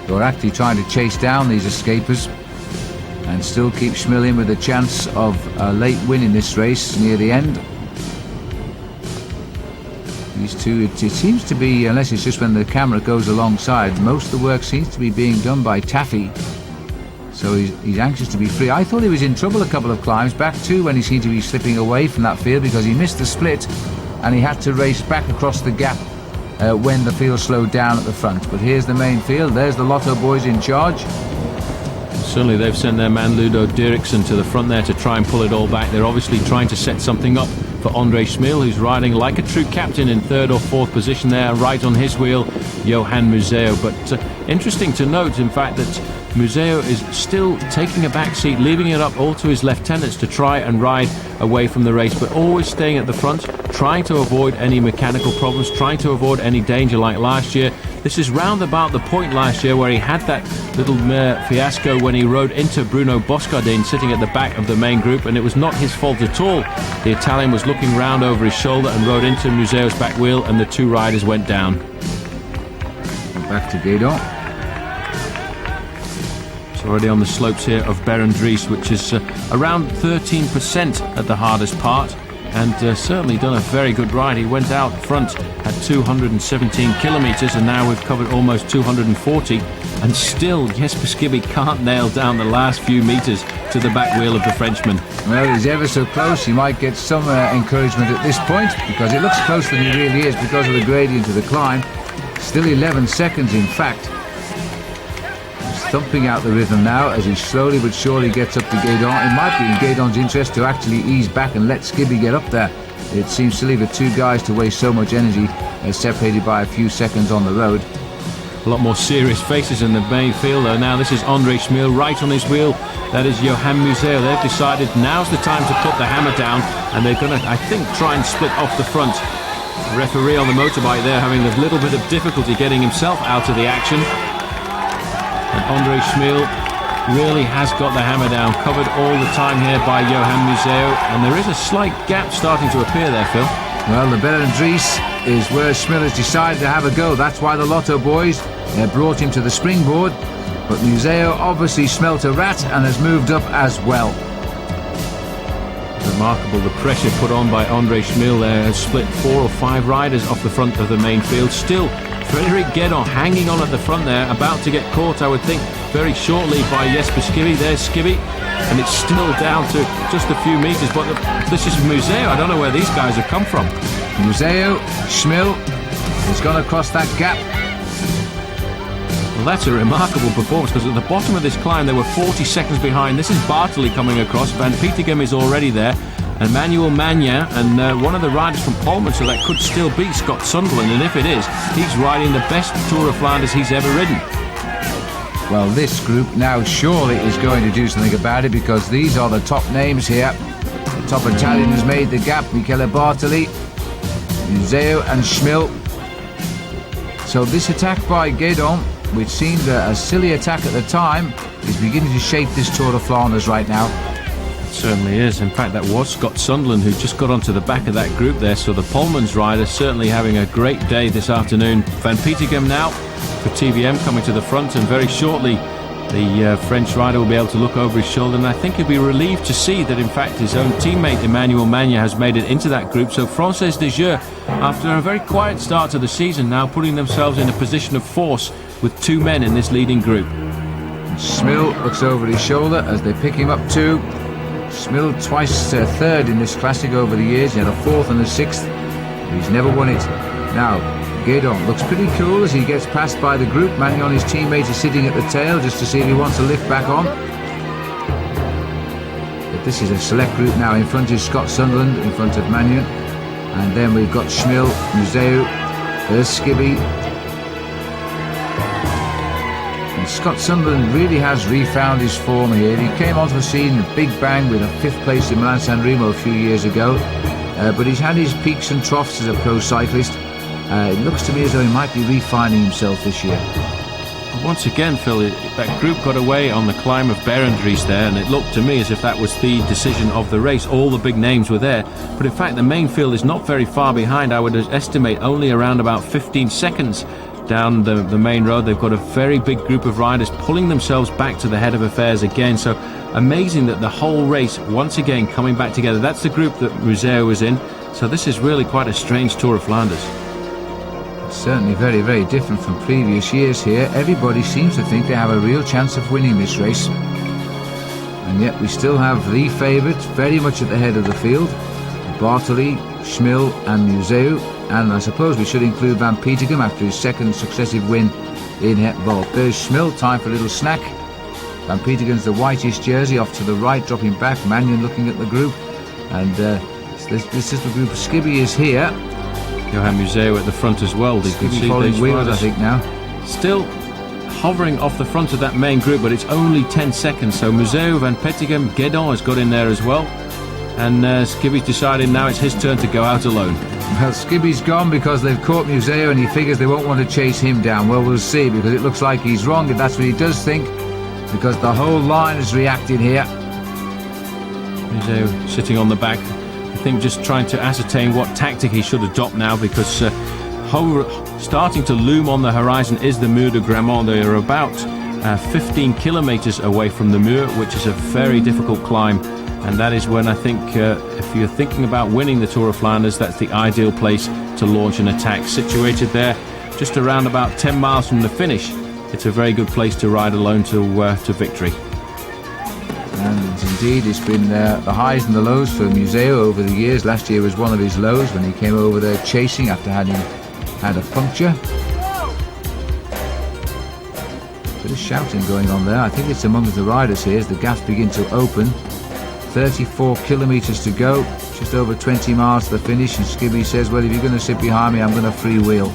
who are actually trying to chase down these escapers and still keep Schmil in with a chance of a late win in this race near the end. These two, it seems to be, unless it's just when the camera goes alongside, most of the work seems to be being done by Taffy. So he's anxious to be free. I thought he was in trouble a couple of climbs back too when he seemed to be slipping away from that field because he missed the split and he had to race back across the gap when the field slowed down at the front. But here's the main field. There's the Lotto boys in charge. Certainly they've sent their man Ludo Dirksen to the front there to try and pull it all back. They're obviously trying to set something up for André Schmil, who's riding like a true captain in third or fourth position there. Right on his wheel, Johan Museo. But interesting to note, in fact, that Museo is still taking a back seat, leaving it up all to his lieutenants to try and ride away from the race, but always staying at the front, trying to avoid any mechanical problems, trying to avoid any danger like last year. This is round about the point last year where he had that little fiasco when he rode into Bruno Boscardin sitting at the back of the main group, and it was not his fault at all. The Italian was looking round over his shoulder and rode into Museo's back wheel, and the two riders went down. Back to Guédon. It's already on the slopes here of Berendries, which is around 13% at the hardest part, and certainly done a very good ride. He went out front at 217 kilometres, and now we've covered almost 240, and still Jesper Skibby can't nail down the last few metres to the back wheel of the Frenchman. Well, he's ever so close. He might get some encouragement at this point because it looks closer than he really is because of the gradient of the climb. Still 11 seconds, in fact. He's thumping out the rhythm now as he slowly but surely gets up to Guédon. It might be in Guédon's interest to actually ease back and let Skibby get up there. It seems silly for two guys to waste so much energy separated by a few seconds on the road. A lot more serious faces in the main field though. Now this is André Schmil right on his wheel. That is Johan Museo. They've decided now's the time to put the hammer down, and they're going to, I think, try and split off the front. The referee on the motorbike there having a little bit of difficulty getting himself out of the action. And André Schmil really has got the hammer down, covered all the time here by Johan Museo, and there is a slight gap starting to appear there, Phil. Well, the Berendries is where Schmil has decided to have a go. That's why the Lotto boys brought him to the springboard, but Museo obviously smelt a rat and has moved up as well. Remarkable, the pressure put on by André Schmil there has split 4 or 5 riders off the front of the main field. Still, Frédéric Guédon hanging on at the front there, about to get caught, I would think, very shortly by Jesper Skibby. There's Skibby, and it's still down to just a few metres, but this is Museo. I don't know where these guys have come from. Museo, Schmil has gone across that gap. Well, that's a remarkable performance because at the bottom of this climb they were 40 seconds behind. This is Bartoli coming across. Van Petegem is already there, and Manuel Magna, and one of the riders from Polman, so that could still be Scott Sunderland, and if it is, he's riding the best Tour of Flanders he's ever ridden. Well, this group now surely is going to do something about it because these are the top names here. The top Italian has made the gap, Michele Bartoli, Museo and Schmil. So this attack by Guédon, which seemed a silly attack at the time, is beginning to shape this Tour of Flanders right now. It certainly is. In fact, that was Scott Sunderland who just got onto the back of that group there, so the Polman's rider certainly having a great day this afternoon. Van Petegem now for TVM coming to the front, and very shortly the French rider will be able to look over his shoulder, and I think he'll be relieved to see that in fact his own teammate Emmanuel Magna has made it into that group. So Française des Jeux, after a very quiet start to the season, now putting themselves in a position of force with 2 men in this leading group. Schmil looks over his shoulder as they pick him up too. Schmil twice third in this classic over the years. He had a 4th and a 6th, but he's never won it. Now Guédon looks pretty cool as he gets passed by the group. Magnon, his teammate, is sitting at the tail just to see if he wants to lift back on. But this is a select group now. In front is Scott Sunderland, in front of Magnon, and then we've got Schmil, Museo, there's Skibby, Scott Sunderland really has refound his form here. He came onto the scene a big bang with a 5th place in Milan-San Remo a few years ago, but he's had his peaks and troughs as a pro cyclist. It looks to me as though he might be refining himself this year. Once again, Phil, that group got away on the climb of Berendries there, and it looked to me as if that was the decision of the race. All the big names were there, but in fact the main field is not very far behind. I would estimate only around about 15 seconds down the main road. They've got a very big group of riders pulling themselves back to the head of affairs again. So amazing that the whole race once again coming back together. That's the group that Museo was in. So this is really quite a strange Tour of Flanders. It's certainly very, very different from previous years here. Everybody seems to think they have a real chance of winning this race. And yet we still have the favourites very much at the head of the field. Bartoli, Schmil and Museo. And I suppose we should include Van Petegem after his 2nd successive win in Het Wold. There's Schmil, time for a little snack. Van Petegem's the whitish jersey off to the right, dropping back. Mannion looking at the group. And this is the group. Skibby is here. Johan Museo at the front as well. You can see following Wheels, I think, now. Still hovering off the front of that main group, but it's only 10 seconds. So Museo, Van Petegem, Guédon has got in there as well. And Skibby's decided now it's his turn to go out alone. Well, Skibby's gone because they've caught Museo and he figures they won't want to chase him down. Well, we'll see, because it looks like he's wrong, and that's what he does think, because the whole line has reacted here. Museo sitting on the back, I think just trying to ascertain what tactic he should adopt now, because starting to loom on the horizon is the Mur de Grammont. They are about 15 kilometres away from the Mur, which is a very difficult climb. And that is when I think if you're thinking about winning the Tour of Flanders, that's the ideal place to launch an attack. Situated there just around about 10 miles from the finish, it's a very good place to ride alone to victory. And indeed, it's been the highs and the lows for Museo over the years. Last year was one of his lows when he came over there chasing after having had a puncture. Bit of shouting going on there. I think it's among the riders here as the gaps begin to open. 34 kilometres to go, just over 20 miles to the finish, and Skibby says, well, if you're going to sit behind me, I'm going to freewheel.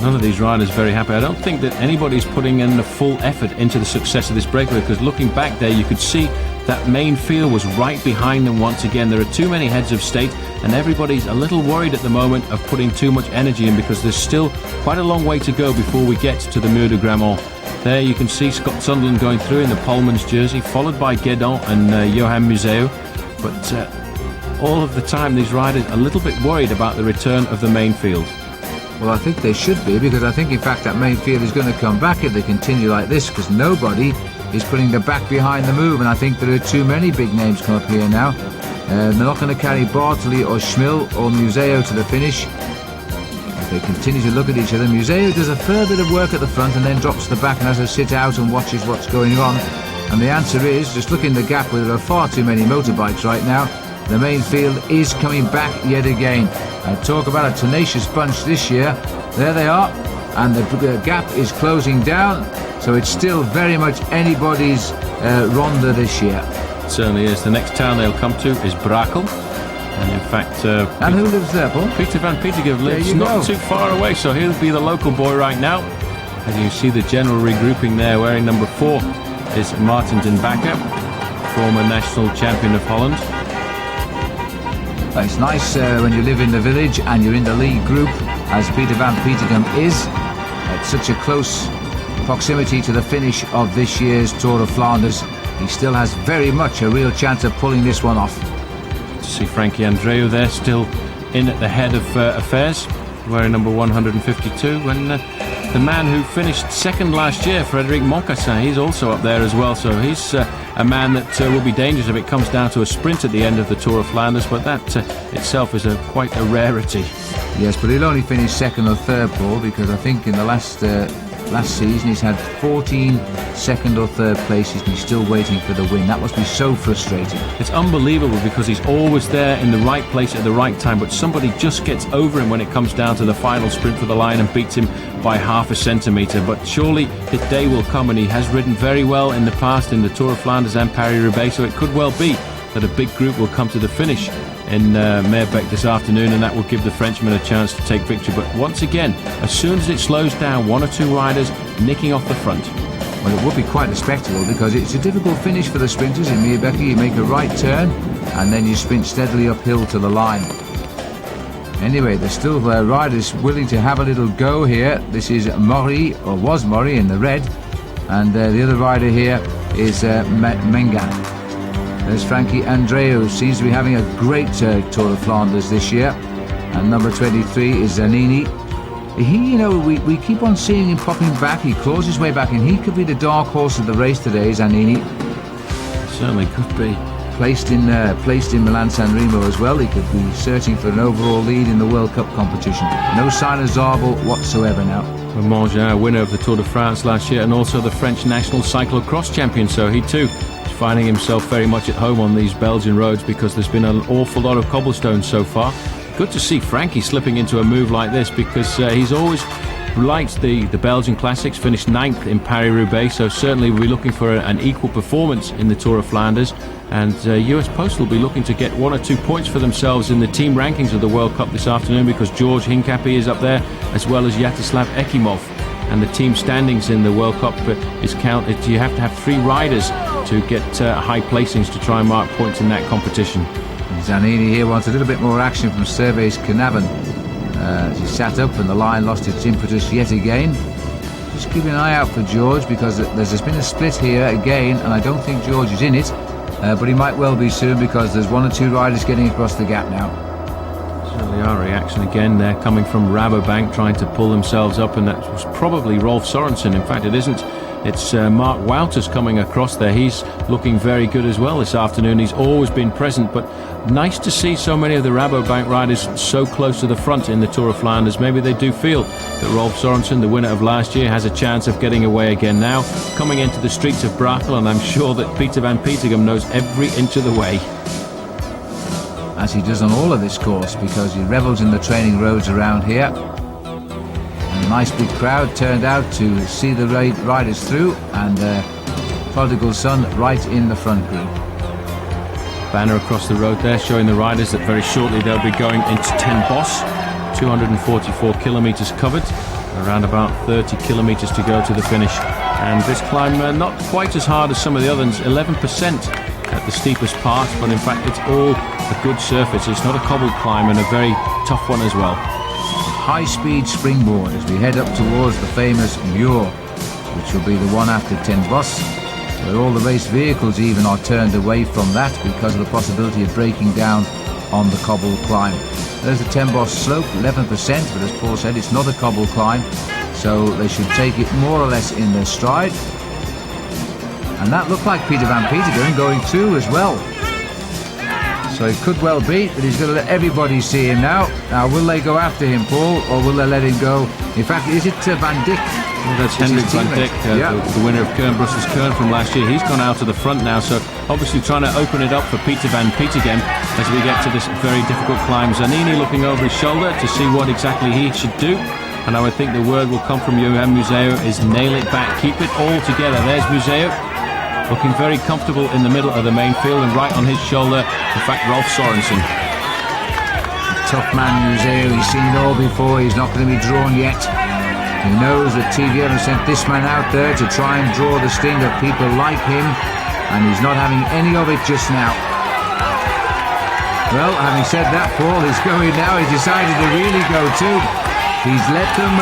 None of these riders very happy. I don't think that anybody's putting in the full effort into the success of this breakaway, because looking back there, you could see that main field was right behind them once again. There are too many heads of state, and everybody's a little worried at the moment of putting too much energy in, because there's still quite a long way to go before we get to the Mur de Grammont. There you can see Scott Sunderland going through in the poleman's jersey, followed by Guédon and Johan Museo. But all of the time these riders are a little bit worried about the return of the main field. Well, I think they should be, because I think in fact that main field is going to come back if they continue like this, because nobody is putting the back behind the move, and I think there are too many big names come up here now. They're not going to carry Bartoli or Schmil or Museo to the finish. They continue to look at each other. Museo does a fair bit of work at the front and then drops to the back and has to sit out and watches what's going on. And the answer is, just look in the gap where there are far too many motorbikes right now. The main field is coming back yet again. Talk about a tenacious bunch this year. There they are, and the gap is closing down. So it's still very much anybody's ronde this year. It certainly is. The next town they'll come to is Brakel. And in fact, and who lives there, Paul? Peter Van Petegem lives not too far away, so he'll be the local boy right now. As you see the general regrouping there, wearing number 4 is Martin den Bakker, former national champion of Holland. It's nice when you live in the village and you're in the league group, as Peter Van Petegem is, at such a close proximity to the finish of this year's Tour of Flanders. He still has very much a real chance of pulling this one off. See Frankie Andreu there, still in at the head of affairs, wearing number 152, when the man who finished second last year, Frédéric Moncassin, he's also up there as well, so he's a man that will be dangerous if it comes down to a sprint at the end of the Tour of Flanders, but that itself is quite a rarity. Yes, but he'll only finish second or third, Paul, because I think in the last season he's had 14 second or third places and he's still waiting for the win. That must be so frustrating. It's unbelievable, because he's always there in the right place at the right time, but somebody just gets over him when it comes down to the final sprint for the line and beats him by half a centimetre. But surely his day will come, and he has ridden very well in the past in the Tour of Flanders and Paris-Roubaix, so it could well be that a big group will come to the finish in Meerbeek this afternoon, and that will give the Frenchman a chance to take victory. But once again, as soon as it slows down, 1 or 2 riders nicking off the front. Well, it would be quite a spectacle because it's a difficult finish for the sprinters in Meerbeek. You make a right turn and then you sprint steadily uphill to the line. Anyway, there's still riders willing to have a little go here. This is Murray, or was Murray, in the red, and the other rider here is Mengan. There's Frankie Andreu, who seems to be having a great Tour of Flanders this year, and number 23 is Zanini. He, we keep on seeing him popping back. He claws his way back, and he could be the dark horse of the race today, Zanini. Certainly could be. Placed in Milan-San Remo as well. He could be searching for an overall lead in the World Cup competition. No sign of Zabel whatsoever now. Mangin, winner of the Tour de France last year, and also the French national cyclocross champion, so he too is finding himself very much at home on these Belgian roads because there's been an awful lot of cobblestones so far. Good to see Frankie slipping into a move like this because he's always liked the Belgian Classics, finished 9th in Paris-Roubaix, so certainly we'll be looking for an equal performance in the Tour of Flanders, and US Post will be looking to get 1 or 2 points for themselves in the team rankings of the World Cup this afternoon because George Hincapie is up there as well as Yaroslav Ekimov, and the team standings in the World Cup is counted. You have to have 3 riders to get high placings to try and mark points in that competition. Zanini here wants a little bit more action from Servais Knaven. He sat up and the line lost its impetus yet again. Just keep an eye out for George because there's been a split here again, and I don't think George is in it, but he might well be soon because there's 1 or 2 riders getting across the gap now. Certainly our reaction again there coming from Rabobank trying to pull themselves up, and that was probably Rolf Sorensen. In fact, it isn't. It's Mark Wouters coming across there. He's looking very good as well this afternoon. He's always been present, but nice to see so many of the Rabobank riders so close to the front in the Tour of Flanders. Maybe they do feel that Rolf Sorensen, the winner of last year, has a chance of getting away again now. Coming into the streets of Brakel, and I'm sure that Peter van Petegem knows every inch of the way. As he does on all of this course because he revels in the training roads around here. A nice big crowd turned out to see the riders through, and Prodigal Son right in the front group. Banner across the road there showing the riders that very shortly they'll be going into Ten Bosch. 244 kilometres covered, around about 30 kilometres to go to the finish, and this climb not quite as hard as some of the others, 11% at the steepest part, but in fact it's all a good surface. It's not a cobbled climb, and a very tough one as well. High-speed springboard as we head up towards the famous Muur, which will be the one after Ten Bosch, where all the race vehicles even are turned away from that because of the possibility of breaking down on the cobble climb. There's the Ten Bosch slope, 11%, but as Paul said, it's not a cobble climb, so they should take it more or less in their stride. And that looked like Peter van Petegem going through as well. So it could well be that he's going to let everybody see him now. Now, will they go after him, Paul, or will they let him go? In fact, is it Van Dijk? Well, that's Hendrik Van Dijk, the winner of Brussels-Kern from last year. He's gone out to the front now, so obviously trying to open it up for Peter van Petegem as we get to this very difficult climb. Zanini looking over his shoulder to see what exactly he should do. And I would think the word will come from Johan Museeuw is nail it back, keep it all together. There's Museeuw, looking very comfortable in the middle of the main field, and right on his shoulder, in fact, Rolf Sorensen. Tough man, Museeuw. He's seen it all before. He's not going to be drawn yet. He knows that TVM has sent this man out there to try and draw the sting of people like him, and he's not having any of it just now. Well, having said that, Paul is going now. He's decided to really go too. He's let them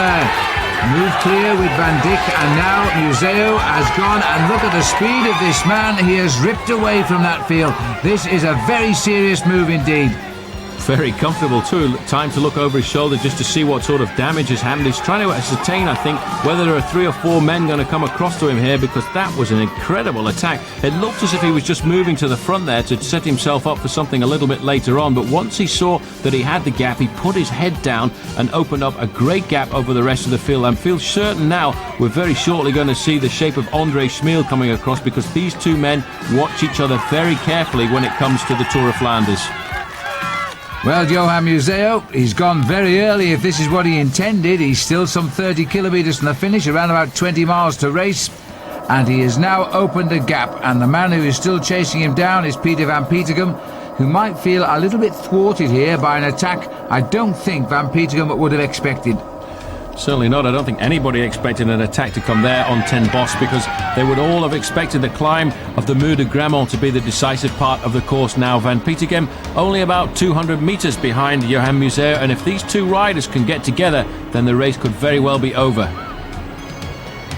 move clear with Van Dijk, and now Museeuw has gone, and look at the speed of this man. He has ripped away from that field. This is a very serious move indeed. Very comfortable too. Time to look over his shoulder just to see what sort of damage has happened. He's trying to ascertain, I think, whether there are 3 or 4 men going to come across to him here, because that was an incredible attack. It looked as if he was just moving to the front there to set himself up for something a little bit later on, but once he saw that he had the gap, he put his head down and opened up a great gap over the rest of the field. I feel certain now we're very shortly going to see the shape of Andre Schmiel coming across, because these 2 men watch each other very carefully when it comes to the Tour of Flanders. Well, Johan Museeuw, he's gone very early if this is what he intended. He's still some 30 kilometres from the finish, around about 20 miles to race. and he has now opened a gap, and the man who is still chasing him down is Peter van Petegem, who might feel a little bit thwarted here by an attack I don't think van Petegem would have expected. Certainly not. I don't think anybody expected an attack to come there on 10 Boss, because they would all have expected the climb of the Muur de Grammont to be the decisive part of the course. Now Van Petegem only about 200 metres behind Johan Museeuw, and if these two riders can get together, then the race could very well be over.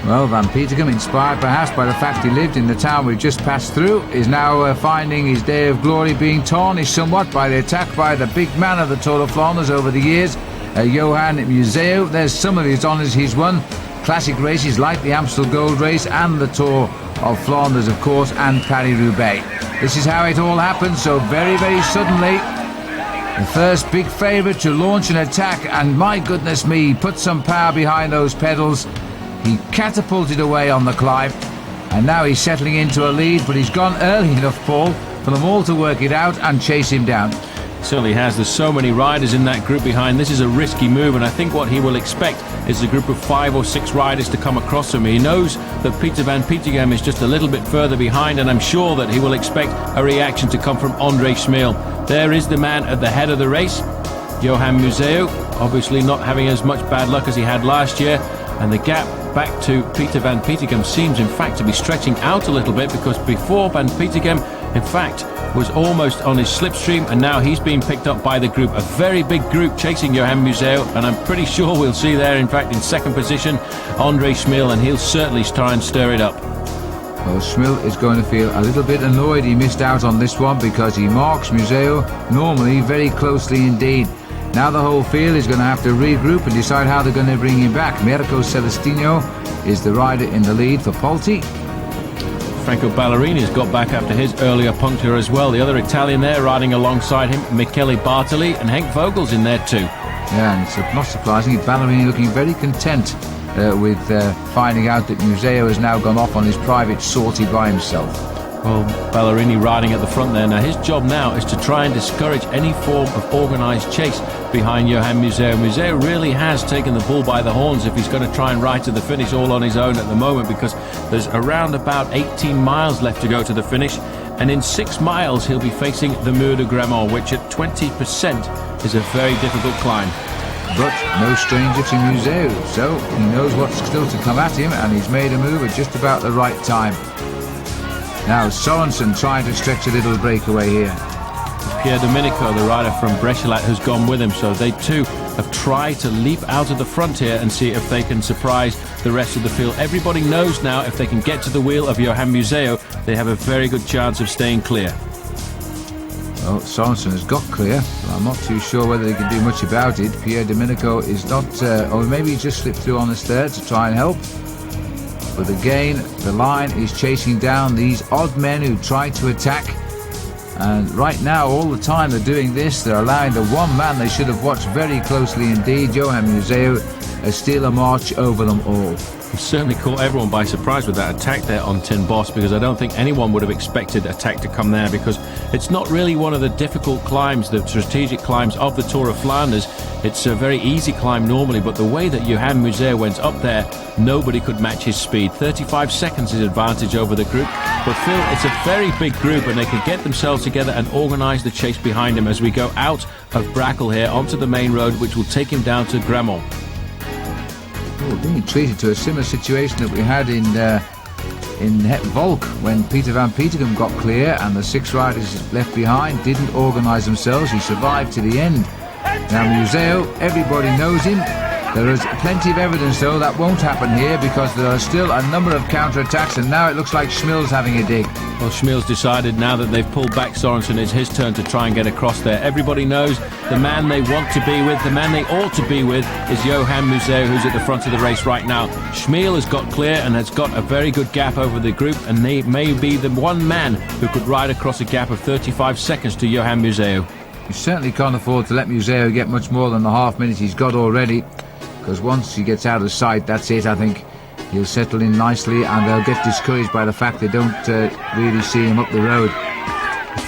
Well, Van Petegem, inspired perhaps by the fact he lived in the town we've just passed through, is now finding his day of glory being tarnished somewhat by the attack by the big man of the Tour of Flanders over the years, Johan Museeuw. There's some of his honours he's won. Classic races like the Amstel Gold Race and the Tour of Flanders, of course, and Paris-Roubaix. This is how it all happened, so very, very suddenly. The first big favourite to launch an attack, and my goodness me, put some power behind those pedals. He catapulted away on the climb, and now he's settling into a lead, but he's gone early enough, Paul, for them all to work it out and chase him down. Certainly has. There's so many riders in that group behind. This is a risky move, and I think what he will expect is a group of 5 or 6 riders to come across him. He knows that Peter van Petegem is just a little bit further behind, and I'm sure that he will expect a reaction to come from André Schmeel. There is the man at the head of the race, Johan Museeuw, obviously not having as much bad luck as he had last year, and the gap back to Peter van Petegem seems in fact to be stretching out a little bit, because before Van Petegem in fact was almost on his slipstream, and now he's being picked up by the group, a very big group chasing Johan Museeuw, and I'm pretty sure we'll see there in fact in second position André Schmeel, and he'll certainly try and stir it up. Well, Schmeel is going to feel a little bit annoyed he missed out on this one, because he marks Museeuw normally very closely indeed. Now the whole field is going to have to regroup and decide how they're going to bring him back. Mirko Celestino is the rider in the lead for Polti. Franco Ballerini's got back after his earlier puncture as well. The other Italian there riding alongside him, Michele Bartoli, and Henk Vogel's in there too. Yeah, and it's not surprising, Ballerini looking very content with finding out that Museeuw has now gone off on his private sortie by himself. Well, Ballerini riding at the front there. Now his job now is to try and discourage any form of organised chase behind Johan Museeuw. Museeuw really has taken the bull by the horns if he's going to try and ride to the finish all on his own at the moment, because there's around about 18 miles left to go to the finish, and in 6 miles he'll be facing the Muur de Grammont, which at 20% is a very difficult climb. But no stranger to Museeuw, so he knows what's still to come at him, and he's made a move at just about the right time. Now Sorensen trying to stretch a little breakaway here. Pierre Domenico, the rider from Brechelat, has gone with him, so they too have tried to leap out of the front here and see if they can surprise the rest of the field. Everybody knows now if they can get to the wheel of Johan Museeuw, they have a very good chance of staying clear. Well, Sorensen has got clear, but I'm not too sure whether they can do much about it. Pierre Domenico is not, or maybe he just slipped through on his third to try and help. But again, the line is chasing down these odd men who try to attack. And right now, all the time they're doing this, they're allowing the one man they should have watched very closely indeed, Johan Museeuw, steal a march over them all. It certainly caught everyone by surprise with that attack there on Tin Boss, because I don't think anyone would have expected attack to come there, because it's not really one of the difficult climbs, the strategic climbs of the Tour of Flanders. It's a very easy climb normally, but the way that Johan Museeuw went up there, nobody could match his speed. 35 seconds is advantage over the group, but Phil, it's a very big group, and they can get themselves together and organise the chase behind him as we go out of Brakel here onto the main road, which will take him down to Grammont. We're being treated to a similar situation that we had in Het Volk when Peter van Petegem got clear and the 6 riders left behind didn't organise themselves. He survived to the end. Now Museeuw, everybody knows him. There is plenty of evidence though that won't happen here, because there are still a number of counter-attacks, and now it looks like Schmeel's having a dig. Well, Schmeel's decided now that they've pulled back Sorensen, it's his turn to try and get across there. Everybody knows the man they want to be with, the man they ought to be with, is Johan Museeuw, who's at the front of the race right now. Schmeel has got clear and has got a very good gap over the group, and they may be the one man who could ride across a gap of 35 seconds to Johan Museeuw. You certainly can't afford to let Museeuw get much more than the half minute he's got already, because once he gets out of sight, that's it. I think he'll settle in nicely, and they'll get discouraged by the fact they don't really see him up the road.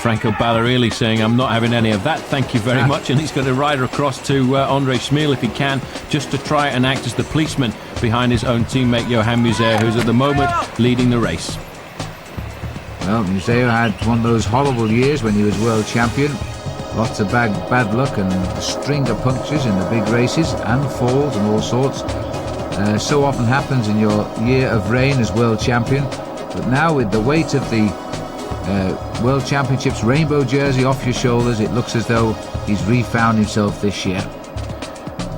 Franco Ballerini saying, I'm not having any of that, thank you very much, and he's going to ride across to André Schmil if he can, just to try and act as the policeman behind his own teammate Johan Museeuw, who's at the moment leading the race. Well, Museeuw had one of those horrible years when he was world champion. Lots of bad luck and a string of punctures in the big races and falls and all sorts. So often happens in your year of reign as world champion. But now with the weight of the World Championships rainbow jersey off your shoulders, it looks as though he's refound himself this year.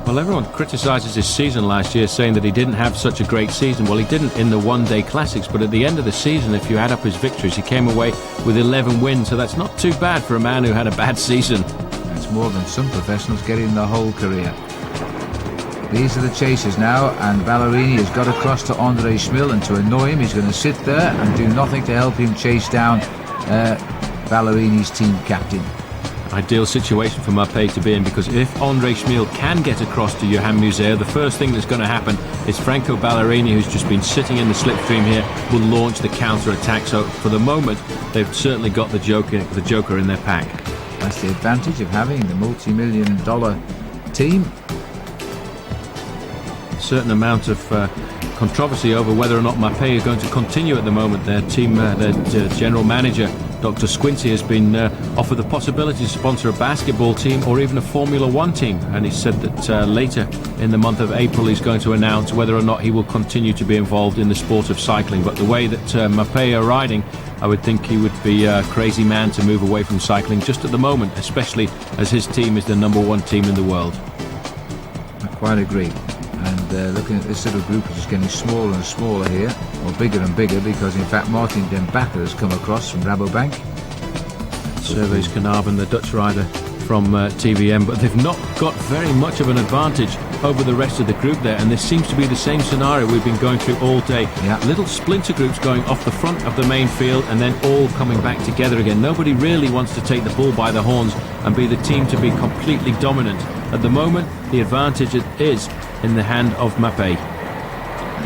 Well, everyone criticises his season last year, saying that he didn't have such a great season. Well, he didn't in the one-day classics, but at the end of the season, if you add up his victories, he came away with 11 wins, so that's not too bad for a man who had a bad season. That's more than some professionals get in the whole career. These are the chasers now, and Ballerini has got across to André Schmil, and to annoy him, he's going to sit there and do nothing to help him chase down Ballerini's team captain. Ideal situation for Mapei to be in, because if André Schmil can get across to Johan Museeuw, the first thing that's going to happen is Franco Ballerini, who's just been sitting in the slipstream here, will launch the counter-attack. So for the moment, they've certainly got the Joker in their pack. That's the advantage of having the multi-million-dollar team. A certain amount of controversy over whether or not Mapei are going to continue at the moment. Their team, their general manager, Dr. Squincy, has been offered the possibility to sponsor a basketball team or even a Formula One team, and he said that later in the month of April he's going to announce whether or not he will continue to be involved in the sport of cycling. But the way that Mapei are riding, I would think he would be a crazy man to move away from cycling just at the moment, especially as his team is the #1 team in the world. I quite agree. And looking at this little group, it's just getting smaller and smaller here, or bigger and bigger, because in fact Martin Den Bakker has come across from Rabobank. Surveys Knaben, the Dutch rider from TVM, but they've not got very much of an advantage over the rest of the group there, and this seems to be the same scenario we've been going through all day. Yeah. Little splinter groups going off the front of the main field and then all coming back together again. Nobody really wants to take the bull by the horns and be the team to be completely dominant. At the moment, the advantage is in the hand of Mapei.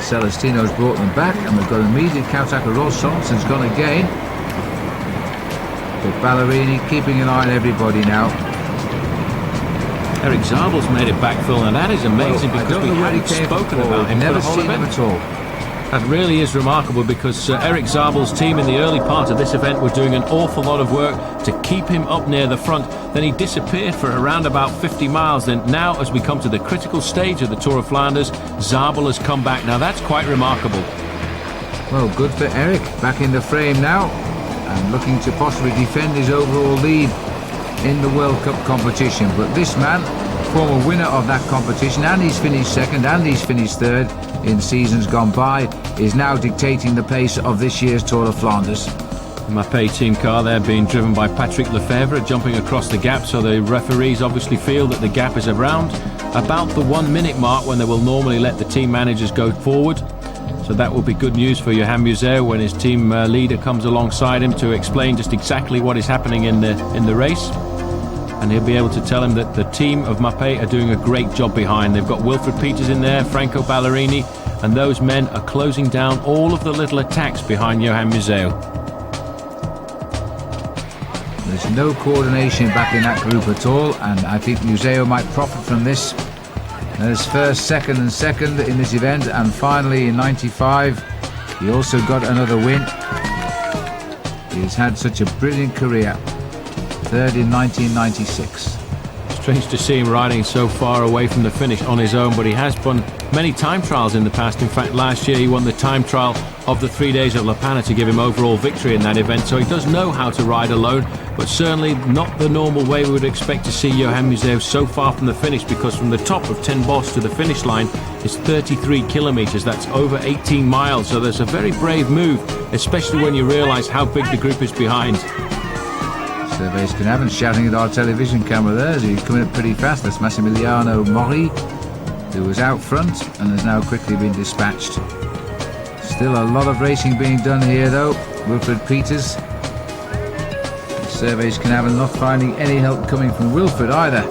Celestino's brought them back, and we've got immediate counter-attack. Ross Sorensen's gone again. But Ballerini keeping an eye on everybody now. Eric Zabel's made it back, Phil, and that is amazing, because we haven't spoken about him for the whole event. At all. That really is remarkable, because Eric Zabel's team in the early part of this event were doing an awful lot of work to keep him up near the front. Then he disappeared for around about 50 miles. Then now, as we come to the critical stage of the Tour of Flanders, Zabel has come back. Now that's quite remarkable. Well, good for Eric, back in the frame now, and looking to possibly defend his overall lead in the World Cup competition. But this man, former winner of that competition, and he's finished second and he's finished third in seasons gone by, is now dictating the pace of this year's Tour of Flanders. The Mapei team car there being driven by Patrick Lefevre, jumping across the gap, so the referees obviously feel that the gap is around about the 1 minute mark, when they will normally let the team managers go forward. So that will be good news for Johan Museeuw when his team leader comes alongside him to explain just exactly what is happening in the race. And he'll be able to tell him that the team of Mapei are doing a great job behind. They've got Wilfried Peters in there, Franco Ballerini, and those men are closing down all of the little attacks behind Johan Museeuw. There's no coordination back in that group at all, and I think Museeuw might profit from this. There's first, second and second in this event, and finally in 95 he also got another win. He's had such a brilliant career. Third in 1996. Strange to see him riding so far away from the finish on his own, but he has won many time trials in the past. In fact, last year he won the time trial of the 3 days of La Panna to give him overall victory in that event, so he does know how to ride alone, but certainly not the normal way we would expect to see Johan Museeuw so far from the finish, because from the top of Ten Bosch to the finish line is 33 kilometres, that's over 18 miles, so there's a very brave move, especially when you realise how big the group is behind. Surveys Knaben shouting at our television camera there. He's coming up pretty fast. That's Massimiliano Mori, who was out front and has now quickly been dispatched. Still a lot of racing being done here though. Wilfried Peters. Surveys Knaben not finding any help coming from Wilfried either.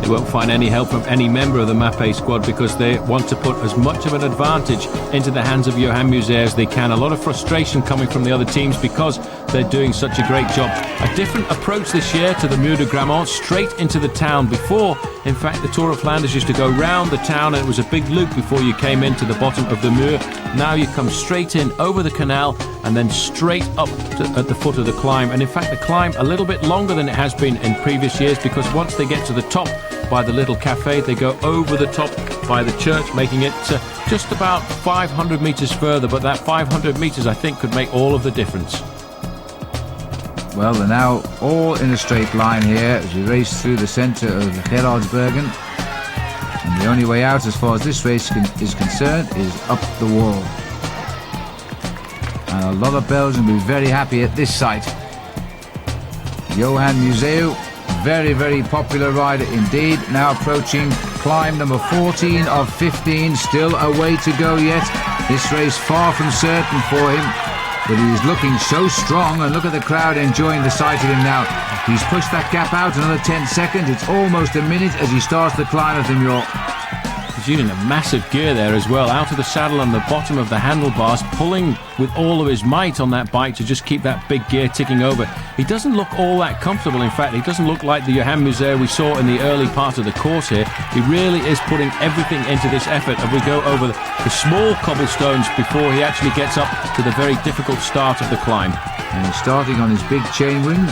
They won't find any help from any member of the Mapei squad because they want to put as much of an advantage into the hands of Johan Museeuw as they can. A lot of frustration coming from the other teams because they're doing such a great job. A different approach this year to the Muur de Grammont, straight into the town. Before, in fact, the Tour of Flanders used to go round the town and it was a big loop before you came into the bottom of the Muur. Now you come straight in over the canal and then straight up at the foot of the climb. And in fact, the climb a little bit longer than it has been in previous years, because once they get to the top by the little cafe, they go over the top by the church, making it just about 500 metres further. But that 500 metres, I think, could make all of the difference. Well, they're now all in a straight line here as we race through the centre of Gerardsbergen. And the only way out as far as this race is concerned is up the wall. And a lot of Belgians will be very happy at this site. Johan Museeuw, very, very popular rider indeed, now approaching climb number 14 of 15, still a way to go yet. This race far from certain for him, but he is looking so strong, and look at the crowd enjoying the sight of him now. He's pushed that gap out another 10 seconds, it's almost a minute as he starts the climb of the Muur. He's using a massive gear there as well, out of the saddle on the bottom of the handlebars, pulling with all of his might on that bike to just keep that big gear ticking over. He doesn't look all that comfortable. In fact, he doesn't look like the Johan Museeuw we saw in the early part of the course here. He really is putting everything into this effort, and we go over the small cobblestones before he actually gets up to the very difficult start of the climb. And he's starting on his big chain ring.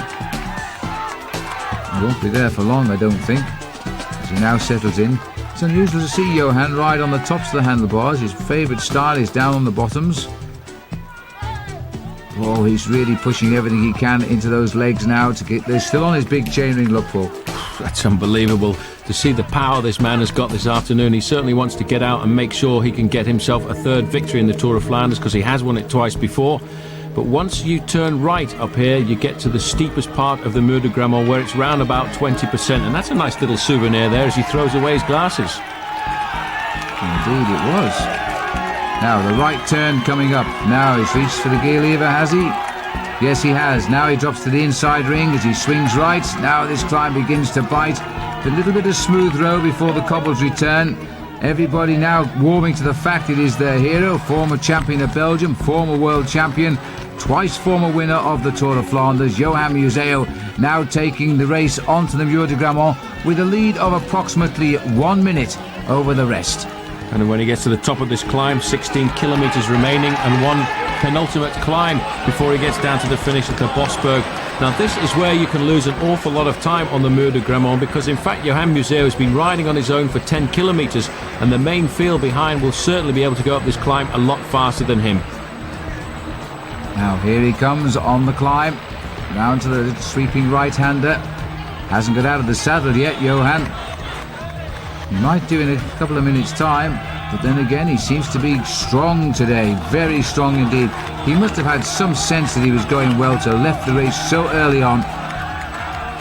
He won't be there for long, I don't think, as he now settles in. It's unusual to see Johan ride on the tops of the handlebars. His favourite style is down on the bottoms. Oh, he's really pushing everything he can into those legs now to get. They're still on his big chainring, look, Paul. That's unbelievable to see the power this man has got this afternoon. He certainly wants to get out and make sure he can get himself a third victory in the Tour of Flanders, because he has won it twice before. But once you turn right up here, you get to the steepest part of the Muur de Grammont, where it's round about 20%, and that's a nice little souvenir there as he throws away his glasses. Indeed it was. Now the right turn coming up. Now he's reached for the gear lever, has he? Yes, he has. Now he drops to the inside ring as he swings right. Now this climb begins to bite. A little bit of smooth road before the cobbles return. Everybody now warming to the fact it is their hero, former champion of Belgium, former world champion, twice former winner of the Tour of Flanders, Johan Museeuw, now taking the race onto the Muur de Grammont with a lead of approximately 1 minute over the rest. And when he gets to the top of this climb, 16 kilometres remaining and one penultimate climb before he gets down to the finish at the Bosberg. Now this is where you can lose an awful lot of time on the Muur de Grammont, because in fact Johan Museeuw has been riding on his own for 10 kilometres, and the main field behind will certainly be able to go up this climb a lot faster than him. Now here he comes on the climb, round to the sweeping right-hander. Hasn't got out of the saddle yet, Johan. He might do in a couple of minutes' time, but then again he seems to be strong today, very strong indeed. He must have had some sense that he was going well to have left the race so early on.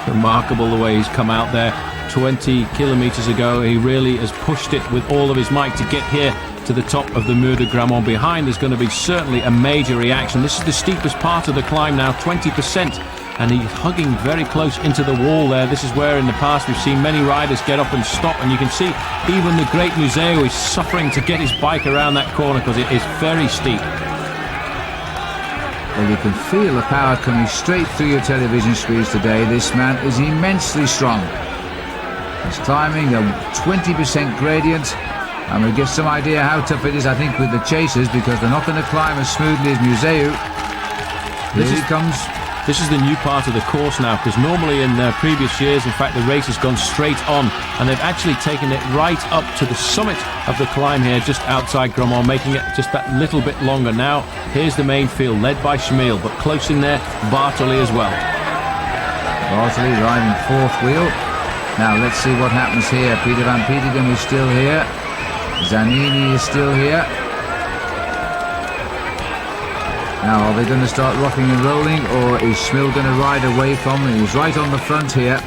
Remarkable the way he's come out there 20 kilometres ago. He really has pushed it with all of his might to get here to the top of the Muur de Grammont. Behind there's going to be certainly a major reaction. This is the steepest part of the climb now, 20%. And he's hugging very close into the wall there. This is where in the past we've seen many riders get up and stop, and you can see even the great Museeuw is suffering to get his bike around that corner because it is very steep. Well, you can feel the power coming straight through your television screens today. This man is immensely strong. He's climbing a 20% gradient, and we'll get some idea how tough it is, I think, with the chasers, because they're not going to climb as smoothly as Museeuw. Here he comes. This is the new part of the course now, because normally in previous years, in fact, the race has gone straight on, and they've actually taken it right up to the summit of the climb here, just outside Grammont, making it just that little bit longer. Now, here's the main field, led by Schmiel, but close in there, Bartoli as well. Bartoli riding fourth wheel. Now, let's see what happens here. Peter van Petegem is still here. Zanini is still here. Now, are they going to start rocking and rolling, or is Schmiel going to ride away from him? He's right on the front here.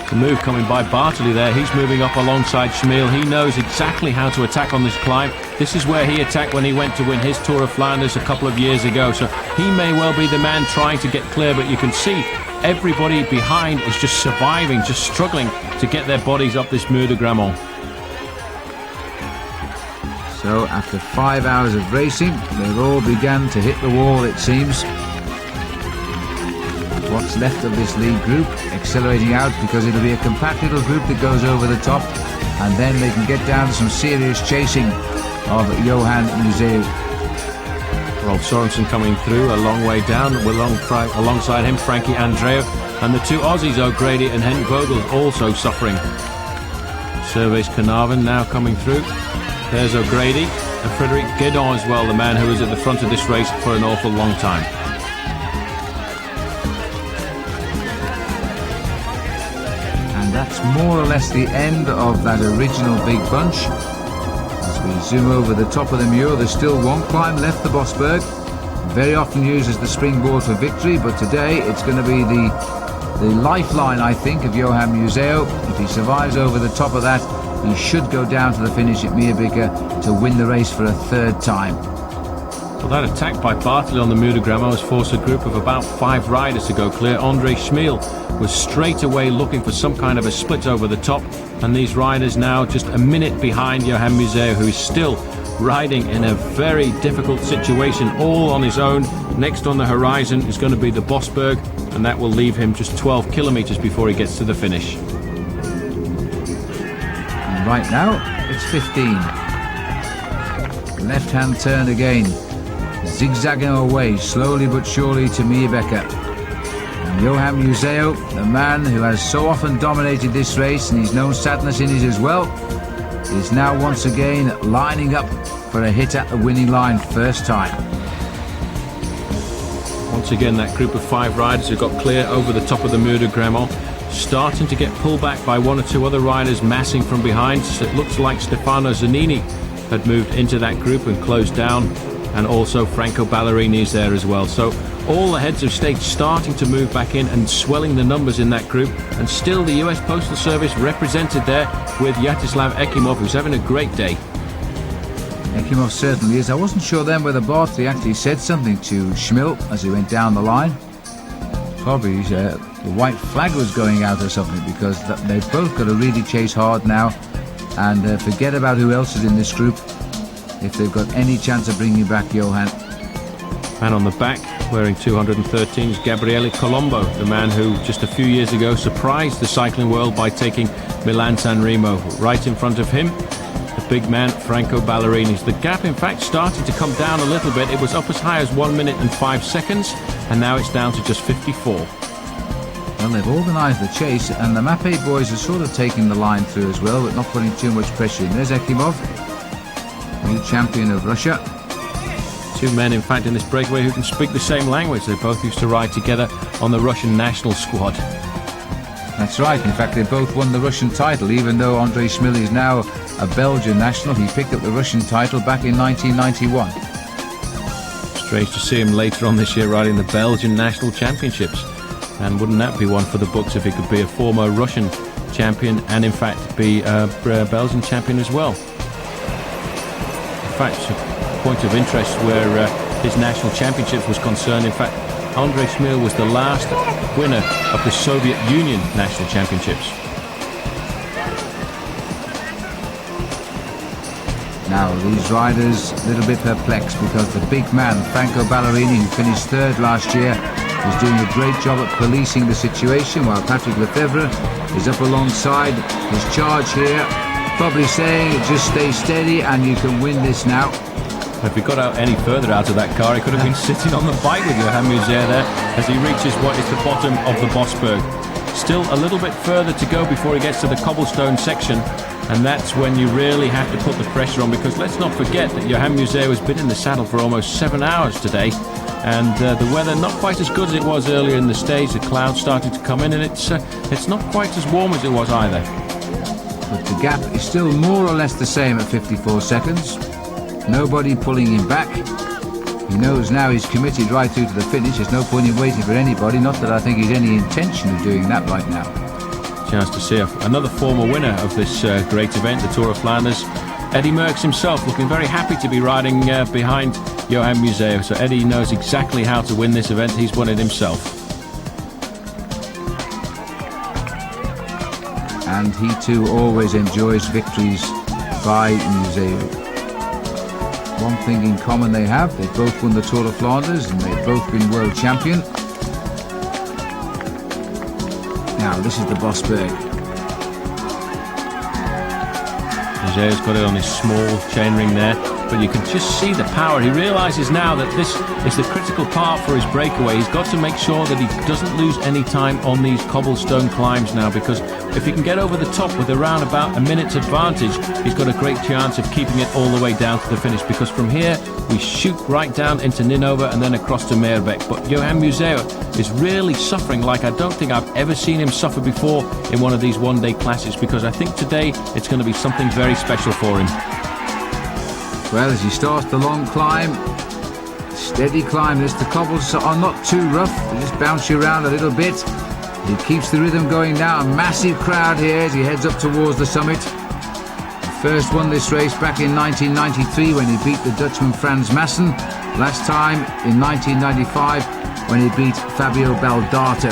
The move coming by Bartley there. He's moving up alongside Schmiel. He knows exactly how to attack on this climb. This is where he attacked when he went to win his Tour of Flanders a couple of years ago. So he may well be the man trying to get clear, but you can see everybody behind is just surviving, just struggling to get their bodies up this Mur de Grammont. So after 5 hours of racing, they've all begun to hit the wall, it seems. What's left of this lead group accelerating out, because it'll be a compact little group that goes over the top, and then they can get down to some serious chasing of Johan Museeuw. Rolf Sorensen coming through a long way down, alongside him Frankie Andreu, and the two Aussies, Grady and Henk Vogel, also suffering. Servais Carnarvon now coming through. There's O'Grady and Frederic Guédon as well, the man who was at the front of this race for an awful long time. And that's more or less the end of that original big bunch. As we zoom over the top of the Muur, there's still one climb left, the Bosberg, very often used as the springboard for victory, but today it's going to be the lifeline, I think, of Johan Museeuw. If he survives over the top of that, he should go down to the finish at Meerbeke to win the race for a third time. Well, that attack by Bartley on the Mur de Grammont has forced a group of about 5 riders to go clear. Andre Schmiel was straight away looking for some kind of a split over the top, and these riders now just a minute behind Johan Museeuw, who is still riding in a very difficult situation all on his own. Next on the horizon is going to be the Bosberg, and that will leave him just 12 kilometres before he gets to the finish. And right now it's 15. Left hand turn again, zigzagging away slowly but surely to Meerbeke. And Johan Museeuw, the man who has so often dominated this race, and he's known sadness in it as well, is now once again lining up for a hit at the winning line first time. Once again, that group of 5 riders who got clear over the top of the Mur de Grammont, starting to get pulled back by 1 or 2 other riders massing from behind. So it looks like Stefano Zanini had moved into that group and closed down, and also Franco Ballerini is there as well. So all the heads of state starting to move back in and swelling the numbers in that group, and still the US Postal Service represented there with Yaroslav Ekimov, who's having a great day. Ekimov certainly is. I wasn't sure then whether Bartley actually said something to Schmiel as he went down the line. Probably the white flag was going out or something, because they've both got to really chase hard now and forget about who else is in this group if they've got any chance of bringing back Johan. And on the back, wearing 213 is Gabriele Colombo, the man who just a few years ago surprised the cycling world by taking Milan-San Remo. Right in front of him, the big man Franco Ballerini. The gap, in fact, started to come down a little bit. It was up as high as 1 minute and 5 seconds, and now it's down to just 54. Well, they've organised the chase, and the Mape boys are sort of taking the line through as well, but not putting too much pressure in. There's Ekimov, new champion of Russia. 2 men, in fact, in this breakaway who can speak the same language. They both used to ride together on the Russian national squad. That's right. In fact, they both won the Russian title, even though Andre Schmiel is now a Belgian national. He picked up the Russian title back in 1991. Strange to see him later on this year riding the Belgian national championships. And wouldn't that be one for the books if he could be a former Russian champion and, in fact, be a Belgian champion as well. In fact, a point of interest where his national championships was concerned, in fact, Andre Schmiel was the last winner of the Soviet Union national championships. Now, these riders a little bit perplexed, because the big man, Franco Ballerini, who finished 3rd last year, is doing a great job at policing the situation, while Patrick Lefebvre is up alongside his charge here, probably saying, just stay steady and you can win this now. If he got out any further out of that car, he could have been sitting on the bike with Johan Museeuw there as he reaches what is the bottom of the Bosberg. Still a little bit further to go before he gets to the cobblestone section, and that's when you really have to put the pressure on, because let's not forget that Johan Museeuw has been in the saddle for almost 7 hours today, and the weather not quite as good as it was earlier in the stage. The clouds started to come in, and it's not quite as warm as it was either. But the gap is still more or less the same at 54 seconds. Nobody pulling him back. He knows now he's committed right through to the finish. There's no point in waiting for anybody, not that I think he's any intention of doing that right now. chance to see another former winner of this great event, the Tour of Flanders. Eddie Merckx himself looking very happy to be riding behind Johan Museeuw. So Eddie knows exactly how to win this event. He's won it himself. And he too always enjoys victories by Museeuw. One thing in common they have, they've both won the Tour of Flanders and they've both been world champion. Now this is the Bosberg. Museeuw's got it on his small chainring there, but you can just see the power. He realises now that this is the critical part for his breakaway. He's got to make sure that he doesn't lose any time on these cobblestone climbs now, because if he can get over the top with around about a minute's advantage, he's got a great chance of keeping it all the way down to the finish, because from here we shoot right down into Ninove and then across to Meerbeek. But Johan Museeuw is really suffering like I don't think I've ever seen him suffer before in one of these one-day classes, because I think today it's going to be something very special for him. Well, as he starts the long climb, steady climb this, the cobbles are not too rough, they just bounce you around a little bit. He keeps the rhythm going now, a massive crowd here as he heads up towards the summit. He first won this race back in 1993 when he beat the Dutchman Frans Maassen, last time in 1995 when he beat Fabio Baldato.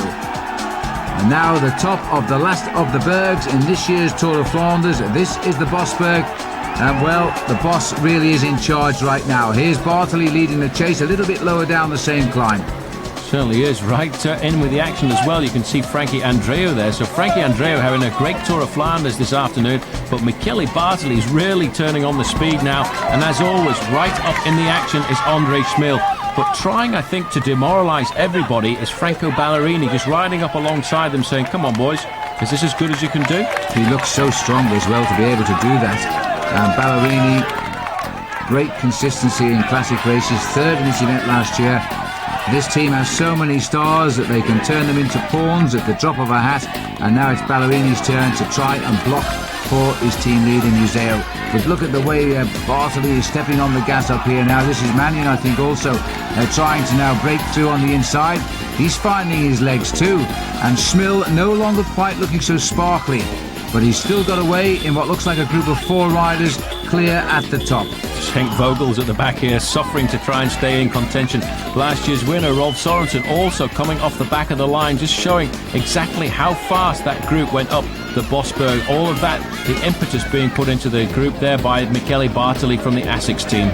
And now the top of the last of the bergs in this year's Tour of Flanders. This is the Bosberg. And well, the boss really is in charge right now. Here's Bartoli leading the chase a little bit lower down the same climb. Certainly is, right in with the action as well. You can see Frankie Andreu there. So Frankie Andreu having a great Tour of Flanders this afternoon, but Michele Bartoli is really turning on the speed now. And as always, right up in the action is André Schmil. But trying, I think, to demoralise everybody is Franco Ballerini, just riding up alongside them saying, come on boys, is this as good as you can do? He looks so strong as well to be able to do that. And Ballerini, great consistency in classic races, third in this event last year. This team has so many stars that they can turn them into pawns at the drop of a hat, and now it's Ballerini's turn to try and block for his team lead in Museeuw. But look at the way Bartoli is stepping on the gas up here now. This is Mannion, I think, also trying to now break through on the inside. He's finding his legs too, and Schmil no longer quite looking so sparkly, but he's still got away in what looks like a group of 4 riders clear at the top. Henk Vogel's at the back here, suffering to try and stay in contention. Last year's winner, Rolf Sorensen, also coming off the back of the line, just showing exactly how fast that group went up the Bosberg. All of that, the impetus being put into the group there by Michele Bartoli from the Asics team.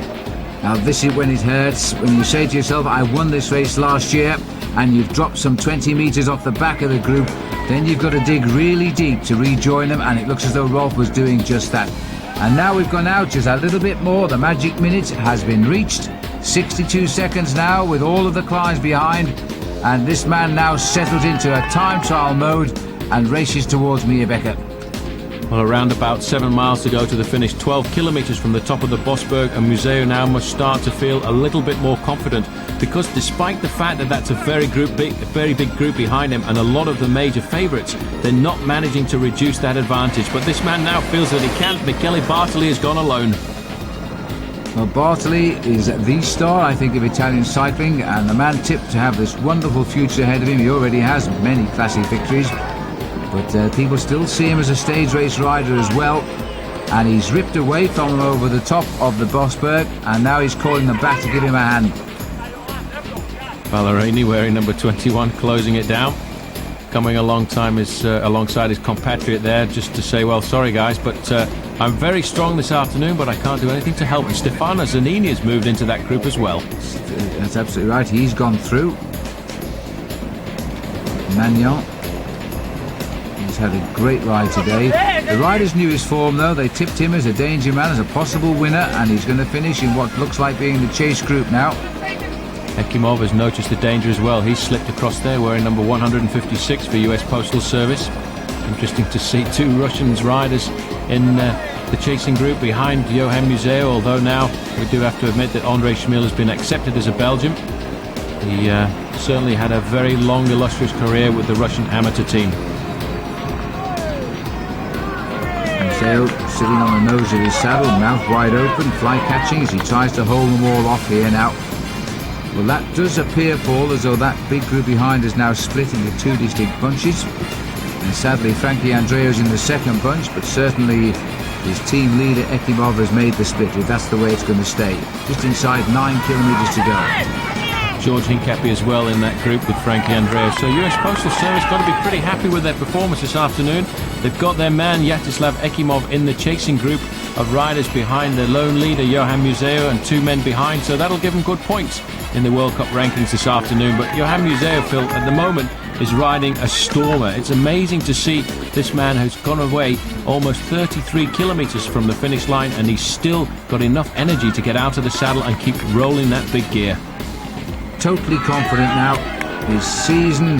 Now this is when it hurts, when you say to yourself, I won this race last year, and you've dropped some 20 metres off the back of the group, then you've got to dig really deep to rejoin them, and it looks as though Rolf was doing just that. And now we've gone out just a little bit more. The magic minute has been reached. 62 seconds now with all of the climbs behind, and this man now settles into a time trial mode and races towards Meerbeek. Well, around about 7 miles to go to the finish, 12 kilometres from the top of the Bosberg, and Museeuw now must start to feel a little bit more confident, because despite the fact that that's a very big group behind him and a lot of the major favourites, they're not managing to reduce that advantage. But this man now feels that he can't. Michele Bartoli has gone alone. Well, Bartoli is the star, I think, of Italian cycling, and the man tipped to have this wonderful future ahead of him. He already has many classic victories, but people still see him as a stage race rider as well. And he's ripped away from them over the top of the Bosberg, and now he's calling them back to give him a hand. Ballerini wearing number 21, closing it down, coming alongside his compatriot there, just to say, well, sorry guys, but I'm very strong this afternoon, but I can't do anything to help. And Stefano Zanini has moved into that group as well. That's absolutely right, he's gone through. Magnan, he's had a great ride today. The riders knew his form though. They tipped him as a danger man, as a possible winner, and he's going to finish in what looks like being the chase group now. Ekimov has noticed the danger as well. He's slipped across there wearing number 156 for US Postal Service. Interesting to see 2 Russian riders in the chasing group behind Johan Museeuw, although now we do have to admit that André Schmil has been accepted as a Belgian. He certainly had a very long, illustrious career with the Russian amateur team. Museeuw sitting on the nose of his saddle, mouth wide open, fly catching as he tries to hold them all off here now. Well, that does appear, Paul, as though that big group behind is now split into 2 distinct bunches. And sadly, Frankie Andreou's in the second bunch, but certainly his team leader Ekimov has made the split. If that's the way it's going to stay. Just inside 9 kilometres to go. George Hincapie as well in that group with Frankie Andreou. So US Postal Service got to be pretty happy with their performance this afternoon. They've got their man Yaroslav Ekimov in the chasing group of riders behind the lone leader Johan Museo and 2 men behind, so that'll give them good points in the World Cup rankings this afternoon. But Johan Museo, Phil, at the moment is riding a stormer. It's amazing to see this man who's gone away almost 33 kilometres from the finish line, and he's still got enough energy to get out of the saddle and keep rolling that big gear. Totally confident now. His season,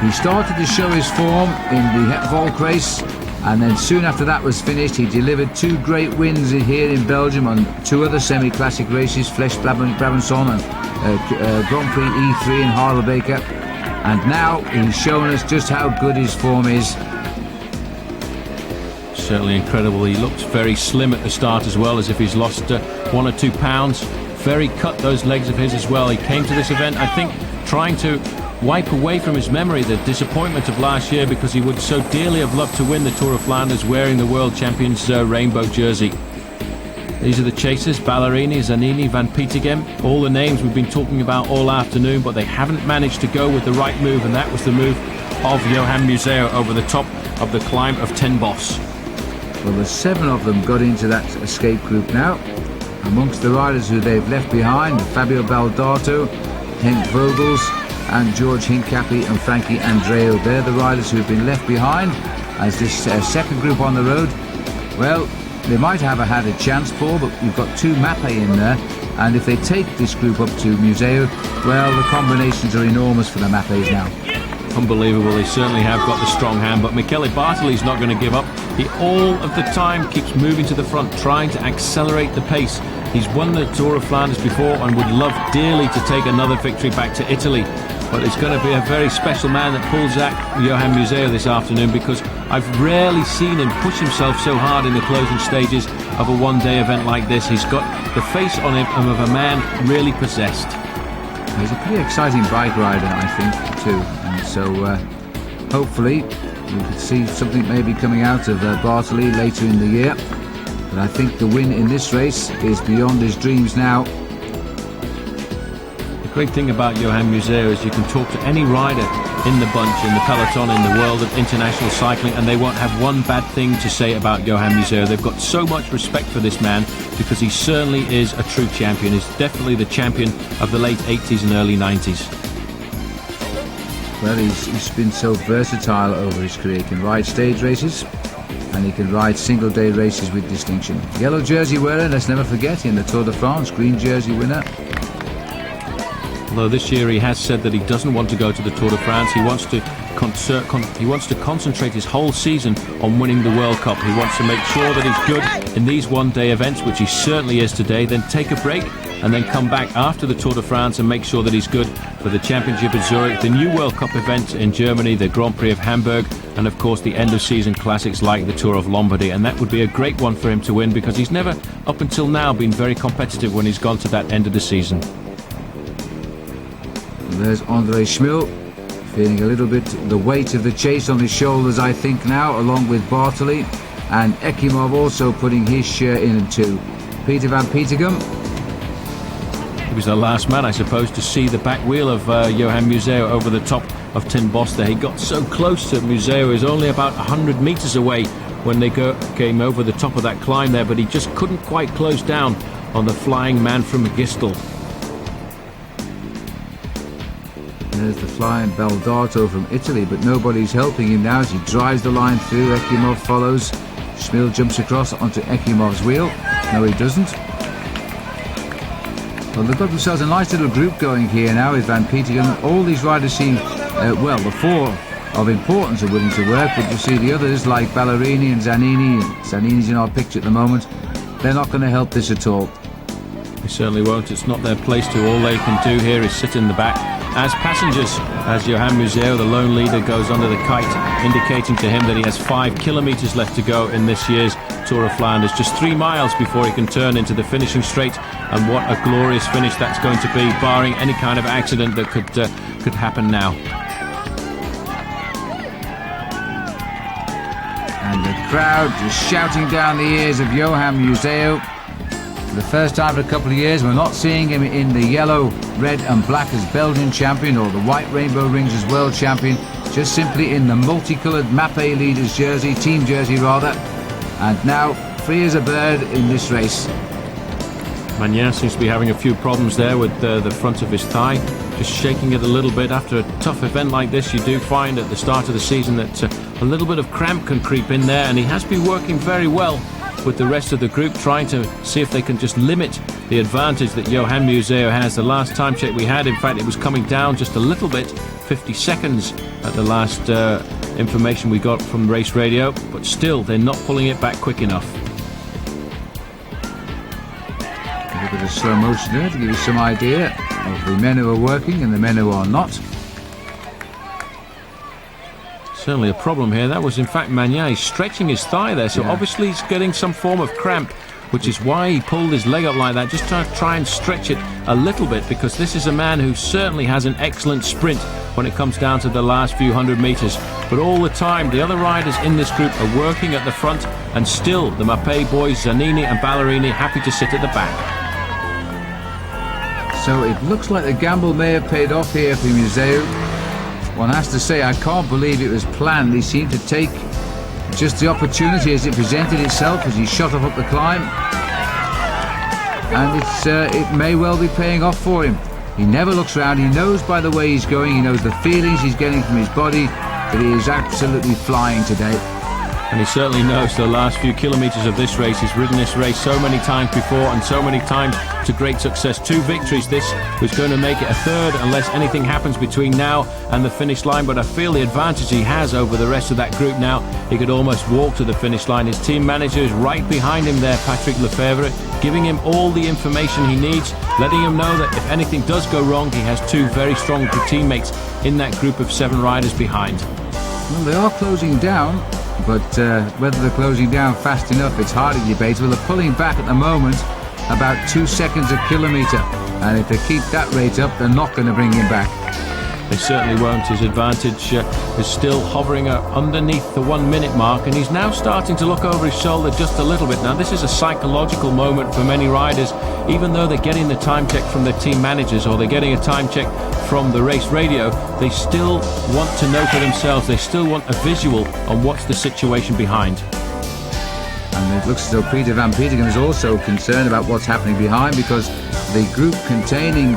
he started to show his form in the Het Volk race, and then soon after that was finished, he delivered 2 great wins here in Belgium on 2 other semi-classic races, Flesch Brabanson and Grand Prix E3 in Harelbeke. And now he's shown us just how good his form is. Certainly incredible. He looks very slim at the start as well, as if he's lost 1 or 2 pounds. Very cut, those legs of his as well. He came to this event, I think, trying to wipe away from his memory the disappointment of last year, because he would so dearly have loved to win the Tour of Flanders wearing the World Champions rainbow jersey. These are the chasers: Ballerini, Zanini, Van Petegem, all the names we've been talking about all afternoon, but they haven't managed to go with the right move, and that was the move of Johan Museo over the top of the climb of Ten Bosch. Well, the 7 of them got into that escape group now. Amongst the riders who they've left behind, Fabio Baldato, Henk Vogels and George Hincapie and Frankie Andreou. They're the riders who've been left behind as this second group on the road. Well, they might have had a chance, Paul, but you've got 2 Mappe in there, and if they take this group up to Museo, well, the combinations are enormous for the Mappes now. Unbelievable. They certainly have got the strong hand, but Michele Bartoli's not going to give up. He all of the time keeps moving to the front, trying to accelerate the pace. He's won the Tour of Flanders before and would love dearly to take another victory back to Italy. But it's going to be a very special man that pulls at Johan Museo this afternoon, because I've rarely seen him push himself so hard in the closing stages of a one-day event like this. He's got the face on him of a man really possessed. He's a pretty exciting bike rider, I think, too. And so hopefully we could see something maybe coming out of Bartoli later in the year. But I think the win in this race is beyond his dreams now. The great thing about Johan Museo is you can talk to any rider in the bunch, in the peloton, in the world of international cycling, and they won't have one bad thing to say about Johan Museo. They've got so much respect for this man, because he certainly is a true champion. He's definitely the champion of the late 80s and early 90s. Well, he's been so versatile over his career. He can ride stage races and he can ride single-day races with distinction. Yellow jersey wearer, let's never forget, in the Tour de France, green jersey winner. Although this year he has said that he doesn't want to go to the Tour de France. He wants to concentrate his whole season on winning the World Cup. He wants to make sure that he's good in these one-day events, which he certainly is today, then take a break and then come back after the Tour de France and make sure that he's good for the Championship at Zurich, the new World Cup event in Germany, the Grand Prix of Hamburg, and of course the end-of-season classics like the Tour of Lombardy. And that would be a great one for him to win, because he's never, up until now, been very competitive when he's gone to that end of the season. There's André Schmil, feeling a little bit the weight of the chase on his shoulders, I think, now, along with Bartoli, and Ekimov also putting his share in too. Peter Van Petegem. He was the last man, I suppose, to see the back wheel of Johan Museo over the top of Ten Bosch there. He got so close to Museo. He was only about 100 metres away when they came over the top of that climb there, but he just couldn't quite close down on the flying man from Gistel. There's the flying Baldato from Italy, but nobody's helping him now as he drives the line through. Ekimov follows. Schmil jumps across onto Ekimov's wheel. No, he doesn't. Well, they've got themselves a nice little group going here now with Van Petegem. All these riders seem, well, the 4 of importance are willing to work, but you see the others like Ballerini and Zanini. Zanini's in our picture at the moment. They're not going to help this at all. They certainly won't. It's not their place to. All they can do here is sit in the back as passengers, as Johan Museo, the lone leader, goes under the kite, indicating to him that he has 5 kilometres left to go in this year's Tour of Flanders. Just 3 miles before he can turn into the finishing straight, and what a glorious finish that's going to be, barring any kind of accident that could happen now. The crowd just shouting down the ears of Johan Museeuw. For the first time in a couple of years, we're not seeing him in the yellow, red and black as Belgian champion or the white rainbow rings as world champion, just simply in the multicoloured Mapei leaders jersey, team jersey rather, and now free as a bird in this race. Magnin seems to be having a few problems there with the front of his thigh, just shaking it a little bit. After a tough event like this, you do find at the start of the season that a little bit of cramp can creep in there, and he has been working very well with the rest of the group, trying to see if they can just limit the advantage that Johan Museeuw has. The last time check we had, in fact, it was coming down just a little bit, 50 seconds at the last information we got from race radio, but still they're not pulling it back quick enough. A little bit of slow motion there to give you some idea of the men who are working and the men who are not. Certainly a problem here. That was in fact Magnin stretching his thigh there, so obviously he's getting some form of cramp, which is why he pulled his leg up like that, just to try and stretch it a little bit, because this is a man who certainly has an excellent sprint when it comes down to the last few hundred metres. But all the time the other riders in this group are working at the front, and still the Mapei boys, Zanini and Ballerini, happy to sit at the back. So it looks like the gamble may have paid off here for Museeuw. One has to say, I can't believe it was planned. He seemed to take just the opportunity as it presented itself as he shot up the climb, and it may well be paying off for him. He never looks around. He knows by the way he's going, he knows the feelings he's getting from his body, that he is absolutely flying today. And he certainly knows the last few kilometres of this race. He's ridden this race so many times before and so many times to great success. 2 victories. This was going to make it a third unless anything happens between now and the finish line. But I feel the advantage he has over the rest of that group now. He could almost walk to the finish line. His team manager is right behind him there, Patrick Lefevre, giving him all the information he needs, letting him know that if anything does go wrong, he has 2 very strong teammates in that group of 7 riders behind. Well, they are closing down, but whether they're closing down fast enough, it's hardly debatable. They're pulling back at the moment about 2 seconds a kilometre, and if they keep that rate up, they're not going to bring him back. They certainly won't. His advantage is still hovering underneath the 1 minute mark, and he's now starting to look over his shoulder just a little bit. Now this is a psychological moment for many riders. Even though they're getting the time check from their team managers or they're getting a time check from the race radio, they still want to know for themselves. They still want a visual on what's the situation behind. And it looks as though Peter Van Petegem is also concerned about what's happening behind, because the group containing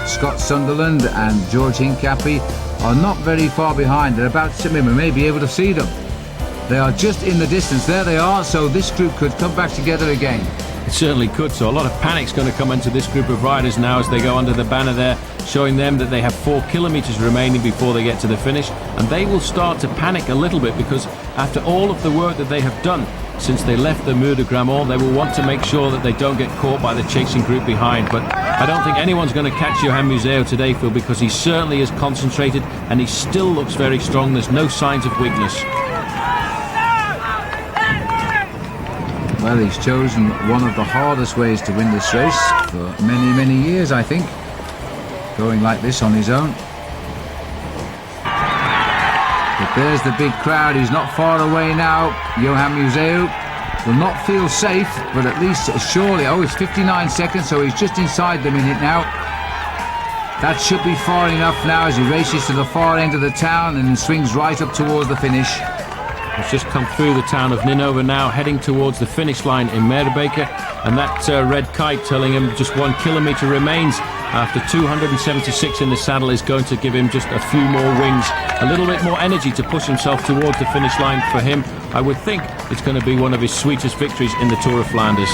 Scott Sunderland and George Hincapie are not very far behind. They're about to, we may be able to see them. They are just in the distance. There they are, so this group could come back together again. It certainly could, so a lot of panic's going to come into this group of riders now as they go under the banner there, showing them that they have 4 kilometres remaining before they get to the finish, and they will start to panic a little bit, because after all of the work that they have done since they left the Mur de Grammont, they will want to make sure that they don't get caught by the chasing group behind. But I don't think anyone's going to catch Johan Museeuw today, Phil, because he certainly is concentrated and he still looks very strong. There's no signs of weakness. Well, he's chosen one of the hardest ways to win this race for many, many years, I think, going like this on his own. But there's the big crowd. He's not far away now. Johan Museeuw will not feel safe, but at least surely, it's 59 seconds, so he's just inside the minute now. That should be far enough now as he races to the far end of the town and swings right up towards the finish. He's just come through the town of Ninove now, heading towards the finish line in Merbeke, and that red kite telling him just 1 kilometre remains after 276 in the saddle is going to give him just a few more wings, a little bit more energy to push himself towards the finish line. For him, I would think it's going to be one of his sweetest victories in the Tour of Flanders.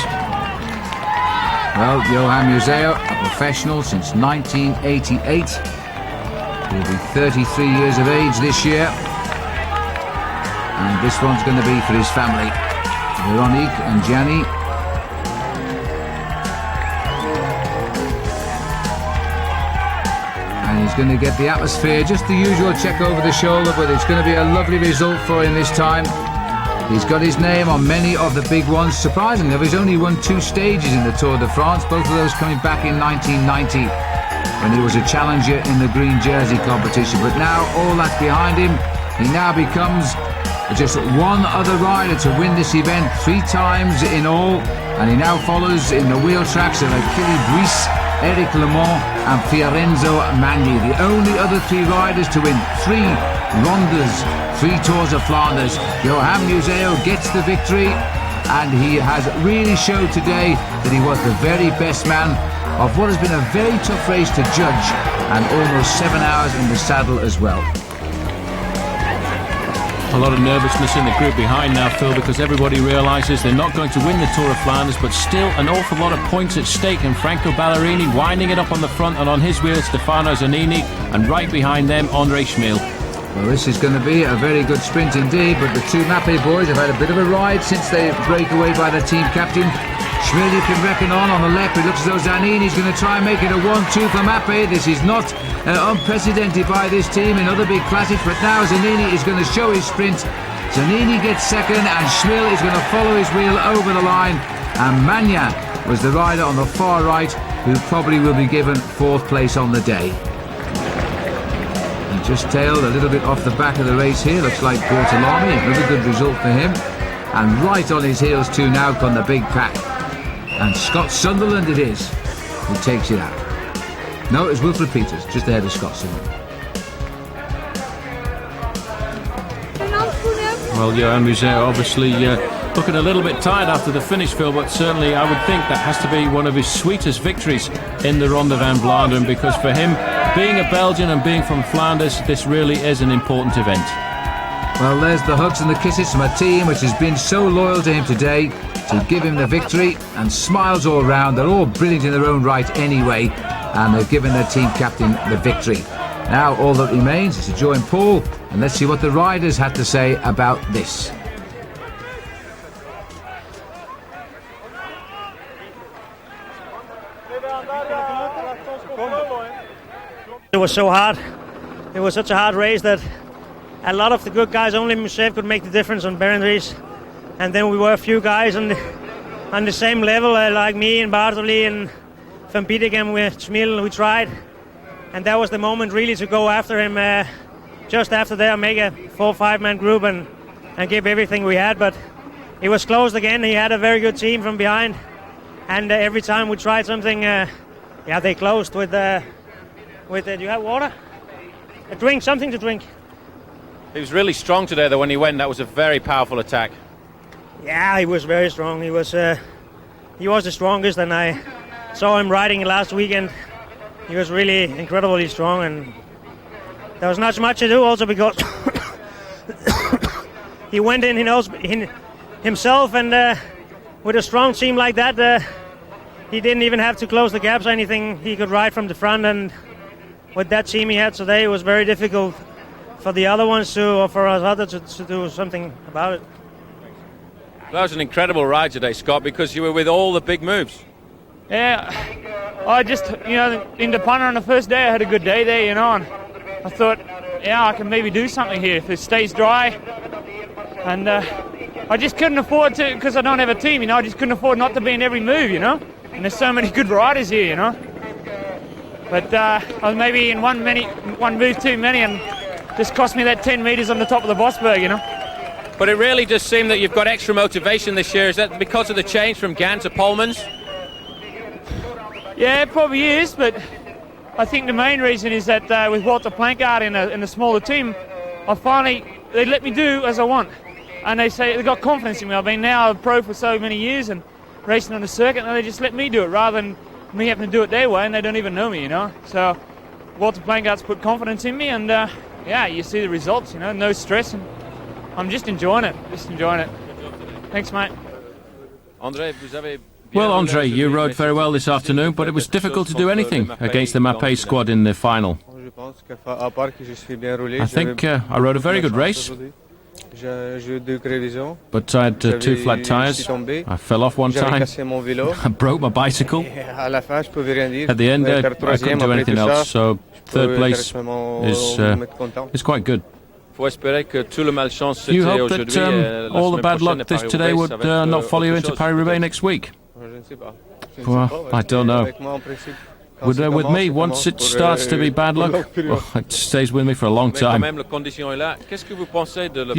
Well, Johan Museeuw, a professional since 1988. He'll be 33 years of age this year. And this one's going to be for his family, Veronique and Gianni. And he's going to get the atmosphere, just the usual check over the shoulder, but it's going to be a lovely result for him this time. He's got his name on many of the big ones. Surprisingly, he's only won 2 stages in the Tour de France, both of those coming back in 1990 when he was a challenger in the green jersey competition. But now all that's behind him. He now becomes just one other rider to win this event 3 times in all, and he now follows in the wheel tracks of Achille Buis, Eric Lemont and Fiorenzo Magni, the only other 3 riders to win 3 Rondes, 3 Tours of Flanders. Johan Museeuw gets the victory, and he has really showed today that he was the very best man of what has been a very tough race to judge, and almost 7 hours in the saddle as well. A lot of nervousness in the group behind now, Phil, because everybody realises they're not going to win the Tour of Flanders, but still an awful lot of points at stake. And Franco Ballerini winding it up on the front, and on his wheel Stefano Zanini, and right behind them Andre Schmil. Well, this is going to be a very good sprint indeed, but the 2 Mappe boys have had a bit of a ride since they break away by the team captain. Schmil, you can reckon on the left. It looks as though Zanini's going to try and make it a 1-2 for Mappe. This is not unprecedented by this team in other big classics, but now Zanini is going to show his sprint. Zanini gets second, and Schmil is going to follow his wheel over the line. And Magna was the rider on the far right, who probably will be given 4th place on the day. He just tailed a little bit off the back of the race here. Looks like Bortolami, another good result for him. And right on his heels too now come the big pack. And Scott Sunderland it is who takes it out. No, it's Wilfred Peters, just ahead of Scott Sunderland. Well, Johan Museeuw obviously looking a little bit tired after the finish, Phil, but certainly I would think that has to be one of his sweetest victories in the Ronde van Vlaanderen, because for him, being a Belgian and being from Flanders, this really is an important event. Well, there's the hugs and the kisses from a team which has been so loyal to him today to give him the victory, and smiles all round. They're all brilliant in their own right anyway, and they've given their team captain the victory. Now all that remains is to join Paul, and let's see what the riders had to say about this. It was so hard. It was such a hard race that a lot of the good guys, only Museeuw could make the difference on Berendries. And then we were a few guys on the same level, like me and Bartoli and Van Pietegem with Schmil, we tried. And that was the moment really to go after him just after there, make a 4-5-man group and give everything we had. But it was closed again. He had a very good team from behind. And every time we tried something, they closed with do you have water? A drink, something to drink. He was really strong today, though, when he went. That was a very powerful attack. Yeah, he was very strong. He was the strongest, and I saw him riding last weekend. He was really incredibly strong, and there was not much to do also because he went in himself, and with a strong team like that, he didn't even have to close the gaps or anything. He could ride from the front, and with that team he had today, it was very difficult for the other ones or for us others to do something about it. That was an incredible ride today, Scott, because you were with all the big moves. Yeah, I just, in the punter on the first day, I had a good day there, and I thought, I can maybe do something here if it stays dry. And I just couldn't afford to, because I don't have a team, I just couldn't afford not to be in every move, And there's so many good riders here, But I was maybe in one move too many, and just cost me that 10 metres on the top of the Bosberg, But it really does seem that you've got extra motivation this year. Is that because of the change from Gant to Polmans? Yeah, it probably is, but I think the main reason is that with Walter Plankard in a smaller team, they let me do as I want. And they got confidence in me. I've been now a pro for so many years and racing on the circuit, and they just let me do it rather than me having to do it their way, and they don't even know me, So Walter Plankard's put confidence in me, and you see the results, no stress, and I'm just enjoying it. Thanks, mate. Well, Andre, you rode very well this afternoon, but it was difficult to do anything against the Mappe squad in the final. I think I rode a very good race, but I had 2 flat tyres. I fell off one time. I broke my bicycle. At the end, I couldn't do anything else, so 3rd place is quite good. You hope that all the bad luck today would not follow you into Paris-Roubaix next week? Well, I don't know. With me, once it starts to be bad luck, it stays with me for a long time. You've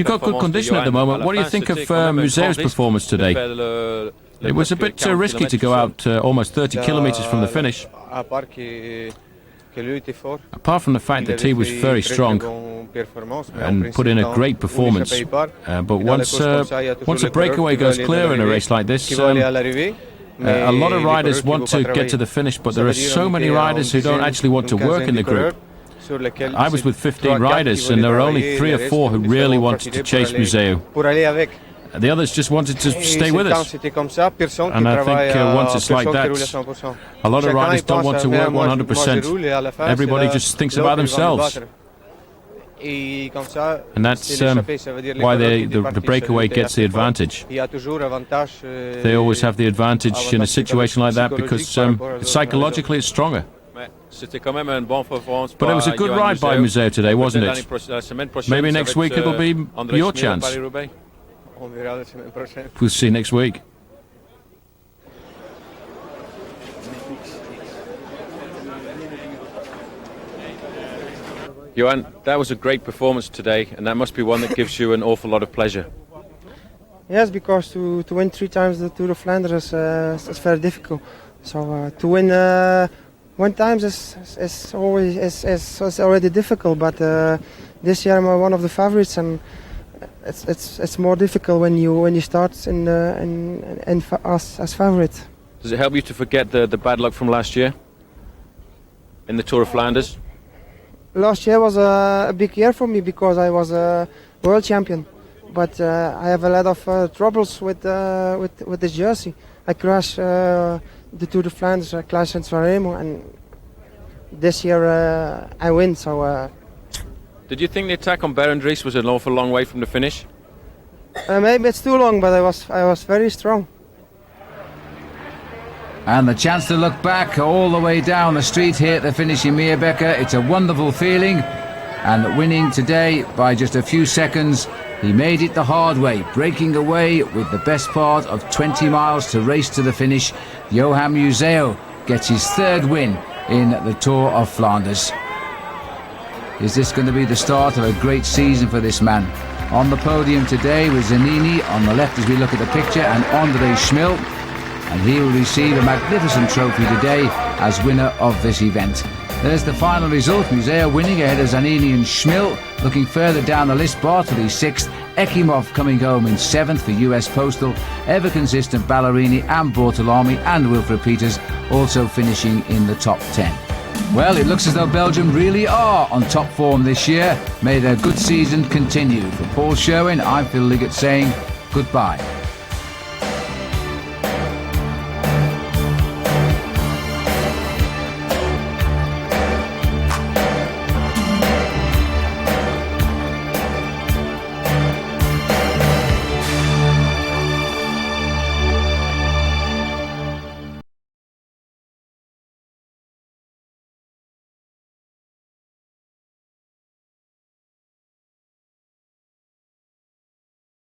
got good condition at the moment. What do you think of Museo's performance today? It was a bit risky to go out almost 30 kilometres from the finish. Apart from the fact that he was very strong and put in a great performance, but once a breakaway goes clear in a race like this, a lot of riders want to get to the finish, but there are so many riders who don't actually want to work in the group. I was with 15 riders and there were only 3 or 4 who really wanted to chase Museo. The others just wanted to stay with us. And I think once it's like that, a lot of riders don't want to work 100%. Everybody just thinks about themselves. And that's why the breakaway gets the advantage. They always have the advantage in a situation like that because psychologically it's stronger. But it was a good ride by Museo today, wasn't it? Maybe next week it'll be your chance. We'll see next week. Johan, that was a great performance today, and that must be one that gives you an awful lot of pleasure. Yes, because to win 3 times the Tour of Flanders is very difficult. So to win 1 time is already difficult, but this year I'm one of the favorites, and it's more difficult when you start as favorite. Does it help you to forget the bad luck from last year in the Tour of Flanders? Last year was a big year for me because I was a world champion, but I have a lot of troubles with the jersey. I crashed the Tour of Flanders, I crashed in Sanremo, and this year I win. So. Did you think the attack on Berendries was an awful long way from the finish? Maybe it's too long, but I was very strong. And the chance to look back all the way down the street here at the finish in Meerbecker. It's a wonderful feeling, and winning today by just a few seconds, he made it the hard way, breaking away with the best part of 20 miles to race to the finish. Johan Museo gets his 3rd win in the Tour of Flanders. Is this going to be the start of a great season for this man? On the podium today with Zanini on the left as we look at the picture, and André Schmil, and he will receive a magnificent trophy today as winner of this event. There's the final result, Museo winning ahead of Zanini and Schmil. Looking further down the list, Bartoli 6th, Ekimov coming home in 7th for US Postal, ever consistent Ballerini and Bortolami and Wilfred Peters also finishing in the top 10. Well, it looks as though Belgium really are on top form this year. May their good season continue. For Paul Sherwen, I'm Phil Liggett saying goodbye.